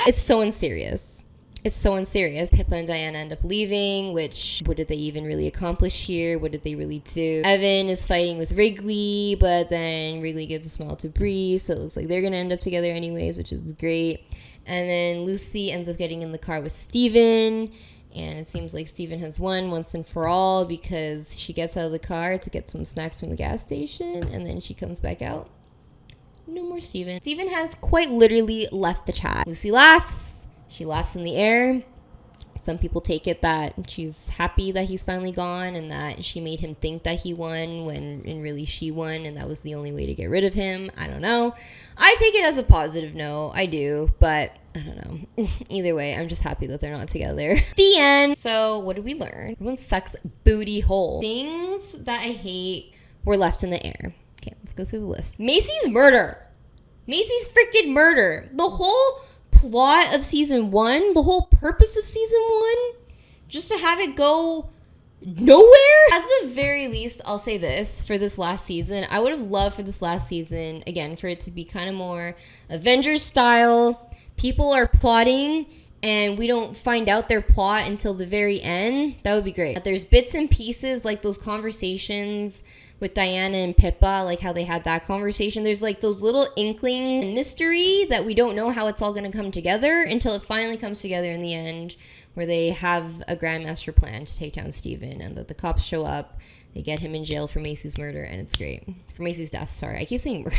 It's so unserious. Pippa and Diana end up leaving, which, what did they even really accomplish here? What did they really do? Evan is fighting with Wrigley, but then Wrigley gives a smile to Brie, so it looks like they're gonna end up together anyways, which is great. And then Lucy ends up getting in the car with Steven, and it seems like Steven has won once and for all because she gets out of the car to get some snacks from the gas station, and then she comes back out. No more Steven. Steven has quite literally left the chat. Lucy laughs. She laughs in the air. Some people take it that she's happy that he's finally gone and that she made him think that he won when really she won and that was the only way to get rid of him. I don't know. I take it as a positive no. I do, but I don't know. Either way, I'm just happy that they're not together. The end. So what did we learn? Everyone sucks booty hole. Things that I hate were left in the air. Okay, let's go through the list. Macy's murder. Macy's freaking murder. The whole plot of season 1, the whole purpose of season 1, just to have it go nowhere. At the very least, I'll say this, for this last season, I would have loved for this last season, again, for it to be kind of more Avengers style. People are plotting and we don't find out their plot until the very end, that would be great. There's bits and pieces, like those conversations with Diana and Pippa, like how they had that conversation. There's like those little inkling and mystery that we don't know how it's all going to come together until it finally comes together in the end, where they have a grandmaster plan to take down Steven, and that the cops show up. They get him in jail for Macy's murder, and it's great. For Macy's death, sorry. I keep saying murder.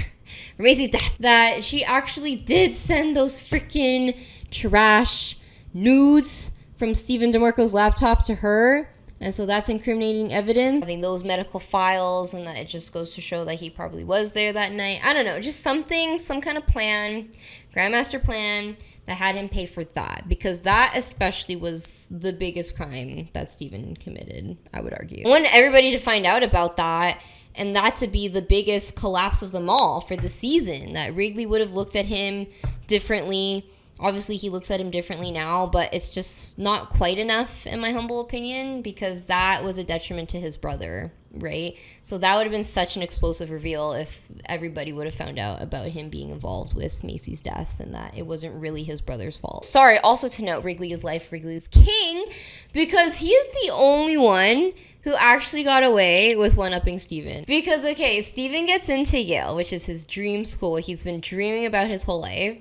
For Macy's death. That she actually did send those freaking trash nudes from Steven DeMarco's laptop to her. And so that's incriminating evidence. Having those medical files, and that it just goes to show that he probably was there that night. I don't know. Just something, some kind of plan, grandmaster plan, that had him pay for that, because that especially was the biggest crime that Steven committed, I would argue. I want everybody to find out about that, and that to be the biggest collapse of them all for the season, that Wrigley would have looked at him differently. Obviously, he looks at him differently now, but it's just not quite enough, in my humble opinion, because that was a detriment to his brother, right? So that would have been such an explosive reveal if everybody would have found out about him being involved with Macy's death and that it wasn't really his brother's fault. Sorry, also to note, Wrigley is life, Wrigley is king, because he is the only one who actually got away with one-upping Steven. Because, okay, Steven gets into Yale, which is his dream school. He's been dreaming about his whole life.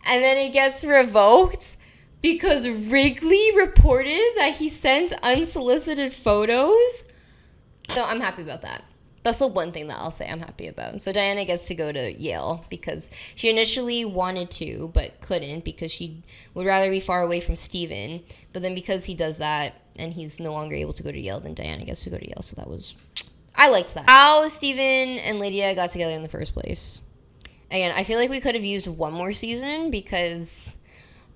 And then it gets revoked because Wrigley reported that he sent unsolicited photos. So I'm happy about that. That's the one thing that I'll say I'm happy about. So Diana gets to go to Yale because she initially wanted to, but couldn't because she would rather be far away from Steven. But then because he does that and he's no longer able to go to Yale, then Diana gets to go to Yale. So that was... I liked that. How Steven and Lydia got together in the first place. Again, I feel like we could have used one more season because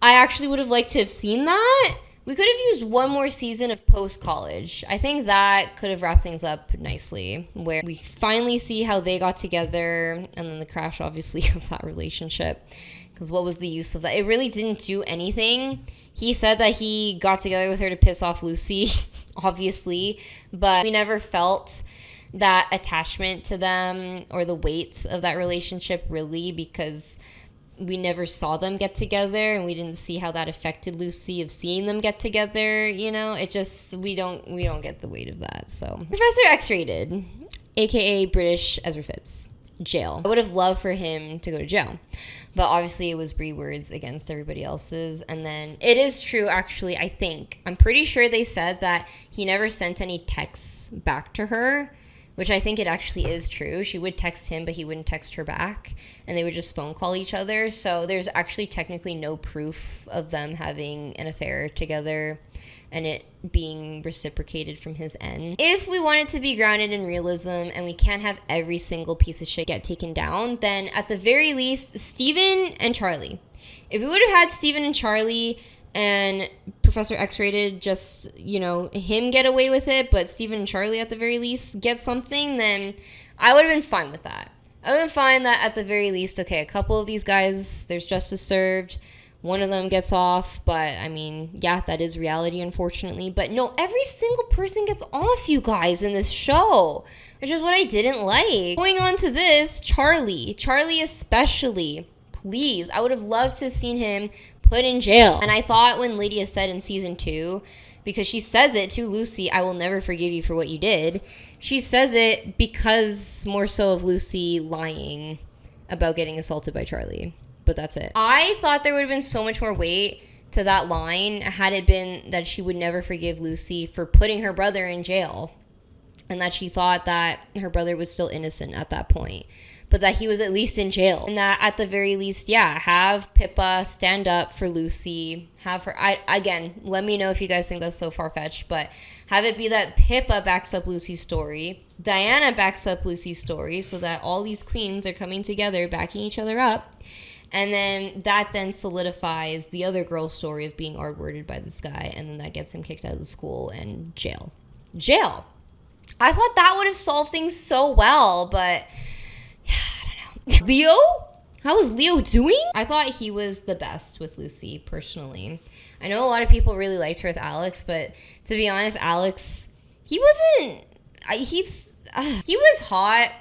I actually would have liked to have seen that. We could have used one more season of post-college. I think that could have wrapped things up nicely, where we finally see how they got together and then the crash, obviously, of that relationship. Because what was the use of that? It really didn't do anything. He said that he got together with her to piss off Lucy, obviously, but we never felt that attachment to them or the weight of that relationship really, because we never saw them get together and we didn't see how that affected Lucy of seeing them get together, you know. It just, we don't get the weight of that. So Professor X-rated, aka British Ezra Fitz, jail. I would have loved for him to go to jail, but obviously it was Bree words against everybody else's. And then it is true, actually, I'm pretty sure they said that he never sent any texts back to her, which I think it actually is true. She would text him, but he wouldn't text her back, and they would just phone call each other. So there's actually technically no proof of them having an affair together and it being reciprocated from his end. If we want it to be grounded in realism and we can't have every single piece of shit get taken down, then at the very least, Steven and Charlie. If we would have had Steven and Charlie and Professor X-rated, just, you know, him get away with it, but Steven and Charlie at the very least get something, then I would have been fine with that. I would have been fine that at the very least, okay, a couple of these guys, there's justice served, one of them gets off, but I mean, yeah, that is reality, unfortunately. But no, every single person gets off, you guys, in this show, which is what I didn't like. Going on to this, Charlie especially, please, I would have loved to have seen him put in jail. And I thought when Lydia said in season 2, because she says it to Lucy, I will never forgive you for what you did. She says it because more so of Lucy lying about getting assaulted by Charlie. But that's it. I thought there would have been so much more weight to that line had it been that she would never forgive Lucy for putting her brother in jail, and that she thought that her brother was still innocent at that point, but that he was at least in jail. And that at the very least, yeah, have Pippa stand up for Lucy. Have her, again, let me know if you guys think that's so far-fetched, but have it be that Pippa backs up Lucy's story, Diana backs up Lucy's story, so that all these queens are coming together, backing each other up. And then that then solidifies the other girl's story of being R-worded by this guy, and then that gets him kicked out of the school and jail. Jail. I thought that would have solved things so well, but I don't know. Leo? How was Leo doing? I thought he was the best with Lucy, personally. I know a lot of people really liked her with Alex, but to be honest, Alex, he wasn't... He was hot,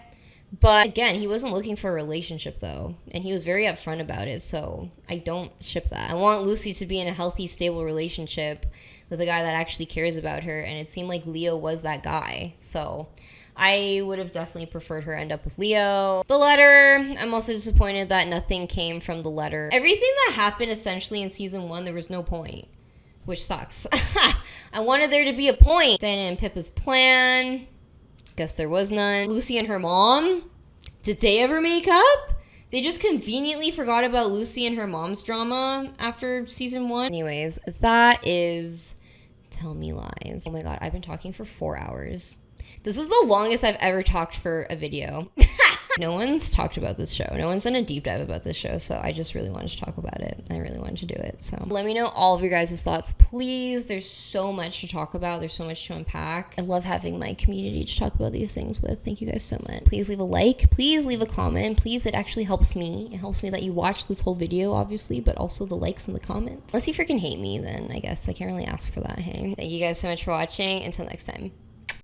But again, he wasn't looking for a relationship though, and he was very upfront about it, so I don't ship that. I want Lucy to be in a healthy, stable relationship with a guy that actually cares about her, and it seemed like Leo was that guy. So I would have definitely preferred her end up with Leo. The letter, I'm also disappointed that nothing came from the letter. Everything that happened essentially in season 1, there was no point, which sucks. I wanted there to be a point. Diana and Pippa's plan, guess there was none. Lucy and her mom, did they ever make up? They just conveniently forgot about Lucy and her mom's drama after season 1. Anyways, that is Tell Me Lies. Oh my god, I've been talking for 4 hours. This is the longest I've ever talked for a video. No one's talked about this show. No one's done a deep dive about this show, so I just really wanted to talk about it. I really wanted to do it. So let me know all of your guys' thoughts, please. There's so much to talk about. There's so much to unpack. I love having my community to talk about these things with. Thank you guys so much. Please leave a like. Please leave a comment. Please, it actually helps me. It helps me that you watch this whole video, obviously, but also the likes and the comments. Unless you freaking hate me, then I guess I can't really ask for that, hey? Thank you guys so much for watching. Until next time.